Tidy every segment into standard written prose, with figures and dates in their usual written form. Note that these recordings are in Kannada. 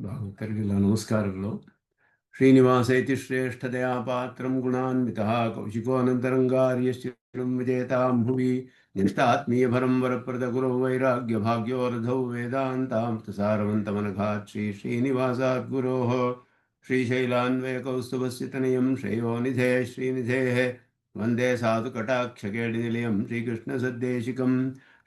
ಭಾಗವತರಿಗೆಲ್ಲ ನಮಸ್ಕಾರಗಳು. ಶ್ರೀನಿವಾಸ ಇತಿ ಶ್ರೇಷ್ಠತೆಯ ಪಾತ್ರಂ ಗುಣಾನ್ವಿತಃ ಕೌಶಿಕೋನಂತರಂಗಾರ್ಯಶ್ಚಿರಂ ವಿಜೇತಾಂ ಭುವಿ ನಿಷ್ಠಾತ್ಮೀಯಭರಂ ವರಪ್ರದ ಗುರೋ ವೈರಾಗ್ಯ ಭಾಗ್ಯೋರಧೌ ವೇದಾಂತಾಮೃತಸಾರವಂತಮನಘಾತ್ ಶ್ರೀನಿವಾಸಾತ್ ಗುರೋಃ ಶ್ರೀಶೈಲಾನ್ವಯಕೌಸ್ತುಭस्य ತನಯಂ ಶ್ರೇಯೋನಿಧೇ ಶ್ರೀನಿಧೇಃ ವಂದೇ ಸಾಧುಕಟಾಕ್ಷಕೇಡಿನಿಲಯಂ ಶ್ರೀಕೃಷ್ಣಸದ್ದೇಶಿಕಂ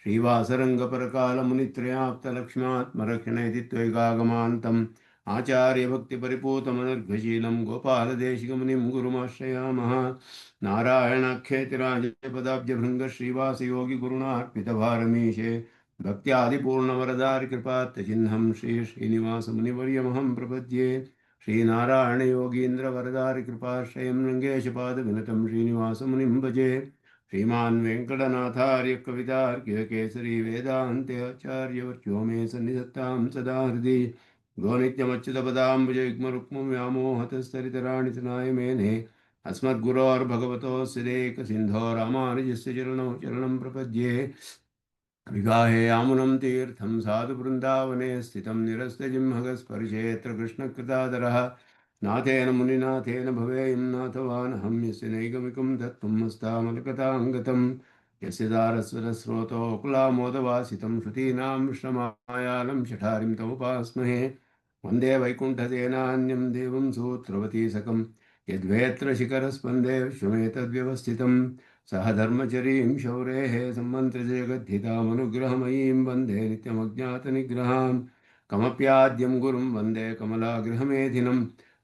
ಶ್ರೀವಾಸರಂಗಪರಕಾಲमुनित्रयाप्तलक्ष्मात्मरक्षणे त्वैकागमान्तम् आचार्यभक्तिपरिपूतमनर्घशीलं गोपालदेशिकमुनिं गुरुमाश्रयामः। नारायणाख्यतिराजपदाब्जभृङ्गश्रीवासयोगिगुरुणार्पितभारमीशे भक्त्यादिपूर्णवरदारिकृपात्तचिह्नं श्रीनिवासमुनिवर्यमहं प्रपद्ये। श्रीनारायणयोगीन्द्रवरदारिकृपाश्रयं रङ्गेशपादविनतं श्रीनिवासमुनिं भजे। श्रीमान् वेङ्कटनाथार्य कवितार्किककेसरी वेदान्ताचार्यवर्यो मे सन्निधत्तां सदा हृदि गोनित्यमच्युतपदाम्बुजयुग्मरुक्मं व्यामोहतस्तरितराणि तनाय मेने अस्मद्गुरोर्भगवतोऽस्य देकसिन्धो रामानुजस्य चरणौ चरणं प्रपद्ये। विगाहे यामुनं तीर्थं साधुवृन्दावने स्थितं निरस्तजिह्मगस्पर्शेऽत्र कृष्णकृतादरः नाथेन मुनिनाथेन भवेयं नाथवानहं यस्य नैगमिकं तत्त्वमस्तामलकथाङ्गतं यस्य दारस्वरस्रोतोऽकुलामोदवासितं श्रुतीनां श्रमायालं शठारिं तमुपास्महे। वन्दे वैकुण्ठसेनान्यं देवं सूत्रवतीसकं यद्वेत्र शिखरस्पन्दे विश्वमेतद्व्यवस्थितं सह धर्मचरीं शौरेः सम्मन्त्रजगद्धितामनुग्रहमयीं वन्दे नित्यमज्ञातनिग्रहां कमप्याद्यं गुरुं वन्दे कमलागृहमेधिनं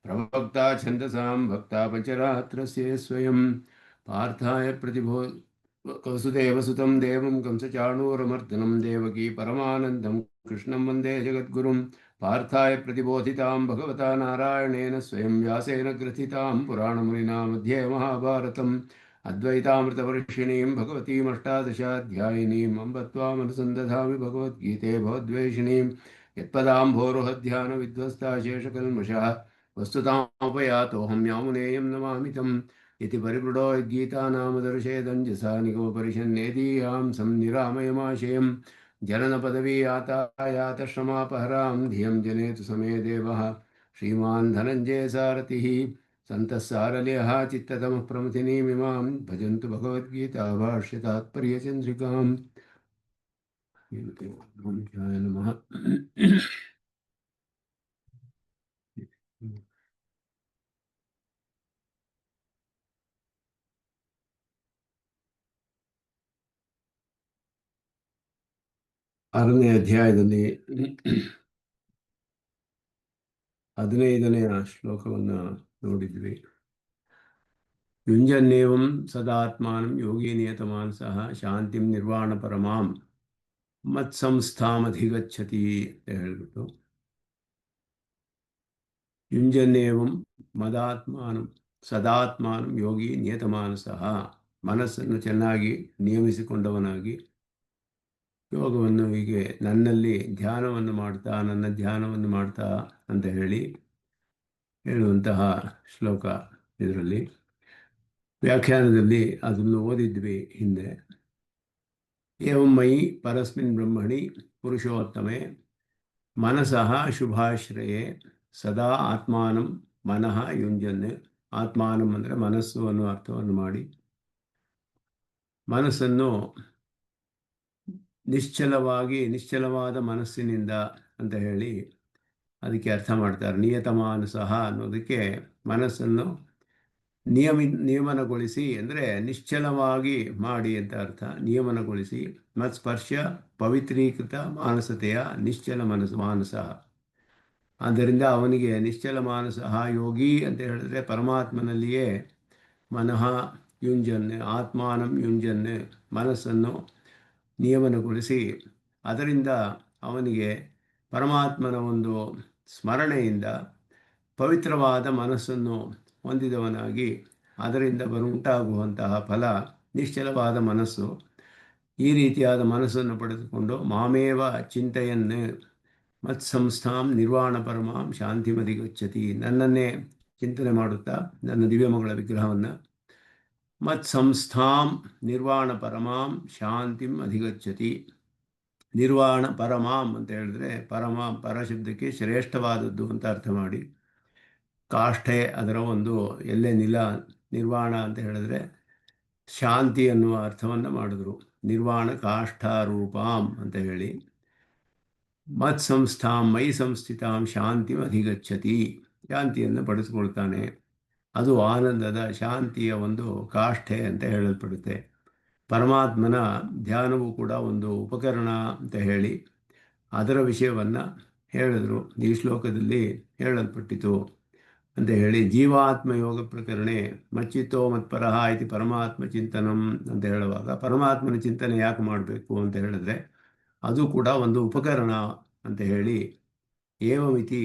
प्रवक्ता छन्दसां भक्ता पञ्चरात्रस्य स्वयं पार्थाय वसुदेवसुतं देवं कंसचाणूरमर्दनं देवकी परमानन्दं कृष्णं वन्दे जगद्गुरुं पार्थाय प्रतिबोधितां भगवता नारायणेन स्वयं व्यासेन ग्रथितां पुराणमुनिना मध्ये महाभारतम् अद्वैतामृतवर्षिणीं भगवतीमष्टादशाध्यायिनीम् अम्ब त्वामनुसन्दधामि भगवद्गीते भवद्वेषिणीं यत्पदाम्भोरुहध्यानविध्वस्ता शेषकल्मषः वस्तुतामुपयातोऽहं यामुनेयं नमामि तम् इति परिपृढो यद्गीतानामदर्शेदञ्जसा निगमपरिषन्नेदीयां संनिरामयमाशयं जननपदवी यातायातश्रमापहरां धियं जनेतु समे देवः श्रीमान् धनञ्जय सारथिः सन्तः सारल्यः चित्ततमः प्रमथिनीमिमां भजन्तु भगवद्गीता भाष्यतात्पर्यचन्द्रिकाम्। नमः। ಆರನೇ ಅಧ್ಯಾಯದಲ್ಲಿ 15ನೆಯ ಶ್ಲೋಕವನ್ನು ನೋಡಿದ್ವಿ. ಯುಂಜನ್ನೇವಂ ಸದಾತ್ಮಾನಂ ಯೋಗಿ ನಿಯತಮಾನಸಃ ಶಾಂತಿಂ ನಿರ್ವಾಣ ಪರಮಾಂ ಮತ್ಸಂಸ್ಥಾಮಧಿಗಚ್ಚತಿ ಅಂತ ಹೇಳ್ಬಿಟ್ಟು, ಯುಂಜನ್ನೇವಂ ಮದಾತ್ಮಾನಂ ಸದಾತ್ಮಾನಂ ಯೋಗಿ ನಿಯತಮಾನಸಃ, ಮನಸ್ಸನ್ನು ಚೆನ್ನಾಗಿ ನಿಯಮಿಸಿಕೊಂಡವನಾಗಿ ಯೋಗವನ್ನು ಹೀಗೆ ನನ್ನಲ್ಲಿ ಧ್ಯಾನವನ್ನು ಮಾಡ್ತಾ ಅಂತ ಹೇಳುವಂತಹ ಶ್ಲೋಕ. ಇದರಲ್ಲಿ ವ್ಯಾಖ್ಯಾನದಲ್ಲಿ ಅದನ್ನು ಓದಿದ್ವಿ ಹಿಂದೆ. ಏವಂ ಮಯಿ ಪರಸ್ಮಿನ್ ಬ್ರಹ್ಮಣಿ ಪುರುಷೋತ್ತಮೆ ಮನಸಃ ಶುಭಾಶ್ರಯೇ ಸದಾ ಆತ್ಮಾನಂ ಮನಃ ಯುಂಜನ್. ಆತ್ಮಾನಂ ಅಂದರೆ ಮನಸ್ಸು ಅನ್ನೋ ಅರ್ಥವನ್ನು ಮಾಡಿ, ಮನಸ್ಸನ್ನು ನಿಶ್ಚಲವಾದ ಮನಸ್ಸಿನಿಂದ ಅಂತ ಹೇಳಿ ಅದಕ್ಕೆ ಅರ್ಥ ಮಾಡ್ತಾರೆ. ನಿಯತಮಾನಸಃ ಅನ್ನೋದಕ್ಕೆ ಮನಸ್ಸನ್ನು ನಿಯಮನಗೊಳಿಸಿ ಅಂದರೆ ನಿಶ್ಚಲವಾಗಿ ಮಾಡಿ ಅಂತ ಅರ್ಥ. ನಿಯಮನಗೊಳಿಸಿ ಮತ್ಸ್ಪರ್ಶ ಪವಿತ್ರೀಕೃತ ಮಾನಸತೆಯ ನಿಶ್ಚಲ ಮಾನಸ. ಆದ್ದರಿಂದ ಅವನಿಗೆ ನಿಶ್ಚಲ ಮಾನಸಃ ಯೋಗಿ ಅಂತ ಹೇಳಿದ್ರೆ ಪರಮಾತ್ಮನಲ್ಲಿಯೇ ಮನಃ ಯುಂಜನ್, ಆತ್ಮಾನಂ ಯುಂಜನ್, ಮನಸ್ಸನ್ನು ನಿಯಮನಗೊಳಿಸಿ ಅದರಿಂದ ಅವನಿಗೆ ಪರಮಾತ್ಮನ ಒಂದು ಸ್ಮರಣೆಯಿಂದ ಪವಿತ್ರವಾದ ಮನಸ್ಸನ್ನು ಹೊಂದಿದವನಾಗಿ ಅದರಿಂದ ಉಂಟಾಗುವಂತಹ ಫಲ ನಿಶ್ಚಲವಾದ ಮನಸ್ಸು. ಈ ರೀತಿಯಾದ ಮನಸ್ಸನ್ನು ಪಡೆದುಕೊಂಡು ಮಾಮೇವ ಚಿಂತೆಯನ್ ಮತ್ಸಂಸ್ಥಾಂ ನಿರ್ವಾಣ ಪರಮಾಂ ಶಾಂತಿಮಧಿಗಚ್ಚತಿ, ನನ್ನನ್ನೇ ಚಿಂತನೆ ಮಾಡುತ್ತಾ ನನ್ನ ದಿವ್ಯಮಗಳ ವಿಗ್ರಹವನ್ನು ಮತ್ಸಂಸ್ಥಾಂ ನಿರ್ವಾಣ ಪರಮಾಂ ಶಾಂತಿಂ ಅಧಿಗಚ್ಚತಿ, ನಿರ್ವಾಣ ಪರಮಾಂ ಅಂತ ಹೇಳಿದ್ರೆ ಪರ ಶಬ್ದಕ್ಕೆ ಶ್ರೇಷ್ಠವಾದದ್ದು ಅಂತ ಅರ್ಥ ಮಾಡಿ, ಕಾಷ್ಠೆ ಅದರ ಒಂದು ಎಲ್ಲೇ ನಿರ್ವಾಣ ಅಂತ ಹೇಳಿದ್ರೆ ಶಾಂತಿ ಅನ್ನುವ ಅರ್ಥವನ್ನು ಮಾಡಿದ್ರು. ನಿರ್ವಾಣ ಕಾಷ್ಠಾರೂಪಾಂ ಅಂತ ಹೇಳಿ ಮತ್ ಸಂಸ್ಥಾಂ ಮೈ ಸಂಸ್ಥಿತಾಂ ಶಾಂತಿ ಅಧಿಗಚ್ಚತಿ, ಶಾಂತಿಯನ್ನು ಪಡಿಸ್ಕೊಳ್ತಾನೆ. ಅದು ಆನಂದದ ಶಾಂತಿಯ ಒಂದು ಕಾಷ್ಠೆ ಅಂತ ಹೇಳಲ್ಪಡುತ್ತೆ. ಪರಮಾತ್ಮನ ಧ್ಯಾನವೂ ಕೂಡ ಒಂದು ಉಪಕರಣ ಅಂತ ಹೇಳಿ ಅದರ ವಿಷಯವನ್ನು ಹೇಳಿದ್ರು. ಈ ಶ್ಲೋಕದಲ್ಲಿ ಹೇಳಲ್ಪಟ್ಟಿತು ಅಂತ ಹೇಳಿ, ಜೀವಾತ್ಮ ಯೋಗ ಪ್ರಕರಣೆ ಮಚ್ಚಿತ್ತೋ ಮತ್ಪರಹ ಇತಿ ಪರಮಾತ್ಮ ಚಿಂತನಂ ಅಂತ ಹೇಳುವಾಗ, ಪರಮಾತ್ಮನ ಚಿಂತನೆ ಯಾಕೆ ಮಾಡಬೇಕು ಅಂತ ಹೇಳಿದ್ರೆ ಅದು ಕೂಡ ಒಂದು ಉಪಕರಣ ಅಂತ ಹೇಳಿ, ಏವಮಿತಿ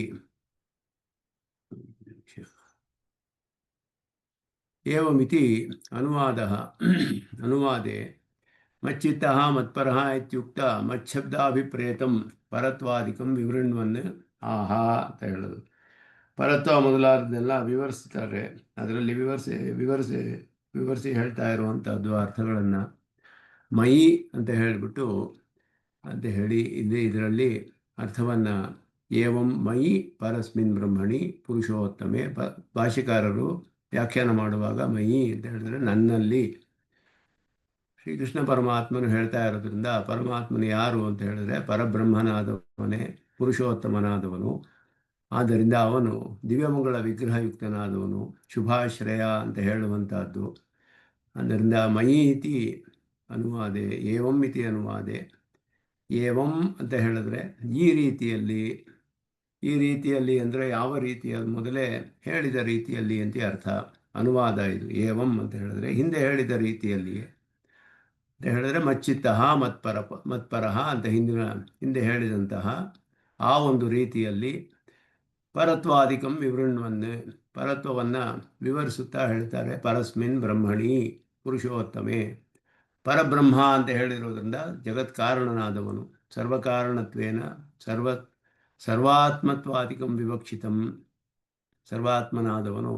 ಅನುವಾದೆ ಮಚ್ಚಿತ್ತಃ ಮತ್ಪರಃ ಇತ್ಯುಕ್ತ ಮಚ್ಛಬ್ದಾಭಿಪ್ರೇತಂ ಪರತ್ವಾದಿಕಂ ವಿವೃಣ್ವನ್ ಆಹಾ ಅಂತ ಹೇಳೋದು. ಪರತ್ವ ಮೊದಲಾದನ್ನೆಲ್ಲ ವಿವರಿಸ್ತಾರೆ. ಅದರಲ್ಲಿ ವಿವರಿಸಿ ಹೇಳ್ತಾ ಇರುವಂಥದ್ದು ಅರ್ಥಗಳನ್ನು ಮಯಿ ಅಂತ ಹೇಳಿಬಿಟ್ಟು ಅಂತ ಹೇಳಿ ಇದರಲ್ಲಿ ಅರ್ಥವನ್ನು ಏವಂ ಮಯಿ ಪರಸ್ಮಿನ್ ಬ್ರಹ್ಮಣಿ ಪುರುಷೋತ್ತಮೆ ಭಾಷ್ಯಕಾರರು ವ್ಯಾಖ್ಯಾನ ಮಾಡುವಾಗ ಮಯಿ ಅಂತ ಹೇಳಿದ್ರೆ ನನ್ನಲ್ಲಿ ಶ್ರೀಕೃಷ್ಣ ಪರಮಾತ್ಮನು ಹೇಳ್ತಾ ಇರೋದ್ರಿಂದ, ಪರಮಾತ್ಮನು ಯಾರು ಅಂತ ಹೇಳಿದ್ರೆ ಪರಬ್ರಹ್ಮನಾದವನೇ, ಪುರುಷೋತ್ತಮನಾದವನು. ಆದ್ದರಿಂದ ಅವನು ದಿವ್ಯಮಂಗಳ ವಿಗ್ರಹಯುಕ್ತನಾದವನು, ಶುಭಾಶ್ರಯ ಅಂತ ಹೇಳುವಂಥದ್ದು. ಆದ್ದರಿಂದ ಮಯಿ ಇತಿ ಅನುವಾದೆ, ಏವಂ ಇತಿ ಅನುವಾದೆ. ಏವಂ ಅಂತ ಹೇಳಿದ್ರೆ ಈ ರೀತಿಯಲ್ಲಿ ಅಂದರೆ ಯಾವ ರೀತಿಯ, ಮೊದಲೇ ಹೇಳಿದ ರೀತಿಯಲ್ಲಿ ಅಂತ ಅರ್ಥ. ಅನುವಾದ ಇದು. ಏವಂ ಅಂತ ಹೇಳಿದ್ರೆ ಹಿಂದೆ ಹೇಳಿದ ರೀತಿಯಲ್ಲಿ ಅಂತ ಹೇಳಿದ್ರೆ ಮಚ್ಚಿತ್ತಃ ಮತ್ಪರಃ ಅಂತ ಹಿಂದೆ ಹೇಳಿದಂತಹ ಆ ಒಂದು ರೀತಿಯಲ್ಲಿ ಪರತ್ವಾದಿಕಂ ವಿವೃಣ್ವನ್, ಪರತ್ವವನ್ನು ವಿವರಿಸುತ್ತಾ ಹೇಳ್ತಾರೆ. ಪರಸ್ಮಿನ್ ಬ್ರಹ್ಮಣಿ ಪುರುಷೋತ್ತಮೆ, ಪರಬ್ರಹ್ಮ ಅಂತ ಹೇಳಿರೋದ್ರಿಂದ ಜಗತ್ಕಾರಣನಾದವನು, ಸರ್ವಕಾರಣತ್ವೇನ ಸರ್ವಾತ್ಮತ್ವಾದಿಕಂ ವಿವಕ್ಷಿತಂ, ಸರ್ವಾತ್ಮನಾದವನು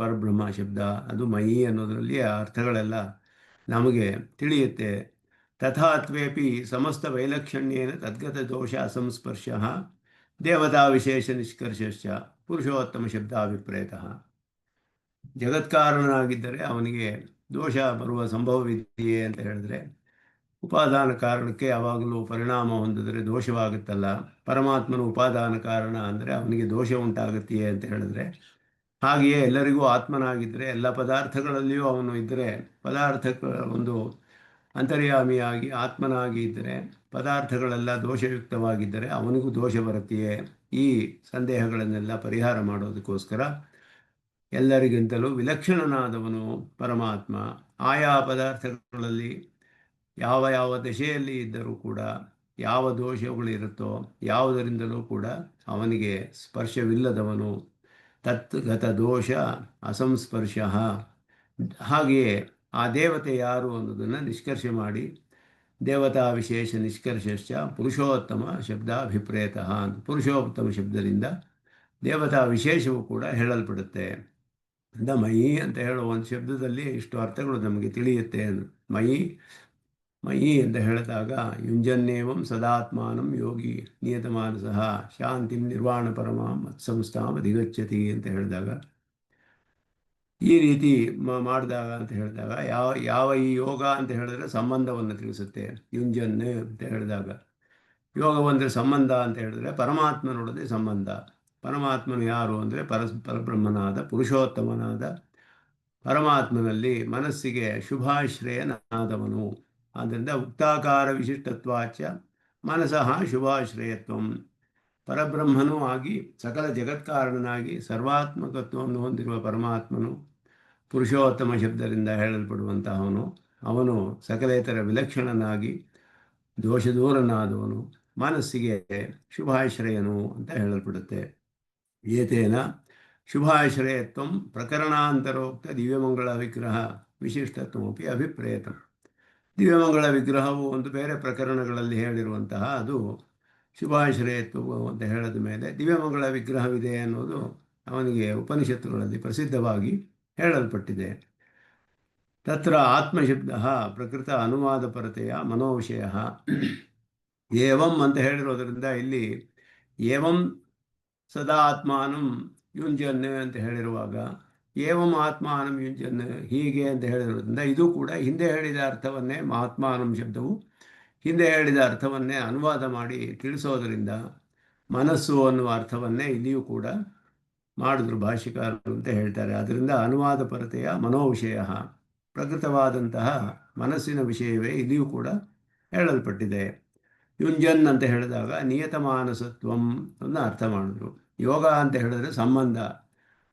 ಪರಬ್ರಹ್ಮ ಶಬ್ದ ಅದು ಮಯಿ ಅನ್ನೋದರಲ್ಲಿ ಆ ಅರ್ಥಗಳೆಲ್ಲ ನಮಗೆ ತಿಳಿಯುತ್ತೆ. ತಥಾತ್ವೇಪಿ ಸಮಸ್ತ ವೈಲಕ್ಷಣ್ಯೇನ ತದ್ಗತ ದೋಷ ಅಸಂಸ್ಪರ್ಶ ದೇವತಾ ವಿಶೇಷ ನಿಷ್ಕರ್ಷಶ್ಚ ಪುರುಷೋತ್ತಮ ಶಬ್ದಾಭಿಪ್ರೇತಃ. ಜಗತ್ಕಾರಣನಾಗಿದ್ದರೆ ಅವನಿಗೆ ದೋಷ ಬರುವ ಸಂಭವವಿದೆಯೇ ಅಂತ ಹೇಳಿದ್ರೆ, ಉಪಾದಾನ ಕಾರಣಕ್ಕೆ ಯಾವಾಗಲೂ ಪರಿಣಾಮ ಹೊಂದಿದರೆ ದೋಷವಾಗುತ್ತಲ್ಲ. ಪರಮಾತ್ಮನ ಉಪಾದಾನ ಕಾರಣ ಅಂದರೆ ಅವನಿಗೆ ದೋಷ ಉಂಟಾಗುತ್ತೆಯೇ ಅಂತ ಹೇಳಿದ್ರೆ, ಹಾಗೆಯೇ ಎಲ್ಲರಿಗೂ ಆತ್ಮನಾಗಿದ್ದರೆ ಎಲ್ಲ ಪದಾರ್ಥಗಳಲ್ಲಿಯೂ ಅವನು ಇದ್ದರೆ, ಪದಾರ್ಥಗಳ ಒಂದು ಅಂತರ್ಯಾಮಿಯಾಗಿ ಆತ್ಮನಾಗಿ ಇದ್ದರೆ ಪದಾರ್ಥಗಳೆಲ್ಲ ದೋಷಯುಕ್ತವಾಗಿದ್ದರೆ ಅವನಿಗೂ ದೋಷ ಬರುತ್ತೆಯೇ? ಈ ಸಂದೇಹಗಳನ್ನೆಲ್ಲ ಪರಿಹಾರ ಮಾಡೋದಕ್ಕೋಸ್ಕರ ಎಲ್ಲರಿಗಿಂತಲೂ ವಿಲಕ್ಷಣನಾದವನು ಪರಮಾತ್ಮ. ಆಯಾ ಪದಾರ್ಥಗಳಲ್ಲಿ ಯಾವ ದಶೆಯಲ್ಲಿ ಇದ್ದರೂ ಕೂಡ ಯಾವ ದೋಷಗಳಿರುತ್ತೋ ಯಾವುದರಿಂದಲೂ ಕೂಡ ಅವನಿಗೆ ಸ್ಪರ್ಶವಿಲ್ಲದವನು, ತತ್ಗತ ದೋಷ ಅಸಂಸ್ಪರ್ಶ. ಹಾಗೆಯೇ ಆ ದೇವತೆ ಯಾರು ಅನ್ನೋದನ್ನು ನಿಷ್ಕರ್ಷೆ ಮಾಡಿ, ದೇವತಾ ವಿಶೇಷ ನಿಷ್ಕರ್ಷಶ್ಚ ಪುರುಷೋತ್ತಮ ಶಬ್ದಾಭಿಪ್ರೇತಃ, ಪುರುಷೋತ್ತಮ ಶಬ್ದದಿಂದ ದೇವತಾ ವಿಶೇಷವೂ ಕೂಡ ಹೇಳಲ್ಪಡುತ್ತೆ. ಅಂದ ಮಯಿ ಅಂತ ಹೇಳುವ ಒಂದು ಶಬ್ದದಲ್ಲಿ ಇಷ್ಟು ಅರ್ಥಗಳು ನಮಗೆ ತಿಳಿಯುತ್ತೆ. ಮಯಿ ಅಂತ ಹೇಳಿದಾಗ ಯುಂಜನ್ನೇವಂ ಸದಾತ್ಮಾನಂ ಯೋಗಿ ನಿಯತಮಾನಸಃ ಶಾಂತಿಂ ನಿರ್ವಾಣ ಪರಮಾಂ ಮತ್ಸಂಸ್ಥಾಂ ಅಧಿಗಚ್ಚತಿ ಅಂತ ಹೇಳಿದಾಗ, ಈ ರೀತಿ ಮಾಡಿದಾಗ ಅಂತ ಹೇಳಿದಾಗ ಯಾವ ಈ ಯೋಗ ಅಂತ ಹೇಳಿದ್ರೆ ಸಂಬಂಧವನ್ನು ತಿಳಿಸುತ್ತೆ. ಯುಂಜನ್ ಅಂತ ಹೇಳಿದಾಗ ಯೋಗವಂದರೆ ಸಂಬಂಧ ಅಂತ ಹೇಳಿದ್ರೆ ಪರಮಾತ್ಮನೊಡನೆ ಸಂಬಂಧ. ಪರಮಾತ್ಮನು ಯಾರು ಅಂದರೆ ಪರಬ್ರಹ್ಮನಾದ ಪುರುಷೋತ್ತಮನಾದ ಪರಮಾತ್ಮನಲ್ಲಿ ಮನಸ್ಸಿಗೆ ಶುಭಾಶ್ರಯನಾದವನು. ಆದ್ದರಿಂದ ಉಕ್ತಾಕಾರ ವಿಶಿಷ್ಟತ್ವಾಚ ಮನಸಃ ಶುಭಾಶ್ರಯತ್ವಂ. ಪರಬ್ರಹ್ಮನೂ ಆಗಿ ಸಕಲ ಜಗತ್ಕಾರಣನಾಗಿ ಸರ್ವಾತ್ಮಕತ್ವವನ್ನು ಹೊಂದಿರುವ ಪರಮಾತ್ಮನು ಪುರುಷೋತ್ತಮ ಶಬ್ದದಿಂದ ಹೇಳಲ್ಪಡುವಂತಹವನು. ಅವನು ಸಕಲೇತರ ವಿಲಕ್ಷಣನಾಗಿ ದೋಷದೂರನಾದವನು, ಮನಸ್ಸಿಗೆ ಶುಭಾಶ್ರಯನು ಅಂತ ಹೇಳಲ್ಪಡುತ್ತೆ. ಏತೇನ ಶುಭಾಶ್ರಯತ್ವಂ ಪ್ರಕರಣಾಂತರೋಕ್ತ ದಿವ್ಯಮಂಗಳ ವಿಗ್ರಹ ವಿಶಿಷ್ಟತ್ವಮಪಿ ಅಭಿಪ್ರೇತಂ. ದಿವ್ಯಮಂಗಳ ವಿಗ್ರಹವು ಒಂದು ಬೇರೆ ಪ್ರಕರಣಗಳಲ್ಲಿ ಹೇಳಿರುವಂತಹ ಅದು ಶುಭಾಶ್ರಯತ್ವ ಅಂತ ಹೇಳಿದ ಮೇಲೆ ದಿವ್ಯಮಂಗಳ ವಿಗ್ರಹವಿದೆ ಅನ್ನೋದು ಅವನಿಗೆ ಉಪನಿಷತ್ತುಗಳಲ್ಲಿ ಪ್ರಸಿದ್ಧವಾಗಿ ಹೇಳಲ್ಪಟ್ಟಿದೆ. ತತ್ರ ಆತ್ಮಶಬ್ದ ಪ್ರಕೃತ ಅನುವಾದ ಪರತೆಯ ಮನೋವಿಷಯ ಏವಂ ಅಂತ ಹೇಳಿರೋದ್ರಿಂದ ಇಲ್ಲಿ ಏವಂ ಸದಾ ಆತ್ಮಾನಂ ಯುಂಜನ್ ಅಂತ ಹೇಳಿರುವಾಗ ಏವಂ ಆತ್ಮಾನಂ ಯುಂಜನ್ ಹೀಗೆ ಅಂತ ಹೇಳಿರೋದ್ರಿಂದ ಇದು ಕೂಡ ಹಿಂದೆ ಹೇಳಿದ ಅರ್ಥವನ್ನೇ ಮಹಾತ್ಮಾನಂ ಶಬ್ದವು ಹಿಂದೆ ಹೇಳಿದ ಅರ್ಥವನ್ನೇ ಅನುವಾದ ಮಾಡಿ ತಿಳಿಸೋದರಿಂದ ಮನಸ್ಸು ಅನ್ನುವ ಅರ್ಥವನ್ನೇ ಇಲ್ಲಿಯೂ ಕೂಡ ಮಾಡಿದ್ರು ಭಾಷ್ಯಕಾರರು ಅಂತ ಹೇಳ್ತಾರೆ. ಅದರಿಂದ ಅನುವಾದ ಪರತೆಯ ಮನೋವಿಷಯ ಪ್ರಕೃತವಾದಂತಹ ಮನಸ್ಸಿನ ವಿಷಯವೇ ಇಲ್ಲಿಯೂ ಕೂಡ ಹೇಳಲ್ಪಟ್ಟಿದೆ. ಯುಂಜನ್ ಅಂತ ಹೇಳಿದಾಗ ನಿಯತಮಾನಸತ್ವಂ ಅನ್ನು ಅರ್ಥ ಮಾಡಿದ್ರು. ಯೋಗ ಅಂತ ಹೇಳಿದ್ರೆ ಸಂಬಂಧ,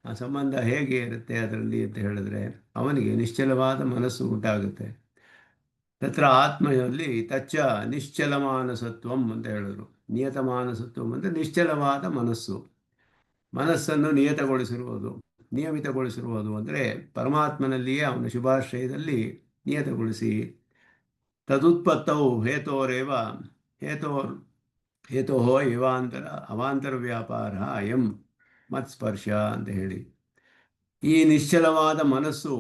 ಆ ಸಂಬಂಧ ಹೇಗೆ ಇರುತ್ತೆ ಅದರಲ್ಲಿ ಅಂತ ಹೇಳಿದ್ರೆ ಅವನಿಗೆ ನಿಶ್ಚಲವಾದ ಮನಸ್ಸು ಉಂಟಾಗುತ್ತೆ. ತತ್ರ ಆತ್ಮೆಯಲ್ಲಿ ತಚ್ಚ ನಿಶ್ಚಲಮಾನಸತ್ವಂ ಅಂತ ಹೇಳಿದ್ರು. ನಿಯತಮಾನಸತ್ವಂ ಅಂದರೆ ನಿಶ್ಚಲವಾದ ಮನಸ್ಸು, ಮನಸ್ಸನ್ನು ನಿಯತಗೊಳಿಸಿರುವುದು, ನಿಯಮಿತಗೊಳಿಸಿರುವುದು ಅಂದರೆ ಪರಮಾತ್ಮನಲ್ಲಿಯೇ ಅವನ ಶುಭಾಶ್ರಯದಲ್ಲಿ ನಿಯತಗೊಳಿಸಿ ತದುತ್ಪತ್ತವು ಹೇತೋರೇವ ಹೇತೋ ಇವಾಂತರ ಅವಾಂತರ ವ್ಯಾಪಾರ ಅಯಂ ಮತ್ಸ್ಪರ್ಶ ಅಂತ ಹೇಳಿ, ಈ ನಿಶ್ಚಲವಾದ ಮನಸ್ಸು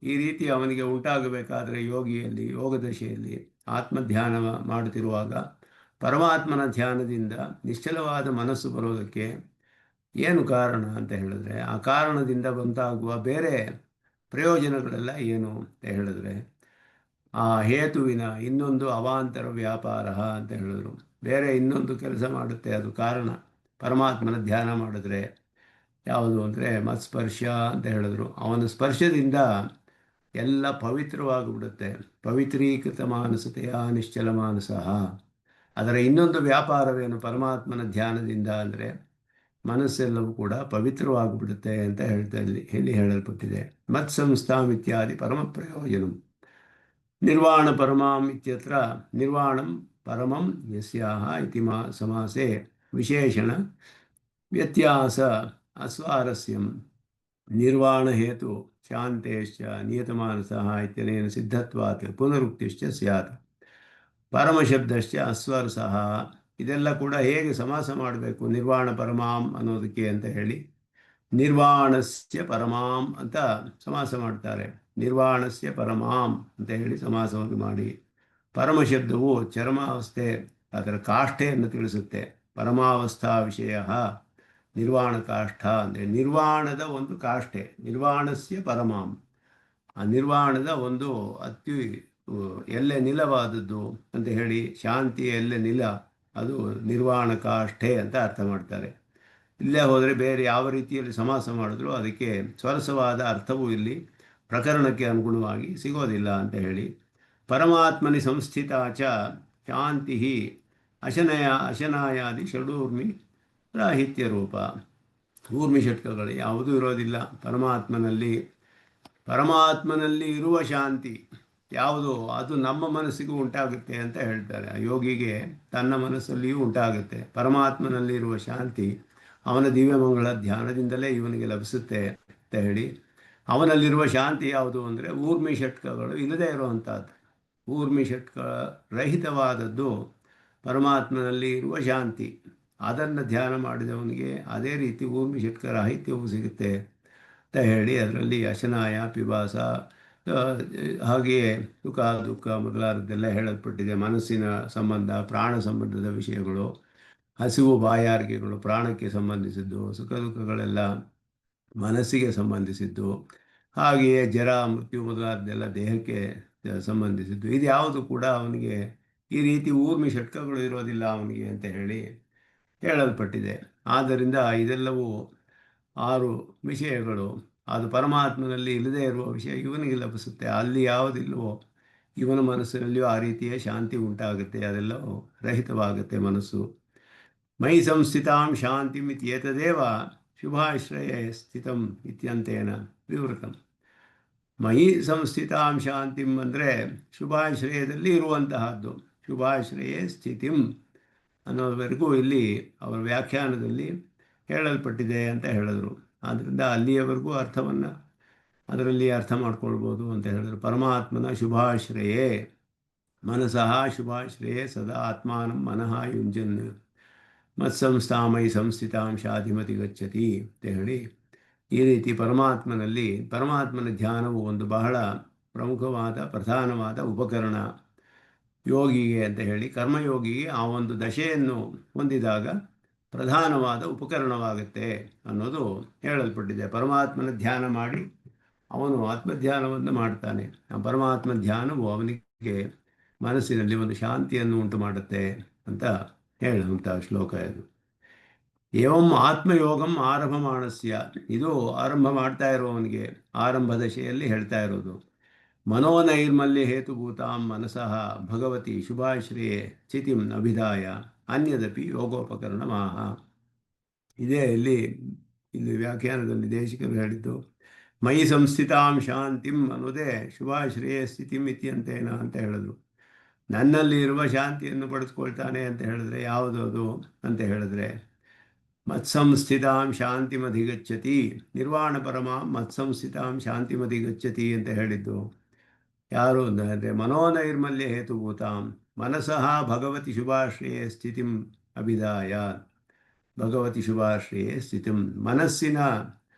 ಈ ರೀತಿ ಅವನಿಗೆ ಉಂಟಾಗಬೇಕಾದರೆ ಯೋಗಿಯಲ್ಲಿ ಯೋಗದಶೆಯಲ್ಲಿ ಆತ್ಮಧ್ಯಾನ ಮಾಡುತ್ತಿರುವಾಗ ಪರಮಾತ್ಮನ ಧ್ಯಾನದಿಂದ ನಿಶ್ಚಲವಾದ ಮನಸ್ಸು ಬರೋದಕ್ಕೆ ಏನು ಕಾರಣ ಅಂತ ಹೇಳಿದ್ರೆ ಆ ಕಾರಣದಿಂದ ಬಂದಾಗುವ ಬೇರೆ ಪ್ರಯೋಜನಗಳೆಲ್ಲ ಏನು ಅಂತ ಹೇಳಿದ್ರೆ ಆ ಹೇತುವಿನ ಇನ್ನೊಂದು ಅವಾಂತರ ವ್ಯಾಪಾರ ಅಂತ ಹೇಳಿದ್ರು. ಬೇರೆ ಇನ್ನೊಂದು ಕೆಲಸ ಮಾಡುತ್ತೆ, ಅದು ಕಾರಣ. ಪರಮಾತ್ಮನ ಧ್ಯಾನ ಮಾಡಿದ್ರೆ ಯಾವುದು ಅಂದರೆ ಮತ್ಸ್ಪರ್ಶ ಅಂತ ಹೇಳಿದ್ರು. ಅವನ ಸ್ಪರ್ಶದಿಂದ ಎಲ್ಲ ಪವಿತ್ರವಾಗಿಬಿಡುತ್ತೆ. ಪವಿತ್ರೀಕೃತ ಮಾನಸತೆಯ ನಿಶ್ಚಲ ಮಾನಸ. ಅದರ ಇನ್ನೊಂದು ವ್ಯಾಪಾರವೇನು ಪರಮಾತ್ಮನ ಧ್ಯಾನದಿಂದ ಅಂದರೆ ಮನಸ್ಸೆಲ್ಲವೂ ಕೂಡ ಪವಿತ್ರವಾಗಿಬಿಡುತ್ತೆ ಅಂತ ಇಲ್ಲಿ ಹೇಳಲ್ಪಟ್ಟಿದೆ. ಮತ್ಸಂಸ್ಥಾಂ ಇತ್ಯಾದಿ ಪರಮ ಪ್ರಯೋಜನ. ನಿರ್ವಾಣ ಪರಮಾಂ ಇತ್ಯತ್ರ ನಿರ್ವಾಣಂ ಪರಮಂ ಯಸ್ಯಾಹ ಇತಿ ಸಮಾಸೆ ವಿಶೇಷಣ ವ್ಯತ್ಯಾಸ ಅಸ್ವಾರಸ್ಯಂ ನಿರ್ವಾಣ ಹೇತು ಶಾಂತೇಶ್ಚ ನಿಯತಮಾನಸಃ ಇತ್ಯನೇನ ಸಿದ್ಧತ್ವಾತ್ ಪುನರುಕ್ತಿಶ್ಚ ಸ್ಯಾತ್ ಪರಮಶಬ್ದಶ್ಚ ಅಸ್ವರಸಃ. ಇದೆಲ್ಲ ಕೂಡ ಹೇಗೆ ಸಮಾಸ ಮಾಡಬೇಕು ನಿರ್ವಾಣ ಪರಮಾಂ ಅನ್ನೋದಕ್ಕೆ ಅಂತ ಹೇಳಿ ನಿರ್ವಾಣಸ್ಯ ಪರಮಾಂ ಅಂತ ಸಮಾಸ ಮಾಡ್ತಾರೆ. ನಿರ್ವಾಣಸ್ಯ ಪರಮಾಂ ಅಂತ ಹೇಳಿ ಸಮಾಸವನ್ನು ಮಾಡಿ ಪರಮಶಬ್ದವು ಚರಮಾವಸ್ಥೆ ಅದರ ಕಾಷ್ಠೆಯನ್ನು ತಿಳಿಸುತ್ತೆ. ಪರಮಾವಸ್ಥಾ ವಿಷಯ ನಿರ್ವಾಣ ಕಾಷ್ಠ ಅಂದರೆ ನಿರ್ವಾಣದ ಒಂದು ಕಾಷ್ಠೆ, ನಿರ್ವಾಣಸ್ಯ ಪರಮಾಂ, ಆ ನಿರ್ವಾಣದ ಒಂದು ಎಲ್ಲೆ ನಿಲವಾದದ್ದು ಅಂತ ಹೇಳಿ ಶಾಂತಿಯ ಎಲ್ಲೆ ನಿಲ, ಅದು ನಿರ್ವಾಣ ಕಾಷ್ಠೆ ಅಂತ ಅರ್ಥ ಮಾಡ್ತಾರೆ. ಇಲ್ಲೇ ಹೋದರೆ ಬೇರೆ ಯಾವ ರೀತಿಯಲ್ಲಿ ಸಮಾಸ ಮಾಡಿದ್ರು ಅದಕ್ಕೆ ಸ್ವರಸವಾದ ಅರ್ಥವೂ ಇಲ್ಲಿ ಪ್ರಕರಣಕ್ಕೆ ಅನುಗುಣವಾಗಿ ಸಿಗೋದಿಲ್ಲ ಅಂತ ಹೇಳಿ ಪರಮಾತ್ಮನಿ ಸಂಸ್ಥಿತಾಚ ಶಾಂತಿ ಅಶನಾಯಾದಿ ಷಡೂರ್ಮಿ ರಾಹಿತ್ಯ ರೂಪ. ಊರ್ಮಿ ಷಟ್ಕಗಳು ಯಾವುದೂ ಇರೋದಿಲ್ಲ ಪರಮಾತ್ಮನಲ್ಲಿ ಇರುವ ಶಾಂತಿ ಯಾವುದು ಅದು ನಮ್ಮ ಮನಸ್ಸಿಗೂ ಉಂಟಾಗುತ್ತೆ ಅಂತ ಹೇಳ್ತಾರೆ. ಯೋಗಿಗೆ ತನ್ನ ಮನಸ್ಸಲ್ಲಿಯೂ ಉಂಟಾಗುತ್ತೆ. ಪರಮಾತ್ಮನಲ್ಲಿರುವ ಶಾಂತಿ ಅವನ ದಿವ್ಯಮಂಗಳ ಧ್ಯಾನದಿಂದಲೇ ಇವನಿಗೆ ಲಭಿಸುತ್ತೆ ಅಂತ ಹೇಳಿ ಅವನಲ್ಲಿರುವ ಶಾಂತಿ ಯಾವುದು ಅಂದರೆ ಊರ್ಮಿ ಷಟ್ಕಗಳು ಇಲ್ಲದೇ ಇರುವಂಥದ್ದು. ಊರ್ಮಿ ಷಟ್ಕ ರಹಿತವಾದದ್ದು ಪರಮಾತ್ಮನಲ್ಲಿ ಇರುವ ಶಾಂತಿ. ಅದನ್ನು ಧ್ಯಾನ ಮಾಡಿದವನಿಗೆ ಅದೇ ರೀತಿ ಊರ್ಮಿ ಷಟ್ಕ ರಾಹಿತ್ಯವೂ ಸಿಗುತ್ತೆ ಅಂತ ಹೇಳಿ ಅದರಲ್ಲಿ ಅಶನಾಯ ಪಿಬಾಸ ಹಾಗೆಯೇ ಸುಖ ದುಃಖ ಮೊದಲಾದದ್ದೆಲ್ಲ ಹೇಳಲ್ಪಟ್ಟಿದೆ. ಮನಸ್ಸಿನ ಸಂಬಂಧ, ಪ್ರಾಣ ಸಂಬಂಧದ ವಿಷಯಗಳು, ಹಸಿವು ಬಾಯಾರಿಕೆಗಳು ಪ್ರಾಣಕ್ಕೆ ಸಂಬಂಧಿಸಿದ್ದು, ಸುಖ ದುಃಖಗಳೆಲ್ಲ ಮನಸ್ಸಿಗೆ ಸಂಬಂಧಿಸಿದ್ದು, ಹಾಗೆಯೇ ಜರ ಮೃತ್ಯು ಮೊದಲಾದೆಲ್ಲ ದೇಹಕ್ಕೆ ಸಂಬಂಧಿಸಿದ್ದು. ಇದು ಯಾವುದು ಕೂಡ ಅವನಿಗೆ ಈ ರೀತಿ ಊರ್ಮಿ ಷಟ್ಕಗಳು ಇರೋದಿಲ್ಲ ಅವನಿಗೆ ಅಂತ ಹೇಳಲ್ಪಟ್ಟಿದೆ. ಆದ್ದರಿಂದ ಇದೆಲ್ಲವೂ 6 ವಿಷಯಗಳು ಅದು ಪರಮಾತ್ಮನಲ್ಲಿ ಇಲ್ಲದೇ ಇರುವ ವಿಷಯ ಇವನಿಗೆ ಲಭಿಸುತ್ತೆ. ಅಲ್ಲಿ ಯಾವುದಿಲ್ಲವೋ ಇವನ ಮನಸ್ಸಿನಲ್ಲಿಯೂ ಆ ರೀತಿಯ ಶಾಂತಿ ಉಂಟಾಗುತ್ತೆ, ಅದೆಲ್ಲವೂ ರಹಿತವಾಗುತ್ತೆ ಮನಸ್ಸು. ಮೈ ಸಂಸ್ಥಿತಾಂ ಶಾಂತಿಂ ಇತ್ಯೇತದೇವ ಶುಭಾಶ್ರಯೇ ಸ್ಥಿತಂ ಇತ್ಯಂತೇನ ವಿವೃತಂ. ಮಯಿ ಸಂಸ್ಥಿತಾಂ ಶಾಂತಿಂ ಅಂದರೆ ಶುಭಾಶ್ರಯದಲ್ಲಿ ಇರುವಂತಹದ್ದು. ಶುಭಾಶ್ರಯೇ ಸ್ಥಿತಿಂ ಅನ್ನೋವರೆಗೂ ಇಲ್ಲಿ ಅವರ ವ್ಯಾಖ್ಯಾನದಲ್ಲಿ ಹೇಳಲ್ಪಟ್ಟಿದೆ ಅಂತ ಹೇಳಿದ್ರು. ಆದ್ದರಿಂದ ಅಲ್ಲಿಯವರೆಗೂ ಅರ್ಥವನ್ನು ಅದರಲ್ಲಿ ಅರ್ಥ ಮಾಡ್ಕೊಳ್ಬೋದು ಅಂತ ಹೇಳಿದ್ರು. ಪರಮಾತ್ಮನ ಶುಭಾಶ್ರಯೇ ಮನಸಃ ಶುಭಾಶ್ರಯೇ ಸದಾ ಆತ್ಮಾನಂ ಮನಃ ಯುಂಜನ್ ಮತ್ಸಂಸ್ಥಾಮೈ ಸಂಸ್ಥಿತಾಂ ಶಾಧಿಮತಿ ಗಚ್ಚತಿ ಅಂತ ಹೇಳಿ ಈ ರೀತಿ ಪರಮಾತ್ಮನ ಧ್ಯಾನವು ಒಂದು ಬಹಳ ಪ್ರಮುಖವಾದ ಪ್ರಧಾನವಾದ ಉಪಕರಣ. ಯೋಗಿಗೆ ಅಂತ ಹೇಳಿ, ಕರ್ಮಯೋಗಿಗೆ ಆ ಒಂದು ದಶೆಯನ್ನು ಹೊಂದಿದಾಗ ಪ್ರಧಾನವಾದ ಉಪಕರಣವಾಗುತ್ತೆ ಅನ್ನೋದು ಹೇಳಲ್ಪಟ್ಟಿದೆ. ಪರಮಾತ್ಮನ ಧ್ಯಾನ ಮಾಡಿ ಅವನು ಆತ್ಮಧ್ಯಾನವನ್ನು ಮಾಡ್ತಾನೆ. ಆ ಪರಮಾತ್ಮ ಧ್ಯಾನವು ಅವನಿಗೆ ಮನಸ್ಸಿನಲ್ಲಿ ಒಂದು ಶಾಂತಿಯನ್ನು ಉಂಟು ಮಾಡುತ್ತೆ ಅಂತ ಹೇಳುವಂಥ ಶ್ಲೋಕ ಇದು. ಏವಂ ಆತ್ಮಯೋಗಂ ಆರಂಭ ಮಾನಸ್ಯ, ಇದು ಆರಂಭ ಮಾಡ್ತಾ ಇರುವವನಿಗೆ ಆರಂಭ ದಶೆಯಲ್ಲಿ ಹೇಳ್ತಾ ಇರೋದು. ಮನೋನೈರ್ಮಲ್ಯ ಹೇತುಭೂತಾಂ ಮನಸಃ ಭಗವತಿ ಶುಭಾಶ್ರಯೇ ಸ್ಥಿತಿಂ ಅಭಿಧಾಯ ಅನ್ಯದಪಿ ಯೋಗೋಪಕರಣ ಮಾಹ. ಇದೇ ಇಲ್ಲಿ ವ್ಯಾಖ್ಯಾನದಲ್ಲಿ ದೇಶಿಕರು ಹೇಳಿದ್ದು ಮೈ ಸಂಸ್ಥಿತಾಂ ಶಾಂತಿಂ ಅನ್ನೋದೇ ಶುಭಾಶ್ರಯೇ ಸ್ಥಿತಿಂ ಇತ್ಯಂತೇನ ಅಂತ ಹೇಳಿದ್ರು. ನನ್ನಲ್ಲಿ ಇರುವ ಶಾಂತಿಯನ್ನು ಪಡೆದುಕೊಳ್ತಾನೆ ಅಂತ ಹೇಳಿದ್ರೆ ಯಾವುದು ಅದು ಅಂತ ಹೇಳಿದ್ರೆ ಮತ್ಸಂಸ್ಥಿತಾಂ ಶಾಂತಿಮಧಿಗಚ್ಚತಿ, ನಿರ್ವಾಣ ಪರಮಾಂ ಮತ್ಸಂಸ್ಥಿತಾಂ ಶಾಂತಿಮಧಿಗಚ್ಚತಿ ಅಂತ ಹೇಳಿದ್ದು ಯಾರು ಅಂದರೆ ಮನೋನೈರ್ಮಲ್ಯ ಹೇತುಭೂತಾಂ ಮನಸಃ ಭಗವತಿ ಶುಭಾಶ್ರಯೇ ಸ್ಥಿತಿಂ ಅಭಿಧಾಯ. ಭಗವತಿ ಶುಭಾಶ್ರಯೇ ಸ್ಥಿತಿಂ, ಮನಸ್ಸಿನ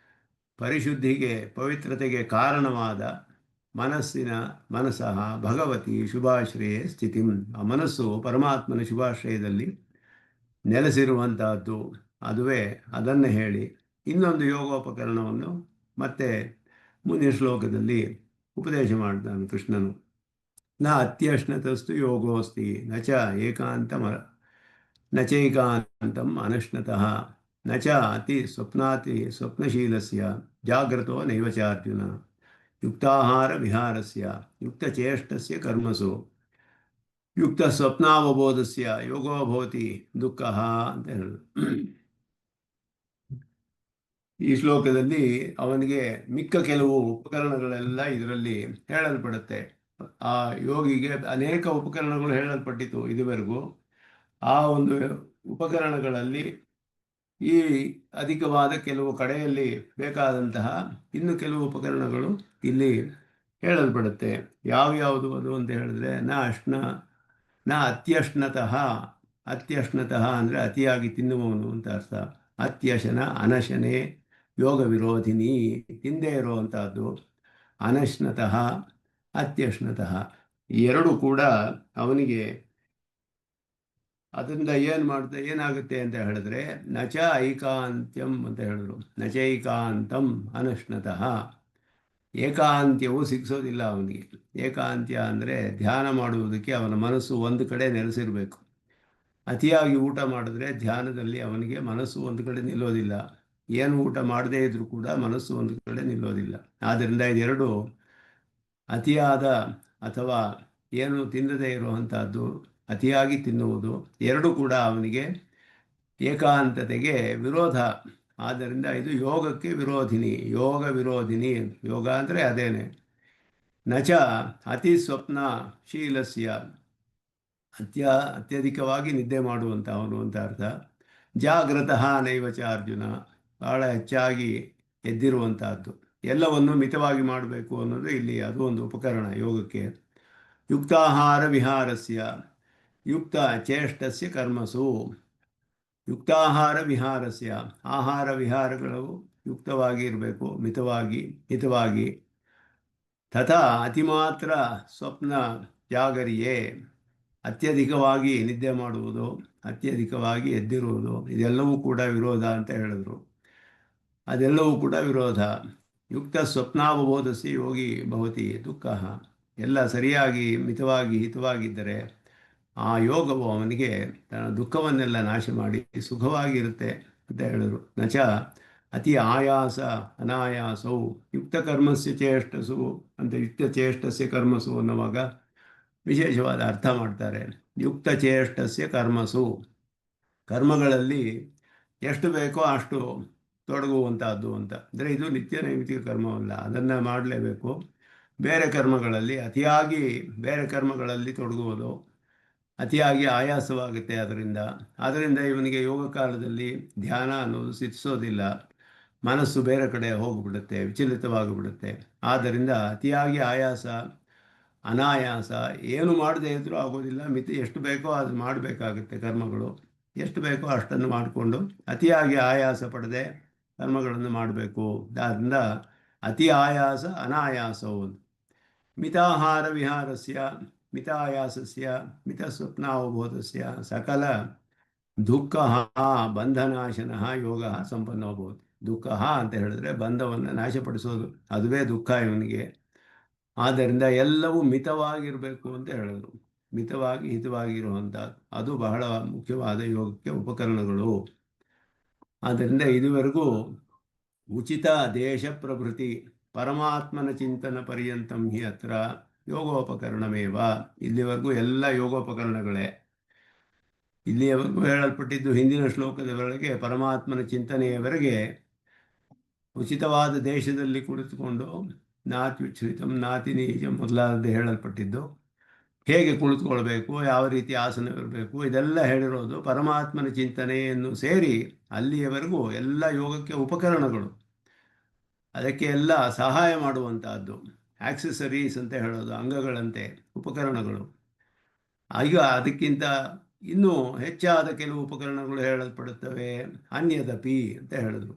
ಪರಿಶುದ್ಧಿಗೆ ಪವಿತ್ರತೆಗೆ ಕಾರಣವಾದ ಮನಸಃ ಭಗವತಿ ಶುಭಾಶ್ರಯೇ ಸ್ಥಿತಿಂ, ಆ ಮನಸ್ಸು ಪರಮಾತ್ಮನ ಶುಭಾಶ್ರಯದಲ್ಲಿ ನೆಲೆಸಿರುವಂತಹದ್ದು. ಅದುವೇ ಅದನ್ನು ಹೇಳಿ ಇನ್ನೊಂದು ಯೋಗೋಪಕರಣವನ್ನು ಮತ್ತೆ ಮುಂದಿನ ಶ್ಲೋಕದಲ್ಲಿ ಉಪದೇಶ ಮಾಡ್ತಾನೆ ಕೃಷ್ಣನು. ನ ಅತ್ಯಶ್ನತಸ್ತು ಯೋಗೋಸ್ತಿ ನ ಚೈಕಾಂತಂ ಅನಶ್ನತಃ ನ ಚ ಅತಿ ಸ್ವಪ್ನಶೀಲಸ್ಯ ಜಾಗ್ರತೋ ನೈವ ಚ ಅರ್ಜುನ ಯುಕ್ತಾಹಾರ ವಿಹಾರಸ್ಯ ಯುಕ್ತಚೇಷ್ಟಸ್ಯ ಕರ್ಮಸು ಯುಕ್ತ ಸ್ವಪ್ನಾವಬೋಧಸ್ಯ ಯೋಗೋ ಭವತಿ ದುಃಖ ಅಂತ ಹೇಳಿದ್ರು. ಈ ಶ್ಲೋಕದಲ್ಲಿ ಅವನಿಗೆ ಮಿಕ್ಕ ಕೆಲವು ಉಪಕರಣಗಳೆಲ್ಲ ಇದರಲ್ಲಿ ಹೇಳಲ್ಪಡುತ್ತೆ. ಆ ಯೋಗಿಗೆ ಅನೇಕ ಉಪಕರಣಗಳು ಹೇಳಲ್ಪಟ್ಟಿತು ಇದುವರೆಗೂ. ಆ ಒಂದು ಉಪಕರಣಗಳಲ್ಲಿ ಈ ಅಧಿಕವಾದ ಕೆಲವು ಕಡೆಯಲ್ಲಿ ಬೇಕಾದಂತಹ ಇನ್ನು ಕೆಲವು ಉಪಕರಣಗಳು ಇಲ್ಲಿ ಹೇಳಲ್ಪಡುತ್ತೆ. ಯಾವ್ಯಾವುದು ಅದು ಅಂತ ಹೇಳಿದ್ರೆ ನ ಅತ್ಯಶ್ನತಃ. ಅತ್ಯಶ್ನತಃ ಅಂದರೆ ಅತಿಯಾಗಿ ತಿನ್ನುವವನು ಅಂತ ಅರ್ಥ. ಅತ್ಯಶನ ಅನಶನೆ ಯೋಗ ವಿರೋಧಿನಿ, ತಿಂದೇ ಇರುವಂತಹದ್ದು. ಅನಶ್ನತಃ ಅತ್ಯಶ್ನತಃ ಈ ಎರಡು ಕೂಡ ಅವನಿಗೆ ಅದರಿಂದ ಏನಾಗುತ್ತೆ ಅಂತ ಹೇಳಿದ್ರೆ ನಚ ಐಕಾಂತ್ಯಂ ಅಂತ ಹೇಳಿದ್ರು. ನಚೈಕಾಂತಂ ಅನಶ್ನತಃ, ಏಕಾಂತ್ಯವು ಸಿಗಿಸೋದಿಲ್ಲ ಅವನಿಗೆ. ಏಕಾಂತ್ಯ ಅಂದರೆ ಧ್ಯಾನ ಮಾಡುವುದಕ್ಕೆ ಅವನ ಮನಸ್ಸು ಒಂದು ಕಡೆ ನೆಲೆಸಿರಬೇಕು. ಅತಿಯಾಗಿ ಊಟ ಮಾಡಿದ್ರೆ ಧ್ಯಾನದಲ್ಲಿ ಅವನಿಗೆ ಮನಸ್ಸು ಒಂದು ಕಡೆ ನಿಲ್ಲೋದಿಲ್ಲ. ಏನು ಊಟ ಮಾಡದೇ ಇದ್ರೂ ಕೂಡ ಮನಸ್ಸು ಒಂದು ಕಡೆ ನಿಲ್ಲೋದಿಲ್ಲ. ಆದ್ದರಿಂದ ಇದೆರಡು, ಅತಿಯಾದ ಅಥವಾ ಏನು ತಿನ್ನದೇ ಇರುವಂತಹದ್ದು, ಅತಿಯಾಗಿ ತಿನ್ನುವುದು, ಎರಡು ಕೂಡ ಅವನಿಗೆ ಏಕಾಂತತೆಗೆ ವಿರೋಧ. ಆದ್ದರಿಂದ ಇದು ಯೋಗಕ್ಕೆ ವಿರೋಧಿನಿ, ಯೋಗ ವಿರೋಧಿನಿ. ಯೋಗ ಅಂದರೆ ಅದೇನೆ. ನಚ ಅತಿ ಸ್ವಪ್ನಶೀಲಸ್ಯ, ಅತ್ಯಧಿಕವಾಗಿ ನಿದ್ದೆ ಮಾಡುವಂಥವನು ಅಂತ ಅರ್ಥ. ಜಾಗ್ರತಃ ನೈವಚ ಅರ್ಜುನ, ಬಹಳ ಹೆಚ್ಚಾಗಿ ಎದ್ದಿರುವಂತಹದ್ದು. ಎಲ್ಲವನ್ನು ಮಿತವಾಗಿ ಮಾಡಬೇಕು ಅನ್ನೋದು ಇಲ್ಲಿ ಅದು ಒಂದು ಉಪಕರಣ ಯೋಗಕ್ಕೆ. ಯುಕ್ತಾಹಾರ ವಿಹಾರಸ್ಯ ಯುಕ್ತ ಚೇಷ್ಟಸ್ಯ ಕರ್ಮಸು. ಯುಕ್ತಾಹಾರ ವಿಹಾರಸ್ಯ, ಆಹಾರ ವಿಹಾರಗಳು ಯುಕ್ತವಾಗಿ ಇರಬೇಕು, ಹಿತವಾಗಿ. ತಥಾ ಅತಿಮಾತ್ರ ಸ್ವಪ್ನ ಜಾಗರಿಯೇ, ಅತ್ಯಧಿಕವಾಗಿ ನಿದ್ದೆ ಮಾಡುವುದು, ಅತ್ಯಧಿಕವಾಗಿ ಎದ್ದಿರುವುದು, ಇದೆಲ್ಲವೂ ಕೂಡ ವಿರೋಧ ಅಂತ ಹೇಳಿದ್ರು. ಅದೆಲ್ಲವೂ ಕೂಡ ವಿರೋಧ. ಯುಕ್ತ ಸ್ವಪ್ನಾವಬೋಧಸಿ ಯೋಗಿ ಭವತಿ ದುಃಖ. ಎಲ್ಲ ಸರಿಯಾಗಿ ಮಿತವಾಗಿ ಹಿತವಾಗಿದ್ದರೆ ಆ ಯೋಗವು ಅವನಿಗೆ ತನ್ನ ದುಃಖವನ್ನೆಲ್ಲ ನಾಶ ಮಾಡಿ ಸುಖವಾಗಿರುತ್ತೆ ಅಂತ ಹೇಳಿದರು. ನಚ ಅತಿ ಆಯಾಸ ಅನಾಯಾಸವು ಯುಕ್ತ ಕರ್ಮಸ್ಯ ಚೇಷ್ಟಸು ಅಂತ, ಯುಕ್ತ ಚೇಷ್ಟಸ್ಯ ಕರ್ಮಸು ಅನ್ನುವಾಗ ವಿಶೇಷವಾದ ಅರ್ಥ ಮಾಡ್ತಾರೆ. ಯುಕ್ತ ಚೇಷ್ಟಸ್ಯ ಕರ್ಮಸು, ಕರ್ಮಗಳಲ್ಲಿ ಎಷ್ಟು ಬೇಕೋ ಅಷ್ಟು ತೊಡಗುವಂತಹದ್ದು ಅಂತ. ಅಂದರೆ ಇದು ನಿತ್ಯ ನೈಮಿತ್ತಿಕ ಕರ್ಮವಲ್ಲ, ಅದನ್ನು ಮಾಡಲೇಬೇಕು. ಬೇರೆ ಕರ್ಮಗಳಲ್ಲಿ ಅತಿಯಾಗಿ ಬೇರೆ ಕರ್ಮಗಳಲ್ಲಿ ತೊಡಗುವುದು ಅತಿಯಾಗಿ ಆಯಾಸವಾಗುತ್ತೆ. ಅದರಿಂದ ಇವನಿಗೆ ಯೋಗ ಕಾಲದಲ್ಲಿ ಧ್ಯಾನ ಅನ್ನೋದು ಸಿದ್ಧಿಸೋದಿಲ್ಲ. ಮನಸ್ಸು ಬೇರೆ ಕಡೆ ಹೋಗಿಬಿಡುತ್ತೆ, ವಿಚಲಿತವಾಗಿಬಿಡುತ್ತೆ. ಆದ್ದರಿಂದ ಅತಿಯಾಗಿ ಆಯಾಸ ಅನಾಯಾಸ, ಏನು ಮಾಡದೇ ಇದ್ರೂ ಆಗೋದಿಲ್ಲ. ಎಷ್ಟು ಬೇಕೋ ಅದು ಮಾಡಬೇಕಾಗುತ್ತೆ. ಕರ್ಮಗಳು ಎಷ್ಟು ಬೇಕೋ ಅಷ್ಟನ್ನು ಮಾಡಿಕೊಂಡು ಅತಿಯಾಗಿ ಆಯಾಸ ಪಡದೆ ಕರ್ಮಗಳನ್ನು ಮಾಡಬೇಕು. ಆದ್ದರಿಂದ ಅತಿ ಆಯಾಸ ಅನಾಯಾಸವು. ಮಿತಾಹಾರ ವಿಹಾರಸ್ಯ, ಮಿತಾಯಾಸಸ್ಯ ಮಿತಸ್ವಪ್ನಾವಬೋಧಸ್ಯ ಸಕಲ ದುಃಖ ಬಂಧನಾಶನ ಯೋಗ ಸಂಪನ್ನೋಬಹುದು. ದುಃಖ ಅಂತ ಹೇಳಿದ್ರೆ ಬಂಧವನ್ನು ನಾಶಪಡಿಸೋದು, ಅದುವೇ ದುಃಖ ಇವನಿಗೆ. ಆದ್ದರಿಂದ ಎಲ್ಲವೂ ಮಿತವಾಗಿರಬೇಕು ಅಂತ ಹೇಳಿದ್ರು. ಮಿತವಾಗಿ ಹಿತವಾಗಿರುವಂಥದ್ದು ಅದು ಬಹಳ ಮುಖ್ಯವಾದ ಯೋಗಕ್ಕೆ ಉಪಕರಣಗಳು. ಆದ್ದರಿಂದ ಇದುವರೆಗೂ ಉಚಿತ ದೇಶ ಪ್ರಭೃತಿ ಪರಮಾತ್ಮನ ಚಿಂತನ ಪರ್ಯಂತಂ ಹಿ ಹತ್ರ ಯೋಗೋಪಕರಣಮೇವ. ಇಲ್ಲಿವರೆಗೂ ಎಲ್ಲ ಯೋಗೋಪಕರಣಗಳೇ. ಇಲ್ಲಿಯವರೆಗೂ ಹೇಳಲ್ಪಟ್ಟಿದ್ದು ಹಿಂದಿನ ಶ್ಲೋಕದವರೆಗೆ ಪರಮಾತ್ಮನ ಚಿಂತನೆಯವರೆಗೆ ಉಚಿತವಾದ ದೇಶದಲ್ಲಿ ಕುಳಿತುಕೊಂಡು ನಾತ್ಯುಚ್ಛ್ರಿತಂ ನಾತಿ ನೀಚ ಮೊದಲಾದ ಹೇಳಲ್ಪಟ್ಟಿದ್ದು. ಹೇಗೆ ಕುಳಿತುಕೊಳ್ಬೇಕು, ಯಾವ ರೀತಿ ಆಸನವಿರಬೇಕು, ಇದೆಲ್ಲ ಹೇಳಿರೋದು ಪರಮಾತ್ಮನ ಚಿಂತನೆಯನ್ನು ಸೇರಿ ಅಲ್ಲಿಯವರೆಗೂ ಎಲ್ಲ ಯೋಗಕ್ಕೆ ಉಪಕರಣಗಳು, ಅದಕ್ಕೆ ಎಲ್ಲ ಸಹಾಯ ಮಾಡುವಂತಹದ್ದು, ಆಕ್ಸೆಸರೀಸ್ ಅಂತ ಹೇಳೋದು, ಅಂಗಗಳಂತೆ ಉಪಕರಣಗಳು. ಈಗ ಅದಕ್ಕಿಂತ ಇನ್ನೂ ಹೆಚ್ಚಾದ ಕೆಲವು ಉಪಕರಣಗಳು ಹೇಳಲ್ಪಡುತ್ತವೆ. ಅನ್ಯದಪಿ ಅಂತ ಹೇಳಿದ್ರು.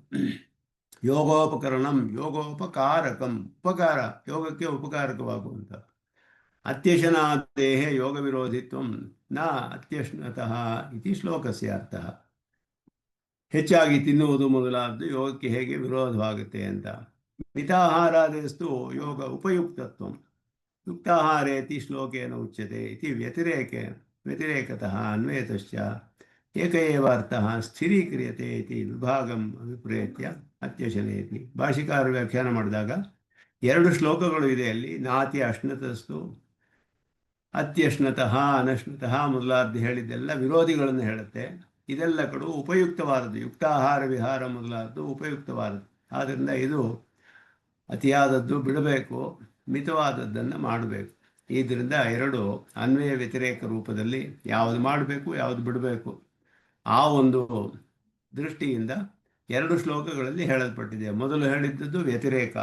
ಯೋಗೋಪಕರಣಂ ಯೋಗೋಪಕಾರಕಂ, ಉಪಕಾರ, ಯೋಗಕ್ಕೆ ಉಪಕಾರಕವಾಗುವಂಥ. ಅತ್ಯಶನಾದೇಹ ಯೋಗ ವಿರೋಧಿತ್ವಂ ನ ಅತ್ಯಶ್ನತಃ ಇತಿ ಶ್ಲೋಕಸ್ಯ ಅರ್ಥ. ಹೆಚ್ಚಾಗಿ ತಿನ್ನುವುದು ಮೊದಲಾದ್ದು ಯೋಗಕ್ಕೆ ಹೇಗೆ ವಿರೋಧವಾಗುತ್ತೆ ಅಂತ. ಮಿತಾಹಾರಾದೇಸ್ತು ಯೋಗ ಉಪಯುಕ್ತತ್ವಂ ಯುಕ್ತಾಹಾರೇತಿ ಶ್ಲೋಕೇನ ಉಚ್ಯತೆ ಇತಿ ವ್ಯತಿರೇಕತಃ ಅನ್ವಯತಶ್ಚ ಏಕ ಏವ ಅರ್ಥಃ ಸ್ಥಿರೀಕ್ರಿಯತೆ ಇತಿ ವಿಭಾಗಂ ಅಭಿಪ್ರೇತ್ಯ ಅತ್ಯಶನೇತಿ. ಭಾಷಿಕಾರ ವ್ಯಾಖ್ಯಾನ ಮಾಡಿದಾಗ 2 ಶ್ಲೋಕಗಳು ಇದೆ ಅಲ್ಲಿ. ನಾತಿ ಅಶ್ನತಸ್ತು ಅತ್ಯಶ್ನತಃ ಅನಶ್ನತಃ ಮೊದಲಾದ್ದು ಹೇಳಿದ್ದೆಲ್ಲ ವಿರೋಧಿಗಳನ್ನು ಹೇಳುತ್ತೆ. ಇದೆಲ್ಲ ಕಡೆ ಉಪಯುಕ್ತವಾದದ್ದು, ಯುಕ್ತಾಹಾರ ವಿಹಾರ ಮೊದಲಾದ್ದು ಉಪಯುಕ್ತವಾದದ್ದು. ಆದ್ದರಿಂದ ಇದು ಅತಿಯಾದದ್ದು ಬಿಡಬೇಕು, ಮಿತವಾದದ್ದನ್ನು ಮಾಡಬೇಕು. ಇದರಿಂದ 2 ಅನ್ವಯ ವ್ಯತಿರೇಕ ರೂಪದಲ್ಲಿ ಯಾವುದು ಮಾಡಬೇಕು ಯಾವುದು ಬಿಡಬೇಕು ಆ ಒಂದು ದೃಷ್ಟಿಯಿಂದ 2 ಶ್ಲೋಕಗಳಲ್ಲಿ ಹೇಳಲ್ಪಟ್ಟಿದೆ. ಮೊದಲು ಹೇಳಿದ್ದದ್ದು ವ್ಯತಿರೇಕ,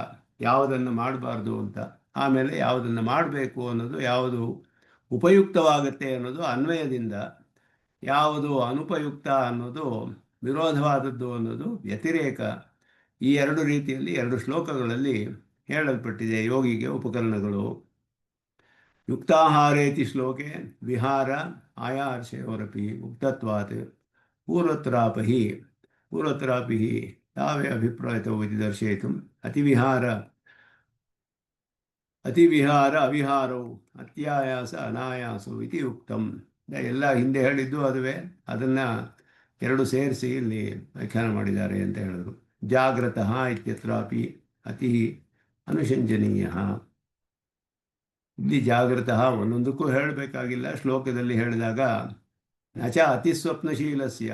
ಯಾವುದನ್ನು ಮಾಡಬಾರ್ದು ಅಂತ. ಆಮೇಲೆ ಯಾವುದನ್ನು ಮಾಡಬೇಕು ಅನ್ನೋದು, ಯಾವುದು ಉಪಯುಕ್ತವಾಗುತ್ತೆ ಅನ್ನೋದು ಅನ್ವಯದಿಂದ, ಯಾವುದು ಅನುಪಯುಕ್ತ ಅನ್ನೋದು ವಿರೋಧವಾದದ್ದು ಅನ್ನೋದು ವ್ಯತಿರೇಕ. ಈ 2 ರೀತಿಯಲ್ಲಿ 2 ಶ್ಲೋಕಗಳಲ್ಲಿ ಹೇಳಲ್ಪಟ್ಟಿದೆ ಯೋಗಿಗೆ ಉಪಕರಣಗಳು. ಯುಕ್ತಾಹಾರೇತಿ ಶ್ಲೋಕೆ ವಿಹಾರ ಆಯಾರ್ಷಯೋರಪಿ ಉಕ್ತತ್ವಾತ್ ಪೂರ್ವತ್ರಾಪಿ ತಾವೇ ಅಭಿಪ್ರಾಯತವು ಇತಿ ದರ್ಶಯಿತು ಅತಿವಿಹಾರ ಅವಿಹಾರವು ಅತ್ಯಾಯಾಸ ಅನಾಯಾಸವು ಇತಿ ಉಕ್ತಂ. ಎಲ್ಲ ಹಿಂದೆ ಹೇಳಿದ್ದು ಅದುವೇ, ಅದನ್ನು 2 ಸೇರಿಸಿ ಇಲ್ಲಿ ವ್ಯಾಖ್ಯಾನ ಮಾಡಿದ್ದಾರೆ ಅಂತ ಹೇಳಿದ್ರು. ಜಾಗ್ರತಃ ಇತ್ಯತ್ರಾಪಿ ಅತಿ ಅನುಶಂಸನೀಯ. ಇಲ್ಲಿ ಜಾಗ್ರತಃ ಒಂದೊಂದಕ್ಕೂ ಹೇಳಬೇಕಾಗಿಲ್ಲ. ಶ್ಲೋಕದಲ್ಲಿ ಹೇಳಿದಾಗ ನಚ ಅತಿ ಸ್ವಪ್ನಶೀಲಸ್ಯ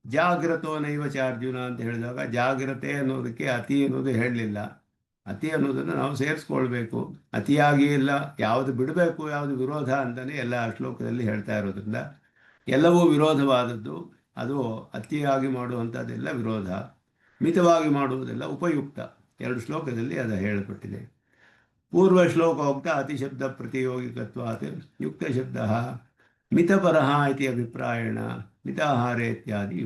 ಜಾಗ್ರತೋ ನೈವ ಚ ಅರ್ಜುನ ಅಂತ ಹೇಳಿದಾಗ ಜಾಗ್ರತೆ ಅನ್ನೋದಕ್ಕೆ ಅತಿ ಅನ್ನೋದು ಹೇಳಲಿಲ್ಲ. ಅತಿ ಅನ್ನೋದನ್ನು ನಾವು ಸೇರಿಸ್ಕೊಳ್ಬೇಕು. ಅತಿಯಾಗಿ ಇಲ್ಲ, ಯಾವುದು ಬಿಡಬೇಕು ಯಾವುದು ವಿರೋಧ ಅಂತಲೇ ಎಲ್ಲ ಶ್ಲೋಕದಲ್ಲಿ ಹೇಳ್ತಾ ಇರೋದ್ರಿಂದ ಎಲ್ಲವೂ ವಿರೋಧವಾದದ್ದು. ಅದು ಅತಿಯಾಗಿ ಮಾಡುವಂಥದ್ದೆಲ್ಲ ವಿರೋಧ, ಮಿತವಾಗಿ ಮಾಡುವುದೆಲ್ಲ ಉಪಯುಕ್ತ. 2 ಶ್ಲೋಕದಲ್ಲಿ ಅದು ಹೇಳಲ್ಪಟ್ಟಿದೆ. ಪೂರ್ವ ಶ್ಲೋಕೋಕ್ತ ಅತಿಶಬ್ದ ಪ್ರತಿಯೋಗಿಕತ್ವಾತ್ ಯುಕ್ತ ಶಬ್ದ ಮಿತಪರಃ ಇತಿ ಅಭಿಪ್ರಾಯಣ ಮಿತಾಹಾರೇ ಇತ್ಯಾದಿ.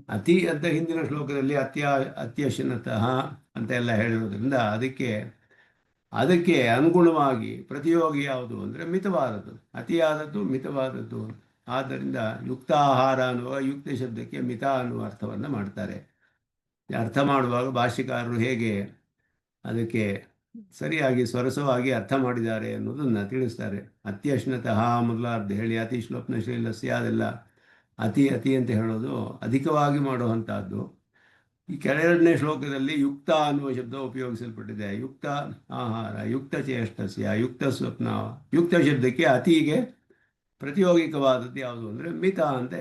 ಅತಿ ಅಂತ ಹಿಂದಿನ ಶ್ಲೋಕದಲ್ಲಿ ಅತ್ಯಶನತಃ ಅಂತ ಎಲ್ಲ ಹೇಳಿರೋದ್ರಿಂದ ಅದಕ್ಕೆ ಅನುಗುಣವಾಗಿ ಪ್ರತಿಯೋಗಿ ಯಾವುದು ಅಂದರೆ ಮಿತವಾದದ್ದು, ಅತಿಯಾದದ್ದು ಮಿತವಾದದ್ದು. ಆದ್ದರಿಂದ ಯುಕ್ತಾಹಾರ ಅನ್ನುವ ಯುಕ್ತ ಶಬ್ದಕ್ಕೆ ಮಿತ ಅನ್ನುವ ಅರ್ಥವನ್ನು ಮಾಡ್ತಾರೆ. ಅರ್ಥ ಮಾಡುವಾಗ ಭಾಷ್ಯಕಾರರು ಹೇಗೆ ಅದಕ್ಕೆ ಸರಿಯಾಗಿ ಸ್ವರಸವಾಗಿ ಅರ್ಥ ಮಾಡಿದ್ದಾರೆ ಅನ್ನೋದನ್ನು ತಿಳಿಸ್ತಾರೆ. ಅತ್ಯಶ್ನತಃ ಮೊದಲಾರ್ದು ಹೇಳಿ ಅತಿ ಶ್ಲೋಪ್ನಶೀಲಸ್ಯ, ಅದೆಲ್ಲ ಅತಿ ಅಂತ ಹೇಳೋದು ಅಧಿಕವಾಗಿ ಮಾಡುವಂಥದ್ದು. ಈ ಕೆಳಗಡೆ ಶ್ಲೋಕದಲ್ಲಿ ಯುಕ್ತ ಅನ್ನುವ ಶಬ್ದ ಉಪಯೋಗಿಸಲ್ಪಟ್ಟಿದೆ. ಯುಕ್ತ ಆಹಾರ, ಯುಕ್ತ ಚೇಷ್ಟಸ್ಯ, ಯುಕ್ತ ಸ್ವಪ್ನ. ಯುಕ್ತ ಶಬ್ದಕ್ಕೆ ಅತಿಗೆ ಪ್ರತಿಯೋಗಿಕವಾದದ್ದು ಯಾವುದು ಅಂದರೆ ಮಿತ ಅಂತ.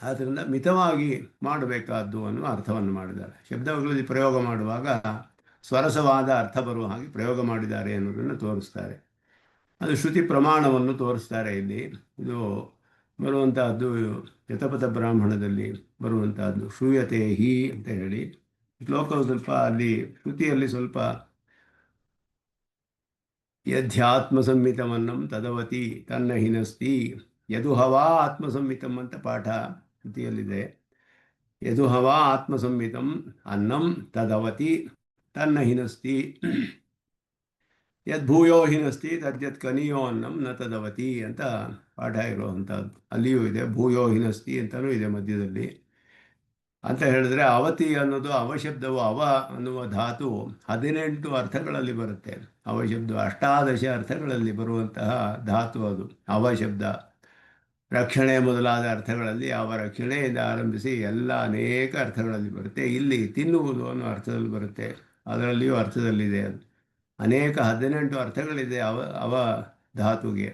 ಆದ್ದರಿಂದ ಮಿತವಾಗಿ ಮಾಡಬೇಕಾದ್ದು ಅನ್ನುವ ಅರ್ಥವನ್ನು ಮಾಡಿದ್ದಾರೆ. ಶಬ್ದಗಳಲ್ಲಿ ಪ್ರಯೋಗ ಮಾಡುವಾಗ ಸ್ವರಸವಾದ ಅರ್ಥ ಬರುವ ಹಾಗೆ ಪ್ರಯೋಗ ಮಾಡಿದ್ದಾರೆ ಅನ್ನೋದನ್ನು ತೋರಿಸ್ತಾರೆ. ಅದು ಶ್ರುತಿ ಪ್ರಮಾಣವನ್ನು ತೋರಿಸ್ತಾರೆ. ಇಲ್ಲಿ ಇದು ಬರುವಂತಹದ್ದು ಯತಪಥ ಬ್ರಾಹ್ಮಣದಲ್ಲಿ ಬರುವಂತಹದ್ದು ಶ್ರೂಯತೆ ಹಿ ಅಂತ ಹೇಳಿ. ಶ್ಲೋಕವು ಸ್ವಲ್ಪ ಅಲ್ಲಿ ಶ್ರುತಿಯಲ್ಲಿ ಸ್ವಲ್ಪ ಯಧ್ಯಾತ್ಮಸಂಹಿತಮನ್ನಂ ತದವತಿ ತನ್ನ ಹಿನಸ್ತಿ, ಯದು ಹವಾ ಆತ್ಮಸಂಹಿತಂ ಅಂತ ಪಾಠ ಶ್ರುತಿಯಲ್ಲಿದೆ. ಯದು ಹವಾ ಆತ್ಮಸಂಹಿತಂ ಅನ್ನಂ ತದವತಿ ತನ್ನ ಹಿನಸ್ತಿ. ಯದ್ಭೂಯೋ ಹಿನಸ್ತಿ ತದ್ಯತ್ ಕನಿಯೋ ಅನ್ನಂ ನ ತದವತಿ ಅಂತ ಪಾಠ ಇರುವಂಥದ್ದು. ಅಲ್ಲಿಯೂ ಇದೆ, ಭೂಯೋ ಹಿನಸ್ತಿ ಅಂತಲೂ ಇದೆ ಮಧ್ಯದಲ್ಲಿ. ಅಂತ ಹೇಳಿದ್ರೆ ಅವತಿ ಅನ್ನೋದು ಅವಶಬ್ದವು, ಅವ ಅನ್ನುವ ಧಾತು 18 ಅರ್ಥಗಳಲ್ಲಿ ಬರುತ್ತೆ. ಅವಶಬ್ದ ಅಷ್ಟಾದಶ ಅರ್ಥಗಳಲ್ಲಿ ಬರುವಂತಹ ಧಾತು ಅದು ಅವಶಬ್ದ. ರಕ್ಷಣೆ ಮೊದಲಾದ ಅರ್ಥಗಳಲ್ಲಿ ಅವ ರಕ್ಷಣೆಯಿಂದ ಆರಂಭಿಸಿ ಎಲ್ಲ ಅನೇಕ ಅರ್ಥಗಳಲ್ಲಿ ಬರುತ್ತೆ. ಇಲ್ಲಿ ತಿನ್ನುವುದು ಅನ್ನೋ ಅರ್ಥದಲ್ಲಿ ಬರುತ್ತೆ, ಅದರಲ್ಲಿಯೂ ಅರ್ಥದಲ್ಲಿದೆ ಅದು. ಅನೇಕ 18 ಅರ್ಥಗಳಿದೆ ಅವ ಧಾತುಗೆ.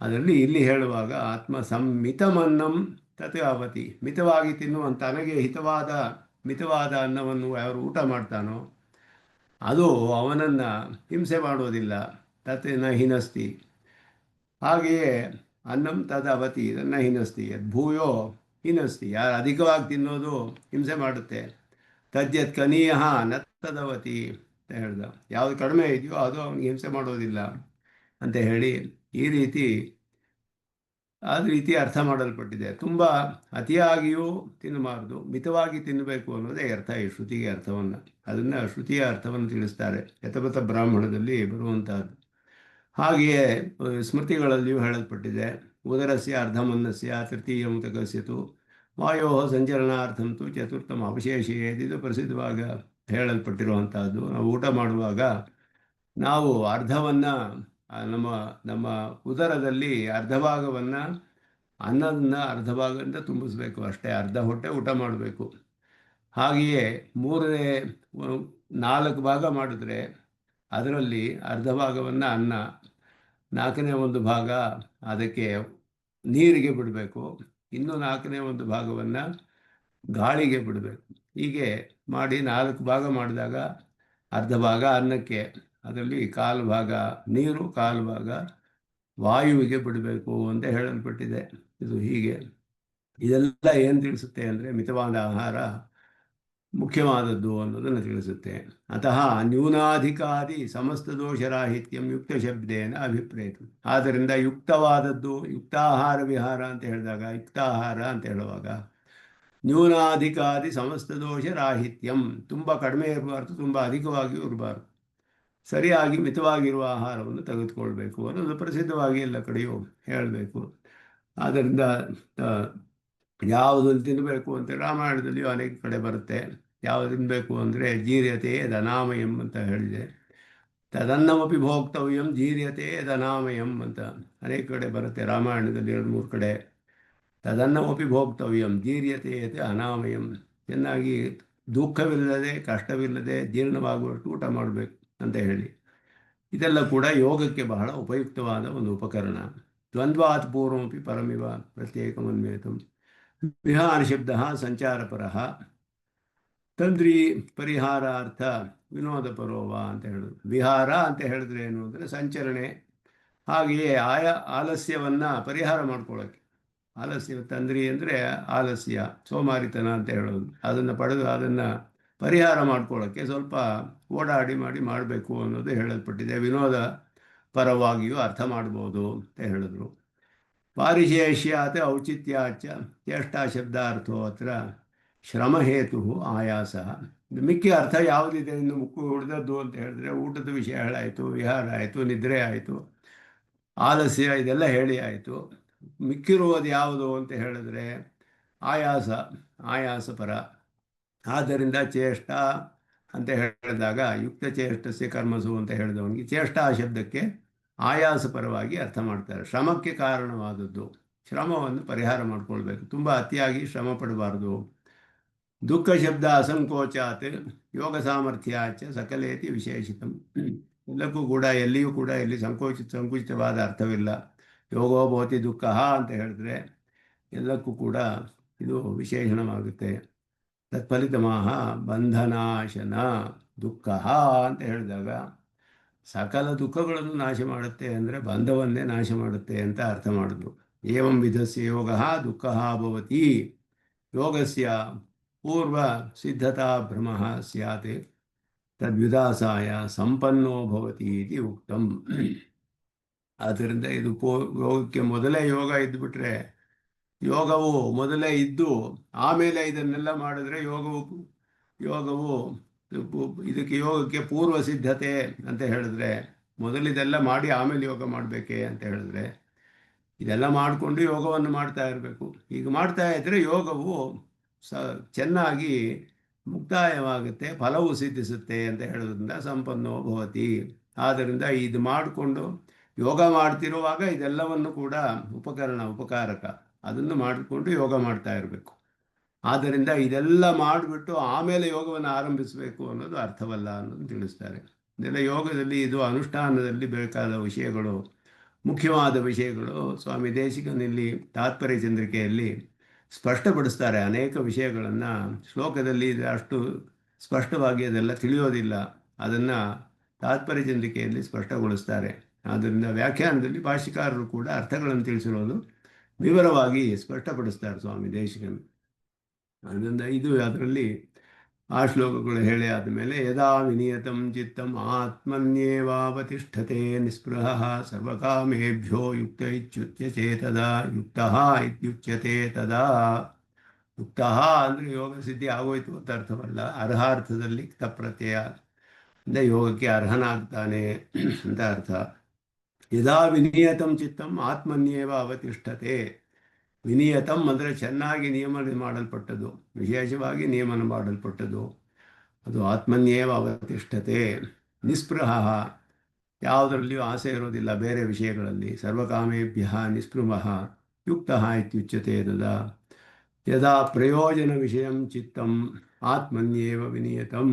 ಅದರಲ್ಲಿ ಇಲ್ಲಿ ಹೇಳುವಾಗ ಆತ್ಮ ಸಂಮಿತಮನ್ನಂ ತತ್ ಅವತಿ, ಮಿತವಾಗಿ ತಿನ್ನುವಂಥ ತನಗೆ ಮಿತವಾದ ಅನ್ನವನ್ನು ಯಾರು ಊಟ ಮಾಡ್ತಾನೋ ಅದು ಅವನನ್ನು ಹಿಂಸೆ ಮಾಡೋದಿಲ್ಲ. ತತ್ ನ ಹಿನಸ್ತಿ, ಹಾಗೆಯೇ ಅನ್ನಂ ತದ್ ಅವತಿ ಇದನ್ನು ಹಿನಸ್ತಿ. ಭೂಯೋ ಹಿನಸ್ತಿ, ಯಾರು ಅಧಿಕವಾಗಿ ತಿನ್ನೋದು ಹಿಂಸೆ ಮಾಡುತ್ತೆ. ತದ್ಯತ್ ಕನೀಯ ನ ತದವತಿ ಅಂತ ಹೇಳ್ದ, ಯಾವುದು ಕಡಿಮೆ ಇದೆಯೋ ಅದು ಅವನಿಗೆ ಹಿಂಸೆ ಮಾಡೋದಿಲ್ಲ ಅಂತ ಹೇಳಿ ಈ ರೀತಿ ಅರ್ಥ ಮಾಡಲ್ಪಟ್ಟಿದೆ. ತುಂಬ ಅತಿಯಾಗಿಯೂ ತಿನ್ನಬಾರ್ದು, ಮಿತವಾಗಿ ತಿನ್ನಬೇಕು ಅನ್ನೋದೇ ಅರ್ಥ ಈ ಶ್ರುತಿಗೆ ಅರ್ಥವನ್ನು. ಅದನ್ನು ಶ್ರುತಿಯ ಅರ್ಥವನ್ನು ತಿಳಿಸ್ತಾರೆ ಯತಪಥ ಬ್ರಾಹ್ಮಣದಲ್ಲಿ ಬರುವಂತಹದ್ದು. ಹಾಗೆಯೇ ಸ್ಮೃತಿಗಳಲ್ಲಿಯೂ ಹೇಳಲ್ಪಟ್ಟಿದೆ, ಉದರಸ್ಯ ಅರ್ಧಮನ್ನಸ್ಯ ತೃತೀಯ ಮುತಕಸ್ಯತು ವಾಯೋ ಸಂಚಲನಾರ್ಥಂತು ಚತುರ್ಥಮ ಅವಶೇಷೇದ್, ಇದು ಪ್ರಸಿದ್ಧವಾಗ ಹೇಳಲ್ಪಟ್ಟಿರುವಂತಹದ್ದು. ನಾವು ಊಟ ಮಾಡುವಾಗ ನಾವು ಅರ್ಧವನ್ನು ನಮ್ಮ ಉದರದಲ್ಲಿ ಅರ್ಧ ಭಾಗವನ್ನು ಅನ್ನದನ್ನ ಅರ್ಧ ಭಾಗದಿಂದ ತುಂಬಿಸ್ಬೇಕು ಅಷ್ಟೇ, ಅರ್ಧ ಹೊಟ್ಟೆ ಊಟ ಮಾಡಬೇಕು. ಹಾಗೆಯೇ 4 ಭಾಗ ಮಾಡಿದ್ರೆ ಅದರಲ್ಲಿ ಅರ್ಧ ಭಾಗವನ್ನು ಅನ್ನ, 4ನೇ 1 ಭಾಗ ಅದಕ್ಕೆ ನೀರಿಗೆ ಬಿಡಬೇಕು, ಇನ್ನು 4ನೇ 1 ಭಾಗವನ್ನು ಗಾಳಿಗೆ ಬಿಡಬೇಕು. ಹೀಗೆ ಮಾಡಿ 4 ಭಾಗ ಮಾಡಿದಾಗ ಅರ್ಧ ಭಾಗ ಅನ್ನಕ್ಕೆ, ಅದರಲ್ಲಿ 1/4 ಭಾಗ ನೀರು, 1/4 ಭಾಗ ವಾಯುವಿಗೆ ಬಿಡಬೇಕು ಅಂತ ಹೇಳಲ್ಪಟ್ಟಿದೆ. ಇದು ಹೀಗೆ ಇದೆಲ್ಲ ಏನು ತಿಳಿಸುತ್ತೆ ಅಂದರೆ ಮಿತವಾದ ಆಹಾರ ಮುಖ್ಯವಾದದ್ದು ಅನ್ನೋದನ್ನು ತಿಳಿಸುತ್ತೆ. ಅತಃ ನ್ಯೂನಾಧಿಕಾದಿ ಸಮಸ್ತ ದೋಷರಾಹಿತ್ಯಂ ಯುಕ್ತ ಶಬ್ದೇನ ಅಭಿಪ್ರೇತ. ಆದ್ದರಿಂದ ಯುಕ್ತವಾದದ್ದು, ಯುಕ್ತಾಹಾರ ವಿಹಾರ ಅಂತ ಹೇಳಿದಾಗ, ಯುಕ್ತಾಹಾರ ಅಂತ ಹೇಳುವಾಗ ನ್ಯೂನಾಧಿಕಾದಿ ಸಮಸ್ತ ದೋಷ ರಾಹಿತ್ಯಂ, ತುಂಬ ಕಡಿಮೆ ಇರಬಾರ್ದು, ತುಂಬ ಅಧಿಕವಾಗಿಯೂ ಇರಬಾರ್ದು, ಸರಿಯಾಗಿ ಮಿತವಾಗಿರುವ ಆಹಾರವನ್ನು ತೆಗೆದುಕೊಳ್ಬೇಕು ಅನ್ನೋದು ಪ್ರಸಿದ್ಧವಾಗಿ ಎಲ್ಲ ಕಡೆಯೂ ಹೇಳಬೇಕು. ಆದ್ದರಿಂದ ಯಾವುದನ್ನು ತಿನ್ನಬೇಕು ಅಂತ ರಾಮಾಯಣದಲ್ಲಿಯೂ ಅನೇಕ ಕಡೆ ಬರುತ್ತೆ. ಯಾವುದು ತಿನ್ನಬೇಕು ಅಂದರೆ ಜೀರ್ಯತೆ ದನಾಮಯಂ ಅಂತ ಹೇಳಿದೆ. ತದನ್ನಮಪಿ ಭೋಕ್ತವ್ಯಂ ಜೀರ್ಯತೆ ದನಾಮಯಂ ಅಂತ ಅನೇಕ ಕಡೆ ಬರುತ್ತೆ ರಾಮಾಯಣದಲ್ಲಿ, 2-3 ಕಡೆ. ತದನ್ನಮಪಿ ಭೋಕ್ತವ್ಯಂ ಜೀರ್ಯತೆ ಅನಾಮಯಂ, ಚೆನ್ನಾಗಿ ದುಃಖವಿಲ್ಲದೆ ಕಷ್ಟವಿಲ್ಲದೆ ಜೀರ್ಣವಾಗುವಷ್ಟು ಊಟ ಮಾಡಬೇಕು ಅಂತ ಹೇಳಿ. ಇದೆಲ್ಲ ಕೂಡ ಯೋಗಕ್ಕೆ ಬಹಳ ಉಪಯುಕ್ತವಾದ ಒಂದು ಉಪಕರಣ. ದ್ವಂದ್ವಾತ್ ಪೂರ್ವಮಪಿ ಪರಮಿವ ಪ್ರತ್ಯೇಕಮನ್ವೇತಂ. ವಿಹಾರ ಶಬ್ದ ಸಂಚಾರಪರಃ, ತಂದ್ರಿ ಪರಿಹಾರಾರ್ಥ ವಿನೋದ ಪರೋವ ಅಂತ ಹೇಳೋದು. ವಿಹಾರ ಅಂತ ಹೇಳಿದ್ರೆ ಏನು ಅಂದರೆ ಸಂಚರಣೆ, ಹಾಗೆಯೇ ಆಲಸ್ಯವನ್ನು ಪರಿಹಾರ ಮಾಡ್ಕೊಳ್ಳೋಕ್ಕೆ. ಆಲಸ್ಯ ತಂದ್ರಿ ಅಂದರೆ ಆಲಸ್ಯ, ಸೋಮಾರಿತನ ಅಂತ ಹೇಳೋದು. ಅದನ್ನು ಪಡೆದು ಅದನ್ನು ಪರಿಹಾರ ಮಾಡ್ಕೊಳ್ಳೋಕ್ಕೆ ಸ್ವಲ್ಪ ಓಡಾಡಿ ಮಾಡಬೇಕು ಅನ್ನೋದು ಹೇಳಲ್ಪಟ್ಟಿದೆ. ವಿನೋದ ಪರವಾಗಿಯೂ ಅರ್ಥ ಮಾಡ್ಬೋದು ಅಂತ ಹೇಳಿದ್ರು. ಪಾರಿಶೇಷ್ಯಾತ್ ಔಚಿತ್ಯಾಚ ಚೇಷ್ಟಾ ಶಬ್ದಾರ್ಥೋ ಅತ್ರ ಶ್ರಮಹೇತು ಆಯಾಸ. ಮಿಕ್ಕಿ ಅರ್ಥ ಯಾವುದಿದೆ ಇನ್ನು ಮುಕ್ಕು ಹೊಡೆದದ್ದು ಅಂತ ಹೇಳಿದ್ರೆ ಊಟದ ವಿಷಯ ಹೇಳಾಯಿತು, ವಿಹಾರ ಆಯಿತು, ನಿದ್ರೆ ಆಯಿತು, ಆಲಸ್ಯ ಇದೆಲ್ಲ ಹೇಳಿ ಆಯಿತು. ಮಿಕ್ಕಿರುವುದು ಯಾವುದು ಅಂತ ಹೇಳಿದ್ರೆ ಆಯಾಸಪರ. ಆದ್ದರಿಂದ ಚೇಷ್ಟ ಅಂತ ಹೇಳಿದಾಗ ಯುಕ್ತ ಚೇಷ್ಟಸ್ಯ ಕರ್ಮಸು ಅಂತ ಹೇಳಿದವನಿಗೆ ಚೇಷ್ಟಾ ಶಬ್ದಕ್ಕೆ ಆಯಾಸಪರವಾಗಿ ಅರ್ಥ ಮಾಡ್ತಾರೆ. ಶ್ರಮಕ್ಕೆ ಕಾರಣವಾದದ್ದು, ಶ್ರಮವನ್ನು ಪರಿಹಾರ ಮಾಡಿಕೊಳ್ಬೇಕು, ತುಂಬ ಅತಿಯಾಗಿ ಶ್ರಮ ಪಡಬಾರ್ದು. ದುಃಖ ಶಬ್ದ ಅಸಂಕೋಚಾತ್ ಯೋಗ ಸಾಮರ್ಥ್ಯಾಚ ಸಕಲೇತಿ ವಿಶೇಷಿತಂ. ಎಲ್ಲಕ್ಕೂ ಕೂಡ ಎಲ್ಲಿಯೂ ಕೂಡ ಇಲ್ಲಿ ಸಂಕುಚಿತವಾದ ಅರ್ಥವಿಲ್ಲ. ಯೋಗೋ ಭವತಿ ದುಃಖ ಅಂತ ಹೇಳಿದ್ರೆ ಎಲ್ಲಕ್ಕೂ ಕೂಡ ಇದು ವಿಶೇಷಣವಾಗುತ್ತೆ. ತತ್ಫಲಿತಮಾಹ ಬಂಧನಾಶನ ದುಃಖ ಅಂತ ಹೇಳಿದಾಗ ಸಕಲ ದುಃಖಗಳನ್ನು ನಾಶ ಮಾಡುತ್ತೆ ಅಂದರೆ ಬಂಧವನ್ನೇ ನಾಶ ಮಾಡುತ್ತೆ ಅಂತ ಅರ್ಥ ಮಾಡಿದ್ರು. ಏವಂ ವಿಧಸ್ಯ ಯೋಗ ದುಃಖ ಭವತಿ, ಯೋಗಸ್ಯ ಪೂರ್ವ ಸಿದ್ಧತಾ ಭ್ರಮ ಸ್ಯಾತ್ ತದ್ವಿದಾಸಾಯ ಸಂಪನ್ನೋ ಭವತಿ ಇತಿ ಉಕ್ತಂ. ಆದ್ದರಿಂದ ಇದು ಯೋಗಕ್ಕೆ ಮೊದಲೇ ಯೋಗ ಇದ್ದುಬಿಟ್ರೆ, ಯೋಗವು ಮೊದಲೇ ಇದ್ದು ಆಮೇಲೆ ಇದನ್ನೆಲ್ಲ ಮಾಡಿದ್ರೆ ಯೋಗವು ಇದಕ್ಕೆ ಯೋಗಕ್ಕೆ ಪೂರ್ವ ಸಿದ್ಧತೆ ಅಂತ ಹೇಳಿದ್ರೆ ಮೊದಲಿದೆಲ್ಲ ಮಾಡಿ ಆಮೇಲೆ ಯೋಗ ಮಾಡಬೇಕೆ ಅಂತ ಹೇಳಿದ್ರೆ, ಇದೆಲ್ಲ ಮಾಡಿಕೊಂಡು ಯೋಗವನ್ನು ಮಾಡ್ತಾ ಇರಬೇಕು. ಈಗ ಮಾಡ್ತಾ ಇದ್ದರೆ ಯೋಗವು ಸ ಚೆನ್ನಾಗಿ ಮುಕ್ತಾಯವಾಗುತ್ತೆ, ಫಲವು ಸಿದ್ಧಿಸುತ್ತೆ ಅಂತ ಹೇಳೋದ್ರಿಂದ ಸಂಪನ್ನೋ ಭವತಿ. ಆದ್ದರಿಂದ ಇದು ಮಾಡಿಕೊಂಡು ಯೋಗ ಮಾಡ್ತಿರುವಾಗ ಇದೆಲ್ಲವನ್ನು ಕೂಡ ಉಪಕಾರಕ ಅದನ್ನು ಮಾಡಿಕೊಂಡು ಯೋಗ ಮಾಡ್ತಾ ಇರಬೇಕು. ಆದ್ದರಿಂದ ಇದೆಲ್ಲ ಮಾಡಿಬಿಟ್ಟು ಆಮೇಲೆ ಯೋಗವನ್ನು ಆರಂಭಿಸಬೇಕು ಅನ್ನೋದು ಅರ್ಥವಲ್ಲ ಅನ್ನೋದು ತಿಳಿಸ್ತಾರೆ. ಇದೆಲ್ಲ ಯೋಗದಲ್ಲಿ, ಇದು ಅನುಷ್ಠಾನದಲ್ಲಿ ಬೇಕಾದ ವಿಷಯಗಳು, ಮುಖ್ಯವಾದ ವಿಷಯಗಳು. ಸ್ವಾಮಿ ದೇಶಿಕನಲ್ಲಿ ತಾತ್ಪರ್ಯ ಚಂದ್ರಿಕೆಯಲ್ಲಿ ಸ್ಪಷ್ಟಪಡಿಸ್ತಾರೆ ಅನೇಕ ವಿಷಯಗಳನ್ನು. ಶ್ಲೋಕದಲ್ಲಿ ಅಷ್ಟು ಸ್ಪಷ್ಟವಾಗಿ ಅದೆಲ್ಲ ತಿಳಿಯೋದಿಲ್ಲ, ಅದನ್ನು ತಾತ್ಪರ್ಯ ಚಂದ್ರಿಕೆಯಲ್ಲಿ ಸ್ಪಷ್ಟಗೊಳಿಸ್ತಾರೆ. ಆದ್ದರಿಂದ ವ್ಯಾಖ್ಯಾನದಲ್ಲಿ ಭಾಷ್ಯಕಾರರು ಕೂಡ ಅರ್ಥಗಳನ್ನು ತಿಳಿಸಿರೋದು ವಿವರವಾಗಿ ಸ್ಪಷ್ಟಪಡಿಸ್ತಾರೆ ಸ್ವಾಮಿ ದೇಶಿಕನು. ಅದರಿಂದ ಇದು ಅದರಲ್ಲಿ ಆ ಶ್ಲೋಕಗಳು ಹೇಳಿ ಆದಮೇಲೆ, ಯದಾ ವಿನಿಯತಂ ಚಿತ್ತಂ ಆತ್ಮನ್ಯೇವಾವತಿಷ್ಠತೆ ನಿಸ್ಪೃಹಃ ಸರ್ವಕಾಮೇಭ್ಯೋ ಯುಕ್ತ ಇತ್ಯುಚ್ಯತೆ ತದಾ ಯುಕ್ತಃ ಇತ್ಯುಚ್ಯತೆ ತದಾ. ಯುಕ್ತಃ ಅಂದರೆ ಯೋಗ ಸಿದ್ಧಿ ಆಗೋಯ್ತು ಅಂತ ಅರ್ಥವಲ್ಲ, ಅರ್ಹಾರ್ಥದಲ್ಲಿ ತಪ್ರತ್ಯಯ ಅಂದರೆ ಯೋಗಕ್ಕೆ ಅರ್ಹನಾಗ್ತಾನೆ ಅಂತ ಅರ್ಥ. ಯದಾ ವಿನಿಯತಂ ಚಿತ್ತಂ ಆತ್ಮನ್ಯೇವ ಅವತಿಷ್ಠತೆ. ವಿನಿಯತಂ ಅಂದರೆ ಚೆನ್ನಾಗಿ ನಿಯಮನ ಮಾಡಲ್ಪಟ್ಟದ್ದು, ವಿಶೇಷವಾಗಿ ನಿಯಮನ ಮಾಡಲ್ಪಟ್ಟದ್ದು, ಅದು ಆತ್ಮನ್ಯೇವ ಅವತಿಷ್ಠತೆ. ನಿಸ್ಪೃಹ, ಯಾವುದರಲ್ಲಿಯೂ ಆಸೆ ಇರೋದಿಲ್ಲ ಬೇರೆ ವಿಷಯಗಳಲ್ಲಿ. ಸರ್ವಕಾಮೇಭ್ಯ ನಿಸ್ಪೃಹ ಯುಕ್ತ ಇತ್ಯುಚ್ಯತೆ ತದಾ. ಯದಾ ಪ್ರಯೋಜನ ವಿಷಯಂ ಚಿತ್ತಂ ಆತ್ಮನ್ಯೇವ ವಿನಿಯತಂ.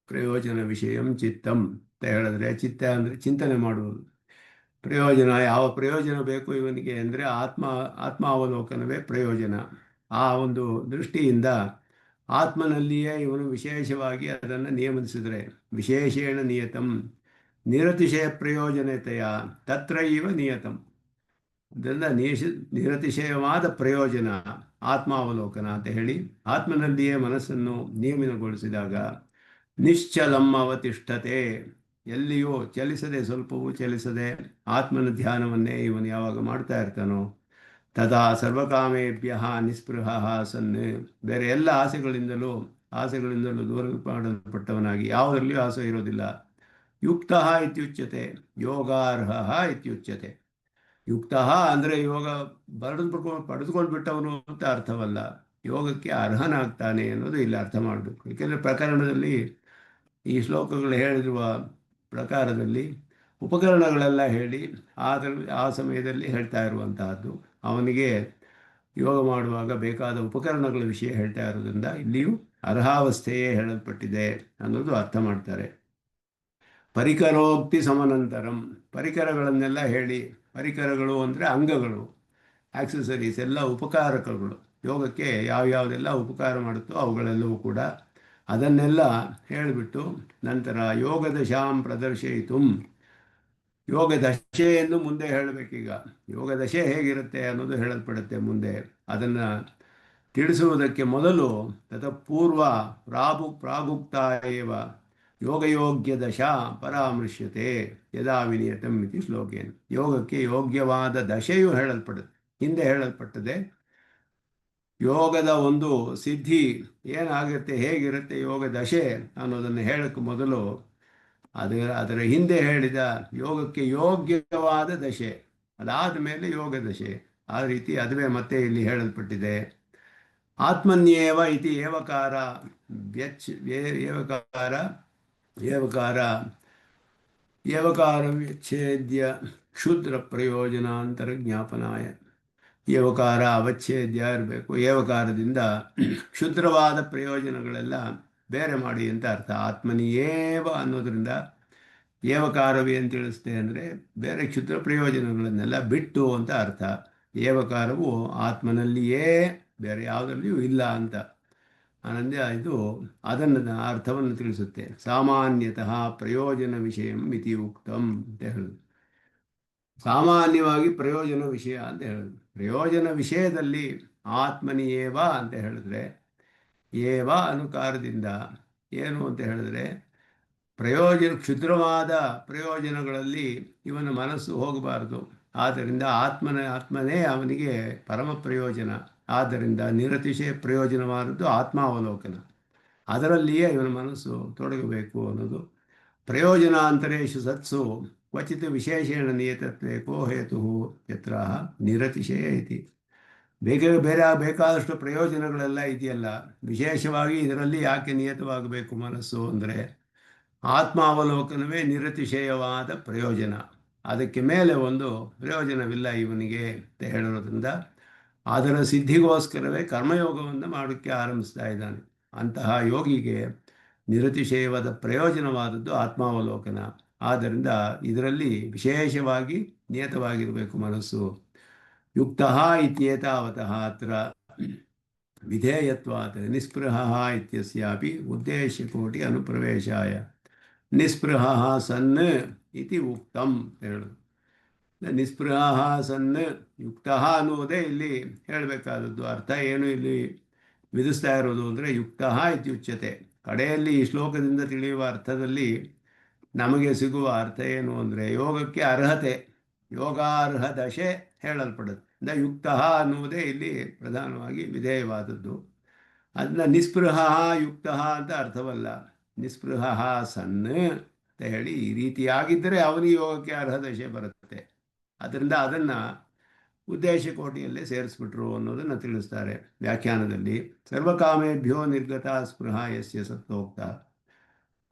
ಪ್ರಯೋಜನ ವಿಷಯಂ ಚಿತ್ತಂ ಅಂತ ಹೇಳಿದ್ರೆ, ಚಿತ್ತ ಅಂದರೆ ಚಿಂತನೆ ಮಾಡುವುದು. ಪ್ರಯೋಜನ, ಯಾವ ಪ್ರಯೋಜನ ಬೇಕು ಇವನಿಗೆ ಅಂದರೆ ಆತ್ಮಾವಲೋಕನವೇ ಪ್ರಯೋಜನ. ಆ ಒಂದು ದೃಷ್ಟಿಯಿಂದ ಆತ್ಮನಲ್ಲಿಯೇ ಇವನು ವಿಶೇಷವಾಗಿ ಅದನ್ನು ನಿಯಮಿಸಿದರೆ, ವಿಶೇಷೇಣ ನಿಯತಂ ನಿರತಿಶಯ ಪ್ರಯೋಜನತೆಯ ತತ್ರೈವ ನಿಯತಂ. ಇದೆಲ್ಲ ನಿರತಿಶಯವಾದ ಪ್ರಯೋಜನ ಆತ್ಮಾವಲೋಕನ ಅಂತ ಹೇಳಿ ಆತ್ಮನಲ್ಲಿಯೇ ಮನಸ್ಸನ್ನು ನಿಯಮನಗೊಳಿಸಿದಾಗ ನಿಶ್ಚಲಂ ಅವತಿಷ್ಠತೆ, ಎಲ್ಲಿಯೂ ಚಲಿಸದೆ, ಸ್ವಲ್ಪವೂ ಚಲಿಸದೆ ಆತ್ಮನ ಧ್ಯಾನವನ್ನೇ ಇವನು ಯಾವಾಗ ಮಾಡ್ತಾ ಇರ್ತಾನೋ ತದಾ ಸರ್ವಕಾಮೇಭ್ಯ ನಿಸ್ಪೃಹ ಸನ್, ಬೇರೆ ಎಲ್ಲ ಆಸೆಗಳಿಂದಲೂ ದೂರ ಮಾಡಲ್ಪಟ್ಟವನಾಗಿ, ಯಾವುದರಲ್ಲಿಯೂ ಆಸೆ ಇರೋದಿಲ್ಲ. ಯುಕ್ತ ಇತ್ಯುಚ್ಯತೆ ಯೋಗಾರ್ಹ ಇತ್ಯುಚ್ಯತೆ. ಯುಕ್ತ ಅಂದರೆ ಯೋಗ ಪಡೆದುಕೊಂಡು ಬಿಟ್ಟವನು ಅಂತ ಅರ್ಥವಲ್ಲ, ಯೋಗಕ್ಕೆ ಅರ್ಹನಾಗ್ತಾನೆ ಅನ್ನೋದು ಇಲ್ಲಿ ಅರ್ಥ ಮಾಡಬೇಕು. ಏಕೆಂದರೆ ಪ್ರಕರಣದಲ್ಲಿ ಈ ಶ್ಲೋಕಗಳು ಹೇಳಿರುವ ಪ್ರಕಾರದಲ್ಲಿ ಉಪಕರಣಗಳೆಲ್ಲ ಹೇಳಿ ಆ ಸಮಯದಲ್ಲಿ ಹೇಳ್ತಾ ಇರುವಂತಹದ್ದು. ಅವನಿಗೆ ಯೋಗ ಮಾಡುವಾಗ ಬೇಕಾದ ಉಪಕರಣಗಳ ವಿಷಯ ಹೇಳ್ತಾ ಇರೋದ್ರಿಂದ ಇಲ್ಲಿಯೂ ಅರ್ಹಾವಸ್ಥೆಯೇ ಹೇಳಲ್ಪಟ್ಟಿದೆ ಅನ್ನೋದು ಅರ್ಥ ಮಾಡ್ತಾರೆ. ಪರಿಕರೋಕ್ತಿ ಸಮನಂತರಂ, ಪರಿಕರಗಳನ್ನೆಲ್ಲ ಹೇಳಿ, ಪರಿಕರಗಳು ಅಂದರೆ ಅಂಗಗಳು, ಆಕ್ಸೆಸರೀಸ್ ಎಲ್ಲ ಉಪಕಾರಕಗಳು. ಯೋಗಕ್ಕೆ ಯಾವ್ಯಾವುದೆಲ್ಲ ಉಪಕಾರ ಮಾಡುತ್ತೋ ಅವುಗಳೆಲ್ಲವೂ ಕೂಡ ಅದನ್ನೆಲ್ಲ ಹೇಳಿಬಿಟ್ಟು ನಂತರ ಯೋಗದಶಾಂ ಪ್ರದರ್ಶಯಿತು, ಯೋಗ ದಶೆಯನ್ನು ಮುಂದೆ ಹೇಳಬೇಕೀಗ. ಯೋಗ ದಶೆ ಹೇಗಿರುತ್ತೆ ಅನ್ನೋದು ಹೇಳಲ್ಪಡುತ್ತೆ ಮುಂದೆ. ಅದನ್ನು ತಿಳಿಸುವುದಕ್ಕೆ ಮೊದಲು ತತಪೂರ್ವ ಪ್ರಾಗುಕ್ತ ಏವ ಯೋಗಯೋಗ್ಯ ದಶಾ ಪರಾಮೃಶ್ಯತೆ ಯದಾ ವಿನಿಯತಂ ಇತಿ ಶ್ಲೋಕೇನ. ಯೋಗಕ್ಕೆ ಯೋಗ್ಯವಾದ ದಶೆಯು ಹೇಳಲ್ಪಡುತ್ತೆ, ಹಿಂದೆ ಹೇಳಲ್ಪಟ್ಟದೆ. ಯೋಗದ ಒಂದು ಸಿದ್ಧಿ ಏನಾಗುತ್ತೆ, ಹೇಗಿರುತ್ತೆ ಯೋಗ ದಶೆ ಅನ್ನೋದನ್ನು ಹೇಳಕ್ಕೆ ಮೊದಲು ಅದರ ಹಿಂದೆ ಹೇಳಿದ ಯೋಗಕ್ಕೆ ಯೋಗ್ಯವಾದ ದಶೆ, ಅದಾದ ಮೇಲೆ ಯೋಗ ದಶೆ. ಆ ರೀತಿ ಅದುವೇ ಮತ್ತೆ ಇಲ್ಲಿ ಹೇಳಲ್ಪಟ್ಟಿದೆ. ಆತ್ಮನ್ಯೇವ ಇತಿ ಏವಕಾರ ವ್ಯಚ್ಛೇದ್ಯ ಕ್ಷುದ್ರ ಪ್ರಯೋಜನಾಂತರ ಜ್ಞಾಪನಾಯ. ಏವಕಾರ ಅವಚ್ಛೇದ್ಯ ಇರಬೇಕು. ಏವಕಾರದಿಂದ ಕ್ಷುದ್ರವಾದ ಪ್ರಯೋಜನಗಳೆಲ್ಲ ಬೇರೆ ಮಾಡಿ ಅಂತ ಅರ್ಥ. ಆತ್ಮನಿಯೇವ ಅನ್ನೋದ್ರಿಂದ ಏವಕಾರವೇ ಅಂತ ತಿಳಿಸುತ್ತೆ ಅಂದರೆ ಬೇರೆ ಕ್ಷುದ್ರ ಪ್ರಯೋಜನಗಳನ್ನೆಲ್ಲ ಬಿಟ್ಟು ಅಂತ ಅರ್ಥ. ಏವಕಾರವು ಆತ್ಮನಲ್ಲಿಯೇ, ಬೇರೆ ಯಾವುದರಲ್ಲಿಯೂ ಇಲ್ಲ ಅಂತ ಆನಂದ ಇದು ಅದನ್ನು ಅರ್ಥವನ್ನು ತಿಳಿಸುತ್ತೆ. ಸಾಮಾನ್ಯತಃ ಪ್ರಯೋಜನ ವಿಷಯಂ ಇತಿ ಉಕ್ತಂ ಅಂತ ಹೇಳುದು. ಸಾಮಾನ್ಯವಾಗಿ ಪ್ರಯೋಜನ ವಿಷಯ ಅಂತ ಹೇಳುದು. ಪ್ರಯೋಜನ ವಿಷಯದಲ್ಲಿ ಆತ್ಮನಿಯೇವ ಅಂತ ಹೇಳಿದ್ರೆ, ಏವ ಅನುಕಾರದಿಂದ ಏನು ಅಂತ ಹೇಳಿದ್ರೆ, ಕ್ಷುದ್ರವಾದ ಪ್ರಯೋಜನಗಳಲ್ಲಿ ಇವನ ಮನಸ್ಸು ಹೋಗಬಾರದು. ಆದ್ದರಿಂದ ಆತ್ಮನೇ ಅವನಿಗೆ ಪರಮ ಪ್ರಯೋಜನ. ಆದ್ದರಿಂದ ನಿರತಿಶಯ ಪ್ರಯೋಜನವಾದದ್ದು ಆತ್ಮಾವಲೋಕನ, ಅದರಲ್ಲಿಯೇ ಇವನ ಮನಸ್ಸು ತೊಡಗಬೇಕು ಅನ್ನೋದು ಪ್ರಯೋಜನಾಂತರೇಷು ಸತ್ಸು ಕ್ವಚಿತ್ ವಿಶೇಷೇಣ ನಿಯತತ್ವೇ ಕೋ ಹೇತು ಯತ್ರ ನಿರತಿಶಯ ಇತಿ. ಬೇರೆ ಬೇಕಾದಷ್ಟು ಪ್ರಯೋಜನಗಳೆಲ್ಲ ಇದೆಯಲ್ಲ, ವಿಶೇಷವಾಗಿ ಇದರಲ್ಲಿ ಯಾಕೆ ನಿಯತವಾಗಬೇಕು ಮನಸ್ಸು ಅಂದರೆ ಆತ್ಮಾವಲೋಕನವೇ ನಿರತಿಶಯವಾದ ಪ್ರಯೋಜನ. ಅದಕ್ಕೆ ಮೇಲೆ ಒಂದು ಪ್ರಯೋಜನವಿಲ್ಲ ಇವನಿಗೆ ಅಂತ ಹೇಳಿರೋದ್ರಿಂದ ಅದರ ಸಿದ್ಧಿಗೋಸ್ಕರವೇ ಕರ್ಮಯೋಗವನ್ನು ಮಾಡೋಕ್ಕೆ ಆರಂಭಿಸ್ತಾ ಇದ್ದಾನೆ. ಅಂತಹ ಯೋಗಿಗೆ ನಿರತಿಶಯವಾದ ಪ್ರಯೋಜನವಾದದ್ದು ಆತ್ಮಾವಲೋಕನ. ಆದ್ದರಿಂದ ಇದರಲ್ಲಿ ವಿಶೇಷವಾಗಿ ನಿಯತವಾಗಿರಬೇಕು ಮನಸ್ಸು. ಯುಕ್ತ ಇತ್ಯೇತಾವತಃ ಅತ್ರ ವಿಧೇಯತ್ವಾತ್ ನಿಸ್ಪೃಹ ಇತ್ಯಸ್ಯಾಪಿ ಉದ್ದೇಶಕೋಟಿ ಅನುಪ್ರವೇಶಾಯ ನಿಸ್ಪೃಹ ಸನ್ ಇತಿ ಉಕ್ತಂ ಹೇಳು. ನಿಸ್ಪೃಹ ಸನ್ ಯುಕ್ತ ಅನ್ನುವುದೇ ಇಲ್ಲಿ ಹೇಳಬೇಕಾದದ್ದು. ಅರ್ಥ ಏನು ಇಲ್ಲಿ ವಿಧಿಸ್ತಾ ಇರೋದು ಅಂದರೆ ಯುಕ್ತ ಇತ್ಯುಚ್ಯತೆ. ಕಡೆಯಲ್ಲಿ ಈ ಶ್ಲೋಕದಿಂದ ತಿಳಿಯುವ ಅರ್ಥದಲ್ಲಿ ನಮಗೆ ಸಿಗುವ ಅರ್ಥ ಏನು ಅಂದರೆ ಯೋಗಕ್ಕೆ ಅರ್ಹತೆ, ಯೋಗಾರ್ಹ ದಶೆ ಹೇಳಲ್ಪಡುತ್ತೆ. ಯುಕ್ತ ಅನ್ನುವುದೇ ಇಲ್ಲಿ ಪ್ರಧಾನವಾಗಿ ವಿಧೇಯವಾದದ್ದು. ಅದನ್ನ ನಿಸ್ಪೃಹ ಯುಕ್ತ ಅಂತ ಅರ್ಥವಲ್ಲ. ನಿಸ್ಪೃಹ ಸನ್ ಅಂತ ಹೇಳಿ ಈ ರೀತಿಯಾಗಿದ್ದರೆ ಅವನಿಗೆ ಯೋಗಕ್ಕೆ ಅರ್ಹ ದಶೆ ಬರುತ್ತೆ. ಅದರಿಂದ ಅದನ್ನು ಉದ್ದೇಶ ಕೋಟಿಯಲ್ಲೇ ಸೇರಿಸ್ಬಿಟ್ರು ಅನ್ನೋದನ್ನು ತಿಳಿಸ್ತಾರೆ ವ್ಯಾಖ್ಯಾನದಲ್ಲಿ. ಸರ್ವಕಾಮೇಭ್ಯೋ ನಿರ್ಗತ ಸ್ಪೃಹ ಯಸ್ಯ ಸತ್ತೋಕ್ತ.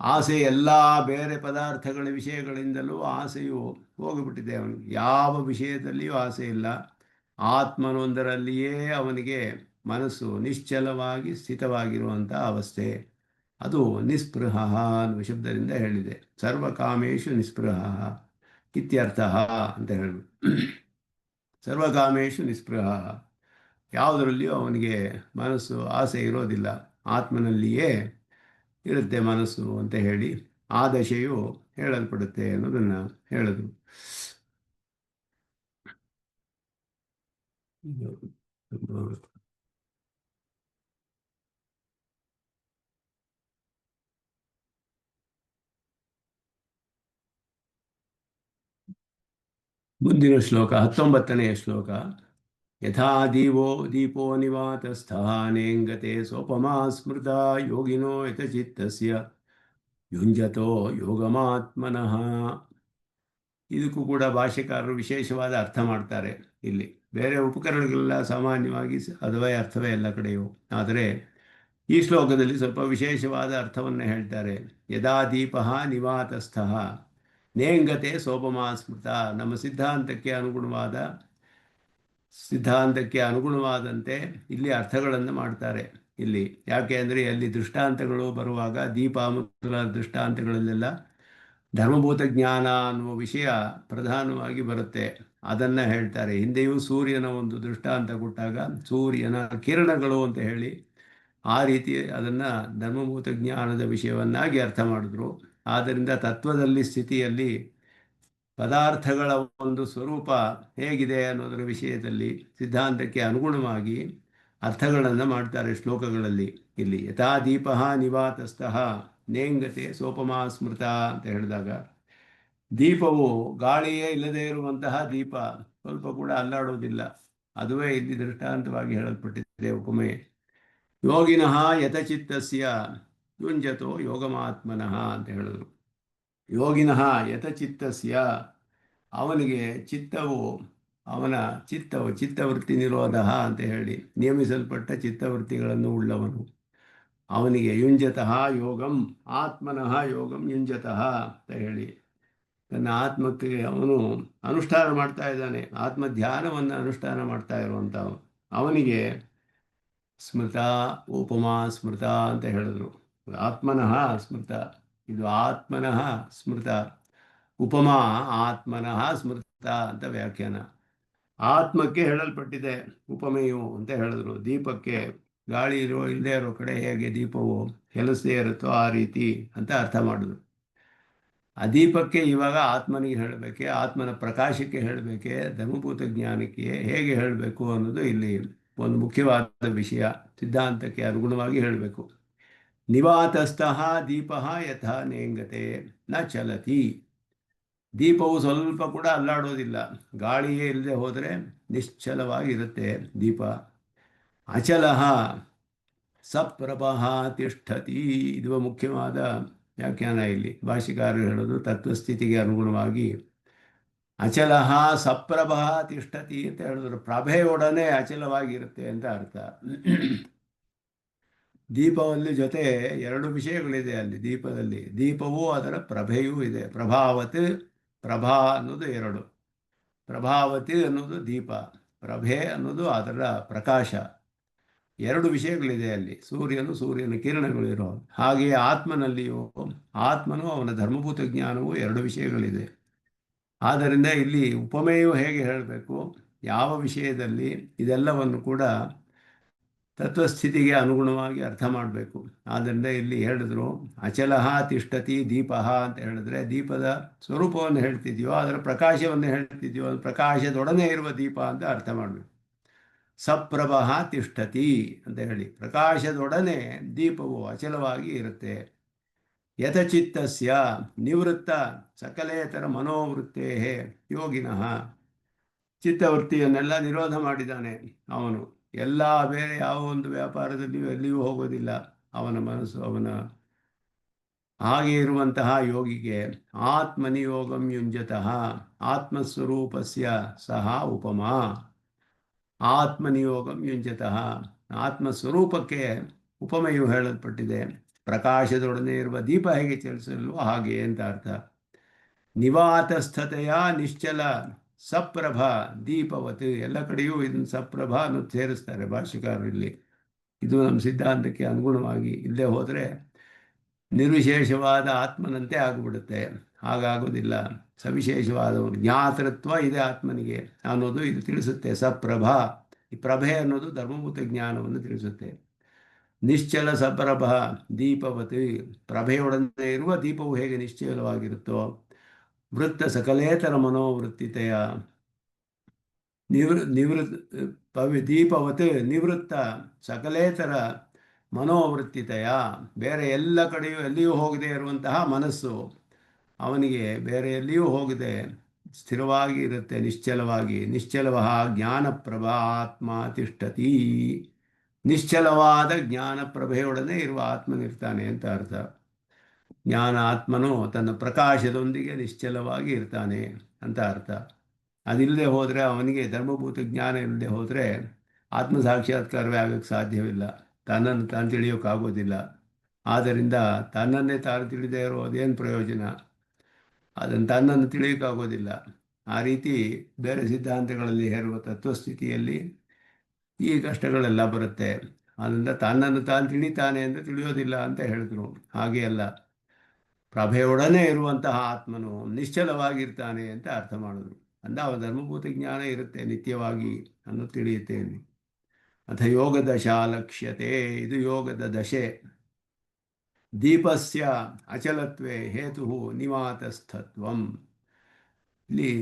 ಆಸೆ ಎಲ್ಲ ಬೇರೆ ಪದಾರ್ಥಗಳ ವಿಷಯಗಳಿಂದಲೂ ಆಸೆಯು ಹೋಗಿಬಿಟ್ಟಿದೆ ಅವನಿಗೆ. ಯಾವ ವಿಷಯದಲ್ಲಿಯೂ ಆಸೆ ಇಲ್ಲ. ಆತ್ಮನೊಂದರಲ್ಲಿಯೇ ಅವನಿಗೆ ಮನಸ್ಸು ನಿಶ್ಚಲವಾಗಿ ಸ್ಥಿತವಾಗಿರುವಂಥ ಅವಸ್ಥೆ, ಅದು ನಿಸ್ಪೃಹ ಅನ್ನುವ ಶಬ್ದದಿಂದ ಹೇಳಿದೆ. ಸರ್ವಕಾಮೇಶು ನಿಸ್ಪೃಹ ಇತ್ಯರ್ಥ ಅಂತ ಹೇಳಿದ್ರು. ಸರ್ವಕಾಮೇಶು ನಿಸ್ಪೃಹ, ಯಾವುದರಲ್ಲಿಯೂ ಅವನಿಗೆ ಮನಸ್ಸು ಆಸೆ ಇರೋದಿಲ್ಲ, ಆತ್ಮನಲ್ಲಿಯೇ ಇರುತ್ತೆ ಮನಸ್ಸು ಅಂತ ಹೇಳಿ ಆ ದಶೆಯು ಹೇಳಲ್ಪಡುತ್ತೆ ಅನ್ನೋದನ್ನು ಹೇಳಿದ್ರು. ಮುಂದಿನ ಶ್ಲೋಕ 19ನೇ ಶ್ಲೋಕ. ಯಥಾ ದೀಪೋ ನಿವಾತಸ್ಥಃ ನೇಂಗತೆ ಸೋಪಮಾ ಸ್ಮೃತ ಯೋಗಿನೋ ಯತಚಿತ್ತಸ್ಯ ಯುಂಜತೋ ಯೋಗಮಾತ್ಮನಃ. ಇದಕ್ಕೂ ಕೂಡ ಭಾಷ್ಯಕಾರರು ವಿಶೇಷವಾದ ಅರ್ಥ ಮಾಡ್ತಾರೆ. ಇಲ್ಲಿ ಬೇರೆ ಉಪಕರಣಗಳೆಲ್ಲ ಸಾಮಾನ್ಯವಾಗಿ ಅದುವೇ ಅರ್ಥವೇ ಎಲ್ಲ ಕಡೆಯೂ, ಆದರೆ ಈ ಶ್ಲೋಕದಲ್ಲಿ ಸ್ವಲ್ಪ ವಿಶೇಷವಾದ ಅರ್ಥವನ್ನು ಹೇಳ್ತಾರೆ. ಯದಾ ದೀಪ ನಿವಾತಸ್ಥಃ ನೇಂಗತೆ ಸೋಪಮಾ ಸ್ಮೃತ. ನಮ್ಮ ಸಿದ್ಧಾಂತಕ್ಕೆ ಅನುಗುಣವಾದಂತೆ ಇಲ್ಲಿ ಅರ್ಥಗಳನ್ನು ಮಾಡ್ತಾರೆ. ಇಲ್ಲಿ ಯಾಕೆ ಅಂದರೆ ಅಲ್ಲಿ ದೃಷ್ಟಾಂತಗಳು ಬರುವಾಗ ದೀಪ ಮೊದಲಾದ ದೃಷ್ಟಾಂತಗಳಲ್ಲೆಲ್ಲ ಧರ್ಮಭೂತ ಜ್ಞಾನ ಅನ್ನುವ ವಿಷಯ ಪ್ರಧಾನವಾಗಿ ಬರುತ್ತೆ. ಅದನ್ನು ಹೇಳ್ತಾರೆ. ಹಿಂದೆಯೂ ಸೂರ್ಯನ ಒಂದು ದೃಷ್ಟಾಂತ ಕೊಟ್ಟಾಗ ಸೂರ್ಯನ ಕಿರಣಗಳು ಅಂತ ಹೇಳಿ ಆ ರೀತಿ ಅದನ್ನು ಧರ್ಮಭೂತ ಜ್ಞಾನದ ವಿಷಯವನ್ನಾಗಿ ಅರ್ಥ ಮಾಡಿದ್ರು. ಆದ್ದರಿಂದ ತತ್ವದಲ್ಲಿ ಸ್ಥಿತಿಯಲ್ಲಿ ಪದಾರ್ಥಗಳ ಒಂದು ಸ್ವರೂಪ ಹೇಗಿದೆ ಅನ್ನೋದರ ವಿಷಯದಲ್ಲಿ ಸಿದ್ಧಾಂತಕ್ಕೆ ಅನುಗುಣವಾಗಿ ಅರ್ಥಗಳನ್ನು ಮಾಡ್ತಾರೆ ಶ್ಲೋಕಗಳಲ್ಲಿ. ಇಲ್ಲಿ ಯಥಾ ದೀಪ ನಿವಾತಸ್ಥಃ ನೇಂಗತೆ ಸೋಪಮಾ ಸ್ಮೃತ ಅಂತ ಹೇಳಿದಾಗ, ದೀಪವು ಗಾಳಿಯೇ ಇಲ್ಲದೆ ಇರುವಂತಹ ದೀಪ ಸ್ವಲ್ಪ ಕೂಡ ಅಲ್ಲಾಡೋದಿಲ್ಲ. ಅದುವೇ ಇಲ್ಲಿ ದೃಷ್ಟಾಂತವಾಗಿ ಹೇಳಲ್ಪಟ್ಟಿದೆ ಉಪಮೆ. ಯೋಗಿನಃ ಯತಚಿತ್ತಸ್ಯ ಯುಂಜತೋ ಯೋಗಮಾತ್ಮನಃ ಅಂತ ಹೇಳಿದ್ರು. ಯೋಗಿನಃ ಯತಚಿತ್ತಸ್ಯ, ಅವನಿಗೆ ಅವನ ಚಿತ್ತವೃತ್ತಿ ನಿರೋಧ ಅಂತ ಹೇಳಿ ನಿಯಮಿಸಲ್ಪಟ್ಟ ಚಿತ್ತವೃತ್ತಿಗಳನ್ನು ಉಳ್ಳವನು, ಅವನಿಗೆ ಯುಂಜತಃ ಯೋಗಂ ಆತ್ಮನಃ ಯೋಗಂ ಯುಂಜತಃ ಅಂತ ಹೇಳಿ ತನ್ನ ಆತ್ಮಕ್ಕೆ ಅವನು ಅನುಷ್ಠಾನ ಮಾಡ್ತಾ ಇದ್ದಾನೆ. ಆತ್ಮಧ್ಯಾನವನ್ನು ಅನುಷ್ಠಾನ ಮಾಡ್ತಾ ಇರುವಂಥವನು ಅವನಿಗೆ ಸ್ಮೃತ ಉಪಮಾ ಸ್ಮೃತ ಅಂತ ಹೇಳಿದ್ರು. ಆತ್ಮನಃ ಸ್ಮೃತ, ಇದು ಆತ್ಮನಃ ಸ್ಮೃತ. ಉಪಮಾ ಆತ್ಮನಃ ಸ್ಮೃತ ಅಂತ ವ್ಯಾಖ್ಯಾನ. ಆತ್ಮಕ್ಕೆ ಹೇಳಲ್ಪಟ್ಟಿದೆ ಉಪಮೆಯು ಅಂತ ಹೇಳಿದ್ರು. ದೀಪಕ್ಕೆ ಗಾಳಿ ಇಲ್ಲದೆ ಇರೋ ಕಡೆ ಹೇಗೆ ದೀಪವು ಕೆಲಸದೇ ಇರುತ್ತೋ ಆ ರೀತಿ ಅಂತ ಅರ್ಥ ಮಾಡಿದ್ರು. ಆ ದೀಪಕ್ಕೆ ಇವಾಗ ಆತ್ಮನಿಗೆ ಹೇಳಬೇಕೆ, ಆತ್ಮನ ಪ್ರಕಾಶಕ್ಕೆ ಹೇಳಬೇಕೆ, ಧರ್ಮಭೂತ ಜ್ಞಾನಕ್ಕೆ ಹೇಗೆ ಹೇಳಬೇಕು ಅನ್ನೋದು ಇಲ್ಲಿ ಒಂದು ಮುಖ್ಯವಾದ ವಿಷಯ. ಸಿದ್ಧಾಂತಕ್ಕೆ ಅನುಗುಣವಾಗಿ ಹೇಳಬೇಕು. ನಿವಾತಸ್ಥಃ ದೀಪ ಯಥಾ ನೇಂಗತೆ ನ ಚಲತಿ. ದೀಪವು ಸ್ವಲ್ಪ ಕೂಡ ಅಲ್ಲಾಡೋದಿಲ್ಲ, ಗಾಳಿಯೇ ಇಲ್ಲದೆ ಹೋದರೆ ನಿಶ್ಚಲವಾಗಿರುತ್ತೆ ದೀಪ. ಅಚಲಃ ಸಪ್ರಭಃ ತಿಷ್ಠತಿ. ಇದು ಮುಖ್ಯವಾದ ವ್ಯಾಖ್ಯಾನ. ಇಲ್ಲಿ ಭಾಷಿಕಾರರು ಹೇಳೋದು ತತ್ವಸ್ಥಿತಿಗೆ ಅನುಗುಣವಾಗಿ ಅಚಲಃ ಸಪ್ರಭ ತಿಷ್ಠತಿ ಅಂತ ಹೇಳಿದ್ರು. ಪ್ರಭೆಯೊಡನೆ ಅಚಲವಾಗಿರುತ್ತೆ ಅಂತ ಅರ್ಥ. ದೀಪದಲ್ಲಿ ಜೊತೆ ಎರಡು ವಿಷಯಗಳಿದೆ ಅಲ್ಲಿ. ದೀಪವೂ ಅದರ ಪ್ರಭೆಯೂ ಇದೆ. ಪ್ರಭಾವತ್, ಪ್ರಭಾ ಅನ್ನೋದು ಎರಡು. ಪ್ರಭಾವತಿ ಅನ್ನೋದು ದೀಪ, ಪ್ರಭೆ ಅನ್ನೋದು ಅದರ ಪ್ರಕಾಶ. ಎರಡು ವಿಷಯಗಳಿದೆ ಅಲ್ಲಿ. ಸೂರ್ಯನ ಕಿರಣಗಳಿರೋ ಹಾಗೆಯೇ ಆತ್ಮನಲ್ಲಿಯೂ, ಆತ್ಮನು ಅವನ ಧರ್ಮಭೂತ ಜ್ಞಾನವೂ ಎರಡು ವಿಷಯಗಳಿದೆ. ಆದ್ದರಿಂದ ಇಲ್ಲಿ ಉಪಮೇಯು ಹೇಗೆ ಹೇಳಬೇಕು, ಯಾವ ವಿಷಯದಲ್ಲಿ, ಇದೆಲ್ಲವನ್ನು ಕೂಡ ತತ್ವಸ್ಥಿತಿಗೆ ಅನುಗುಣವಾಗಿ ಅರ್ಥ ಮಾಡಬೇಕು. ಆದ್ದರಿಂದ ಇಲ್ಲಿ ಹೇಳಿದ್ರು ಅಚಲಃ ತಿಷ್ಠತಿ ದೀಪಃ ಅಂತ ಹೇಳಿದ್ರೆ ದೀಪದ ಸ್ವರೂಪವನ್ನು ಹೇಳ್ತಿದ್ಯೋ, ಅದರ ಪ್ರಕಾಶವನ್ನು ಹೇಳ್ತಿದ್ಯೋ, ಅದು ಪ್ರಕಾಶದೊಡನೆ ಇರುವ ದೀಪ ಅಂತ ಅರ್ಥ ಮಾಡಬೇಕು. ಸಪ್ರಭಃ ತಿಷ್ಠತಿ ಅಂತ ಹೇಳಿ ಪ್ರಕಾಶದೊಡನೆ ದೀಪವು ಅಚಲವಾಗಿ ಇರುತ್ತೆ. ಯಥಚಿತ್ತಸ್ಯ ನಿವೃತ್ತ ಸಕಲೇತರ ಮನೋವೃತ್ತೇ ಯೋಗಿನಃ, ಚಿತ್ತವೃತ್ತಿಯನ್ನೆಲ್ಲ ನಿರೋಧ ಮಾಡಿದ್ದಾನೆ ಅವನು. ಎಲ್ಲ ಬೇರೆ ಯಾವ ಒಂದು ವ್ಯಾಪಾರದಲ್ಲಿಯೂ ಎಲ್ಲಿಯೂ ಹೋಗೋದಿಲ್ಲ ಅವನ ಮನಸ್ಸು. ಹಾಗೆ ಇರುವಂತಹ ಯೋಗಿಗೆ ಆತ್ಮನಿಯೋಗಂ ಯುಂಜತಃ ಆತ್ಮಸ್ವರೂಪಸ್ಯ ಸಹ ಉಪಮಾ. ಆತ್ಮನಿಯೋಗಂ ಯುಂಜತಃ, ಆತ್ಮಸ್ವರೂಪಕ್ಕೆ ಉಪಮೆಯು ಹೇಳಲ್ಪಟ್ಟಿದೆ. ಪ್ರಕಾಶದೊಡನೆ ಇರುವ ದೀಪ ಹೇಗೆ ಚಲಿಸಲ್ವೋ ಹಾಗೆ ಅಂತ ಅರ್ಥ. ನಿವಾತಸ್ಥತೆಯ ನಿಶ್ಚಲ ಸಪ್ರಭ ದೀಪವತ್, ಎಲ್ಲ ಕಡೆಯೂ ಇದನ್ನು ಸಪ್ರಭ ಅನ್ನೋದು ಸೇರಿಸ್ತಾರೆ ಭಾಷೆಕಾರರು ಇಲ್ಲಿ. ಇದು ನಮ್ಮ ಸಿದ್ಧಾಂತಕ್ಕೆ ಅನುಗುಣವಾಗಿ ಇಲ್ಲದೆ ಹೋದರೆ ನಿರ್ವಿಶೇಷವಾದ ಆತ್ಮನಂತೆ ಆಗಿಬಿಡುತ್ತೆ. ಹಾಗಾಗೋದಿಲ್ಲ. ಸವಿಶೇಷವಾದ ಜ್ಞಾತೃತ್ವ ಇದೆ ಆತ್ಮನಿಗೆ ಅನ್ನೋದು ಇದು ತಿಳಿಸುತ್ತೆ. ಸಪ್ರಭಾ, ಈ ಪ್ರಭೆ ಅನ್ನೋದು ಧರ್ಮಭೂತ ಜ್ಞಾನವನ್ನು ತಿಳಿಸುತ್ತೆ. ನಿಶ್ಚಲ ಸಪ್ರಭ ದೀಪವತ್, ಪ್ರಭೆಯೊಡನೆ ಇರುವ ದೀಪವು ಹೇಗೆ ನಿಶ್ಚಲವಾಗಿರುತ್ತೋ, ವೃತ್ತ ಸಕಲೇತರ ಮನೋವೃತ್ತಿತೆಯ ದೀಪವತ್ ನಿವೃತ್ತ ಸಕಲೇತರ ಮನೋವೃತ್ತಿತೆಯ, ಬೇರೆ ಎಲ್ಲ ಕಡೆಯೂ ಎಲ್ಲಿಯೂ ಹೋಗದೆ ಇರುವಂತಹ ಮನಸ್ಸು ಅವನಿಗೆ ಬೇರೆ ಎಲ್ಲಿಯೂ ಹೋಗದೆ ಸ್ಥಿರವಾಗಿ ಇರುತ್ತೆ, ನಿಶ್ಚಲವಾಗಿ. ನಿಶ್ಚಲವಃ ಜ್ಞಾನಪ್ರಭಾ ಆತ್ಮ ತಿಷ್ಠತಿ, ನಿಶ್ಚಲವಾದ ಜ್ಞಾನಪ್ರಭೆಯೊಡನೆ ಇರುವ ಆತ್ಮನಿರ್ತಾನೆ ಅಂತ ಅರ್ಥ. ಜ್ಞಾನ ಆತ್ಮನು ತನ್ನ ಪ್ರಕಾಶದೊಂದಿಗೆ ನಿಶ್ಚಲವಾಗಿ ಇರ್ತಾನೆ ಅಂತ ಅರ್ಥ. ಅದಿಲ್ಲದೆ ಹೋದರೆ, ಅವನಿಗೆ ಧರ್ಮಭೂತ ಜ್ಞಾನ ಇಲ್ಲದೆ ಹೋದರೆ ಆತ್ಮ ಸಾಕ್ಷಾತ್ಕಾರವೇ ಆಗೋಕ್ಕೆ ಸಾಧ್ಯವಿಲ್ಲ. ತನ್ನನ್ನು ತಾನು ತಿಳಿಯೋಕ್ಕಾಗೋದಿಲ್ಲ. ಆದ್ದರಿಂದ ತನ್ನನ್ನೇ ತಾನು ತಿಳಿದೇ ಇರೋದೇನು ಪ್ರಯೋಜನ? ಅದನ್ನು ತನ್ನನ್ನು ತಿಳಿಯೋಕ್ಕಾಗೋದಿಲ್ಲ. ಆ ರೀತಿ ಬೇರೆ ಸಿದ್ಧಾಂತಗಳಲ್ಲಿ ಹೇರುವ ತತ್ವಸ್ಥಿತಿಯಲ್ಲಿ ಈ ಕಷ್ಟಗಳೆಲ್ಲ ಬರುತ್ತೆ. ಆದ್ದರಿಂದ ತನ್ನನ್ನು ತಾನು ತಿಳಿತಾನೆ ಅಂದರೆ ತಿಳಿಯೋದಿಲ್ಲ ಅಂತ ಹೇಳಿದ್ರು. ಹಾಗೆ ಅಲ್ಲ, ಪ್ರಭೆಯೊಡನೆ ಇರುವಂತಹ ಆತ್ಮನು ನಿಶ್ಚಲವಾಗಿರ್ತಾನೆ ಅಂತ ಅರ್ಥ ಮಾಡಿದ್ರು. ಅಂದ ಅವ ಧರ್ಮಭೂತ ಜ್ಞಾನ ಇರುತ್ತೆ ನಿತ್ಯವಾಗಿ ಅನ್ನೋದು ತಿಳಿಯುತ್ತೆ. ಅಥ ಯೋಗ ದಶಾ ಲಕ್ಷ್ಯತೆ, ಇದು ಯೋಗದ ದಶೆ. ದೀಪಸ್ಯ ಅಚಲತ್ವೇ ಹೇತು ನಿವಾತಸ್ಥತ್ವಂ, ಇಲ್ಲಿ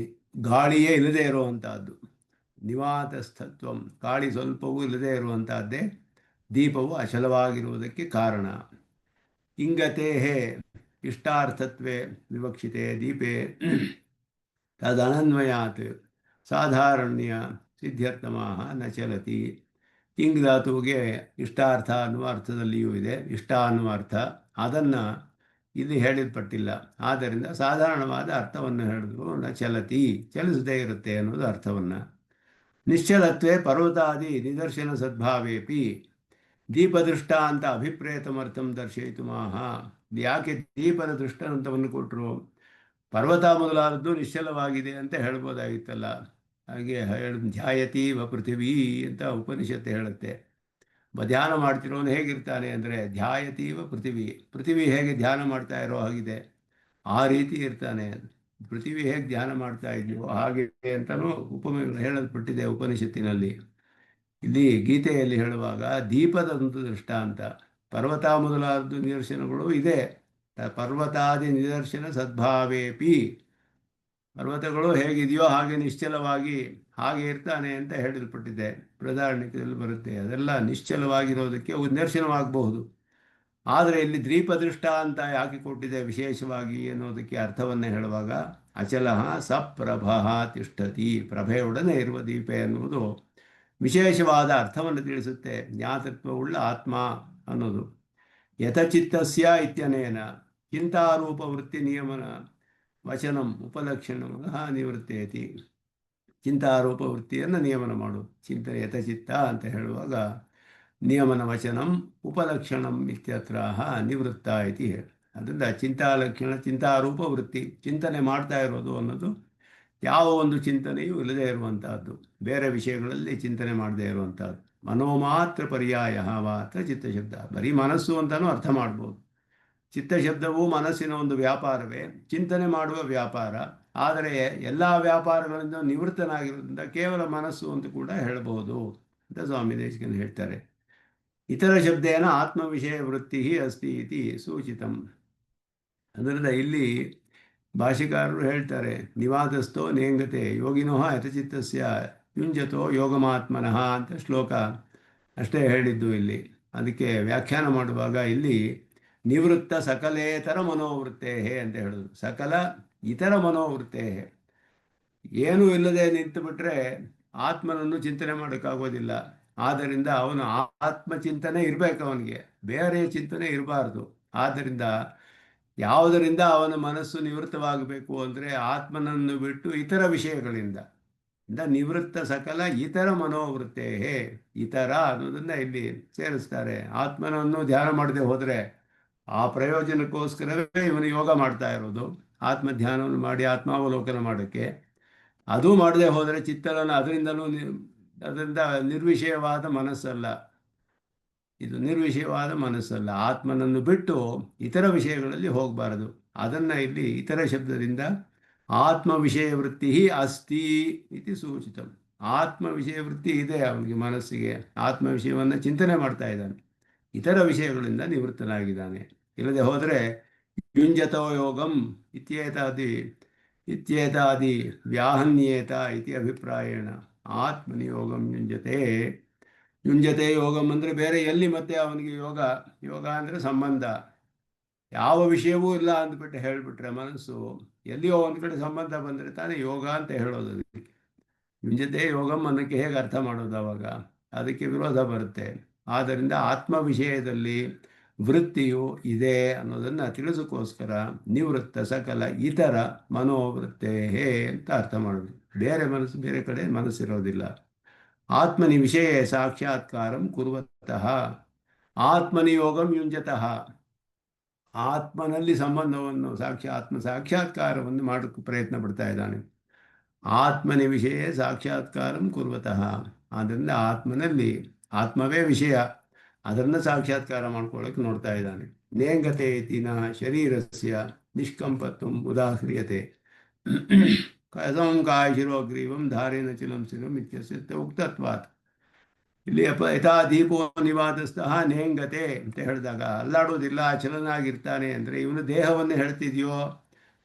ಗಾಳಿಯೇ ಇಲ್ಲದೆ ಇರುವಂತಹದ್ದು. ನಿವಾತಸ್ಥತ್ವಂ, ಗಾಳಿ ಸ್ವಲ್ಪವೂ ಇಲ್ಲದೆ ಇರುವಂತಹದ್ದೇ ದೀಪವು ಅಚಲವಾಗಿರುವುದಕ್ಕೆ ಕಾರಣ. ಇಂಗತೆ ಇಷ್ಟಾರ್ಥತ್ವೇ ವಿವಕ್ಷಿತೆ ದೀಪೆ ತದನನ್ವಯಾತ್ ಸಾಧಾರಣ್ಯ ಸಿದ್ಧ್ಯರ್ಥಮಃ ನ ಚಲತಿ. ಇಂಗ್ ಧಾತುವಿಗೆ ಇಷ್ಟಾರ್ಥ ಅನ್ನುವ ಅರ್ಥದಲ್ಲಿಯೂ ಇದೆ, ಇಷ್ಟ ಅನ್ನುವ ಅರ್ಥ. ಅದನ್ನು ಇಲ್ಲಿ ಹೇಳಿಲ್ಪಟ್ಟಿಲ್ಲ. ಆದ್ದರಿಂದ ಸಾಧಾರಣವಾದ ಅರ್ಥವನ್ನು ಹೇಳಿದ್ರು. ನ ಚಲತಿ, ಚಲಿಸದೇ ಇರುತ್ತೆ ಅನ್ನೋದು ಅರ್ಥವನ್ನು. ನಿಶ್ಚಲತ್ವೇ ಪರ್ವತಾದಿ ನಿದರ್ಶನ ಸದ್ಭಾವೇಪಿ ದೀಪದೃಷ್ಟಾಂತ ಅಭಿಪ್ರೇತಮರ್ಥಂ ದರ್ಶಯಿತುಮಾಹ. ಯಾಕೆ ದೀಪದ ದೃಷ್ಟಾಂತವನ್ನು ಕೊಟ್ಟರು? ಪರ್ವತ ಮೊದಲಾದದ್ದು ನಿಶ್ಚಲವಾಗಿದೆ ಅಂತ ಹೇಳ್ಬೋದಾಗಿತ್ತಲ್ಲ. ಹಾಗೆ ಧ್ಯಾಯತಿ ವ ಪೃಥಿವೀ ಅಂತ ಉಪನಿಷತ್ತು ಹೇಳುತ್ತೆ. ಧ್ಯಾನ ಮಾಡ್ತಿರೋನು ಹೇಗಿರ್ತಾನೆ ಅಂದರೆ ಧ್ಯಾಯತಿ ವ ಪೃಥಿವಿ ಹೇಗೆ ಧ್ಯಾನ ಮಾಡ್ತಾ ಇರೋ ಹಾಗಿದೆ, ಆ ರೀತಿ ಇರ್ತಾನೆ. ಪೃಥಿವಿ ಹೇಗೆ ಧ್ಯಾನ ಮಾಡ್ತಾ ಇದೆಯೋ ಹಾಗೆ ಅಂತಲೂ ಹೇಳಲ್ಪಟ್ಟಿದೆ ಉಪನಿಷತ್ತಿನಲ್ಲಿ. ಇಲ್ಲಿ ಗೀತೆಯಲ್ಲಿ ಹೇಳುವಾಗ ದೀಪದಂತ ದೃಷ್ಟಾಂತ, ಪರ್ವತ ಮೊದಲಾದ ನಿದರ್ಶನಗಳು ಇದೆ. ಪರ್ವತಾದಿ ನಿದರ್ಶನ ಸದ್ಭಾವೇಪಿ, ಪರ್ವತಗಳು ಹೇಗಿದೆಯೋ ಹಾಗೆ ನಿಶ್ಚಲವಾಗಿ ಹಾಗೆ ಇರ್ತಾನೆ ಅಂತ ಹೇಳಲ್ಪಟ್ಟಿದೆ. ಬೃಹದಾರಣ್ಯಕದಲ್ಲಿ ಬರುತ್ತೆ. ಅದೆಲ್ಲ ನಿಶ್ಚಲವಾಗಿರೋದಕ್ಕೆ ನಿದರ್ಶನವಾಗಬಹುದು. ಆದರೆ ಇಲ್ಲಿ ದೀಪದೃಷ್ಟ ಅಂತ ಯಾಕೆ ಕೊಟ್ಟಿದೆ ವಿಶೇಷವಾಗಿ ಅನ್ನೋದಕ್ಕೆ ಅರ್ಥವನ್ನು ಹೇಳುವಾಗ ಅಚಲಃ ಸಪ್ರಭಃ ತಿಷ್ಠತಿ, ಪ್ರಭೆಯೊಡನೆ ಇರುವ ದೀಪ ಎನ್ನುವುದು ವಿಶೇಷವಾದ ಅರ್ಥವನ್ನು ತಿಳಿಸುತ್ತೆ. ಜ್ಞಾತತ್ವವುಳ್ಳ ಆತ್ಮ ಅನ್ನೋದು. ಯಥಚಿತ್ತಸ್ಯ ಇತ್ಯನೇನ, ಚಿಂತಾರೂಪವೃತ್ತಿ ನಿಯಮನ ವಚನಂ ಉಪಲಕ್ಷಣ ನಿವೃತ್ತೇತಿ. ಚಿಂತಾರೂಪ ವೃತ್ತಿಯನ್ನು ನಿಯಮನ ಮಾಡು. ಚಿಂತನೆ ಯಥಚಿತ್ತ ಅಂತ ಹೇಳುವಾಗ ನಿಯಮನ ವಚನಂ ಉಪಲಕ್ಷಣಂ ಇತ್ಯತ್ರ ನಿವೃತ್ತ ಇತಿ ಹೇಳಿ. ಅದರಿಂದ ಚಿಂತಾಲಕ್ಷಣ ಚಿಂತಾರೂಪ ವೃತ್ತಿ, ಚಿಂತನೆ ಮಾಡ್ತಾ ಇರೋದು ಅನ್ನೋದು ಯಾವ ಒಂದು ಚಿಂತನೆಯೂ ಇಲ್ಲದೇ ಇರುವಂತಹದ್ದು, ಬೇರೆ ವಿಷಯಗಳಲ್ಲಿ ಚಿಂತನೆ ಮಾಡದೇ ಇರುವಂತಹದ್ದು. ಮನೋಮಾತ್ರ ಪರ್ಯಾಯ ಮಾತ್ರ ಚಿತ್ತಶಬ್ದ. ಬರೀ ಮನಸ್ಸು ಅಂತಲೂ ಅರ್ಥ ಮಾಡ್ಬೋದು. ಚಿತ್ತಶಬ್ದವು ಮನಸ್ಸಿನ ಒಂದು ವ್ಯಾಪಾರವೇ, ಚಿಂತನೆ ಮಾಡುವ ವ್ಯಾಪಾರ. ಆದರೆ ಎಲ್ಲ ವ್ಯಾಪಾರಗಳಿಂದ ನಿವೃತ್ತನಾಗಿರೋದ್ರಿಂದ ಕೇವಲ ಮನಸ್ಸು ಅಂತ ಕೂಡ ಹೇಳಬಹುದು ಅಂತ ಸ್ವಾಮಿ ದೇಶಿಕನ್ ಹೇಳ್ತಾರೆ. ಇತರ ಶಬ್ದೇನ ಆತ್ಮವಿಷಯ ವೃತ್ತಿ ಅಸ್ತಿ ಇತಿ ಸೂಚಿತಂ. ಅದರಿಂದ ಇಲ್ಲಿ ಭಾಷೆಕಾರರು ಹೇಳ್ತಾರೆ, ನಿವಾದಸ್ಥೋ ನೇಂಗತೆ ಯೋಗಿನೋ ಯಥಚಿತ್ತಸ್ಯ ಯುಂಜತೋ ಯೋಗಮಾತ್ಮನಃ ಅಂತ ಶ್ಲೋಕ ಅಷ್ಟೇ ಹೇಳಿದ್ದು ಇಲ್ಲಿ. ಅದಕ್ಕೆ ವ್ಯಾಖ್ಯಾನ ಮಾಡುವಾಗ ಇಲ್ಲಿ ನಿವೃತ್ತ ಸಕಲೇತರ ಮನೋವೃತ್ತೇ ಅಂತ ಹೇಳೋದು. ಸಕಲ ಇತರ ಮನೋವೃತ್ತೇ, ಏನೂ ಇಲ್ಲದೆ ನಿಂತು ಬಿಟ್ಟರೆ ಆತ್ಮನನ್ನು ಚಿಂತನೆ ಮಾಡೋಕ್ಕಾಗೋದಿಲ್ಲ. ಆದ್ದರಿಂದ ಅವನು ಆತ್ಮಚಿಂತನೆ ಇರಬೇಕು, ಅವನಿಗೆ ಬೇರೆ ಚಿಂತನೆ ಇರಬಾರ್ದು. ಆದ್ದರಿಂದ ಯಾವುದರಿಂದ ಅವನ ಮನಸ್ಸು ನಿವೃತ್ತವಾಗಬೇಕು ಅಂದರೆ ಆತ್ಮನನ್ನು ಬಿಟ್ಟು ಇತರ ವಿಷಯಗಳಿಂದ. ನಿವೃತ್ತ ಸಕಲ ಇತರ ಮನೋವೃತ್ತೇ, ಇತರ ಅನ್ನೋದನ್ನು ಇಲ್ಲಿ ಸೇರಿಸ್ತಾರೆ. ಆತ್ಮನನ್ನು ಧ್ಯಾನ ಮಾಡದೆ ಹೋದರೆ ಆ ಪ್ರಯೋಜನಕ್ಕೋಸ್ಕರವೇ ಇವನು ಯೋಗ ಮಾಡ್ತಾ ಇರೋದು, ಆತ್ಮಧ್ಯಾನವನ್ನು ಮಾಡಿ ಆತ್ಮಾವಲೋಕನ ಮಾಡೋಕ್ಕೆ. ಅದು ಮಾಡದೆ ಹೋದರೆ ಚಿತ್ತವನ್ನು ಅದರಿಂದ ನಿರ್ವಿಷಯವಾದ ಮನಸ್ಸಲ್ಲ, ಇದು ನಿರ್ವಿಷಯವಾದ ಮನಸ್ಸಲ್ಲ. ಆತ್ಮನನ್ನು ಬಿಟ್ಟು ಇತರ ವಿಷಯಗಳಲ್ಲಿ ಹೋಗಬಾರದು. ಅದನ್ನು ಇಲ್ಲಿ ಇತರ ಶಬ್ದದಿಂದ ಆತ್ಮ ವಿಷಯ ವೃತ್ತಿ ಅಸ್ತಿ ಇತಿ ಸೂಚಿತ. ಆತ್ಮ ವಿಷಯ ವೃತ್ತಿ ಇದೆ ಅವನಿಗೆ, ಮನಸ್ಸಿಗೆ ಆತ್ಮ ವಿಷಯವನ್ನು ಚಿಂತನೆ ಮಾಡ್ತಾ ಇದ್ದಾನೆ, ಇತರ ವಿಷಯಗಳಿಂದ ನಿವೃತ್ತನಾಗಿದ್ದಾನೆ. ಇಲ್ಲದೆ ಹೋದರೆ ಯುಂಜತೋ ಯೋಗಂ ಇತ್ಯೇತಾದಿ ವ್ಯಾಹನ್ಯೇತ ಇತಿ ಅಭಿಪ್ರಾಯೇಣ ಆತ್ಮನಿ ಯೋಗಂ ಯುಂಜತೆ ಯೋಗಂ ಅಂದರೆ ಬೇರೆ ಎಲ್ಲಿ ಮತ್ತೆ ಅವನಿಗೆ ಯೋಗ ಅಂದರೆ ಸಂಬಂಧ. ಯಾವ ವಿಷಯವೂ ಇಲ್ಲ ಅಂದ್ಬಿಟ್ಟು ಹೇಳಿಬಿಟ್ರೆ ಮನಸ್ಸು ಎಲ್ಲಿಯೋ ಒಂದು ಕಡೆ ಸಂಬಂಧ ಬಂದರೆ ತಾನೇ ಯೋಗ ಅಂತ ಹೇಳೋದು. ಯುಂಜತೆ ಯೋಗಂ ಅನ್ನೋಕ್ಕೆ ಹೇಗೆ ಅರ್ಥ ಮಾಡೋದು? ಅವಾಗ ಅದಕ್ಕೆ ವಿರೋಧ ಬರುತ್ತೆ. ಆದ್ದರಿಂದ ಆತ್ಮ ವಿಷಯದಲ್ಲಿ ವೃತ್ತಿಯು ಇದೆ ಅನ್ನೋದನ್ನು ತಿಳಿಸೋಕ್ಕೋಸ್ಕರ ನಿವೃತ್ತ ಸಕಲ ಇತರ ಮನೋವೃತ್ತೇ ಅಂತ ಅರ್ಥ ಮಾಡೋದು. ಬೇರೆ ಕಡೆ ಮನಸ್ಸಿರೋದಿಲ್ಲ. ಆತ್ಮನಿ ವಿಷಯ ಸಾಕ್ಷಾತ್ಕಾರಂ ಕುರುವತಃ ಆತ್ಮನಿ ಯೋಗಂ ಯುಂಜತಃ. ಆತ್ಮನಲ್ಲಿ ಸಂಬಂಧವನ್ನು ಆತ್ಮ ಸಾಕ್ಷಾತ್ಕಾರವನ್ನು ಮಾಡೋಕ್ಕೆ ಪ್ರಯತ್ನ ಪಡ್ತಾ ಇದ್ದಾನೆ. ಆತ್ಮನಿ ವಿಷಯ ಸಾಕ್ಷಾತ್ಕಾರಂ ಕುರುವತಃ. ಆದ್ದರಿಂದ ಆತ್ಮನಲ್ಲಿ ಆತ್ಮವೇ ವಿಷಯ, ಅದನ್ನು ಸಾಕ್ಷಾತ್ಕಾರ ಮಾಡ್ಕೊಳ್ಳೋಕೆ ನೋಡ್ತಾ ಇದ್ದಾನೆ. ನೇಂಗತೆ ಇತಿನ ಶರೀರಸ್ಯ ನಿಷ್ಕಂಪತ್ವಂ ಉದಾಹ್ರಿಯತೆ ಕಸಂ ಕಾಯಶಿರೋಗ್ರೀವಂ ಧಾರೇನ ಚಿಲಂ ಸ್ಥಿರಂ ಇತ್ಯಸ್ಯ ಉಕ್ತತ್ವಾತ್. ಇಲ್ಲಿ ಯಥಾ ದೀಪೋ ನಿವಾದಸ್ಥಃ ನೇಂಗತೆ ಅಂತ ಹೇಳಿದಾಗ ಅಲ್ಲಾಡೋದಿಲ್ಲ, ಚಲನಾಗಿರ್ತಾನೆ ಅಂದರೆ ಇವನು ದೇಹವನ್ನು ಹೇಳ್ತಿದೆಯೋ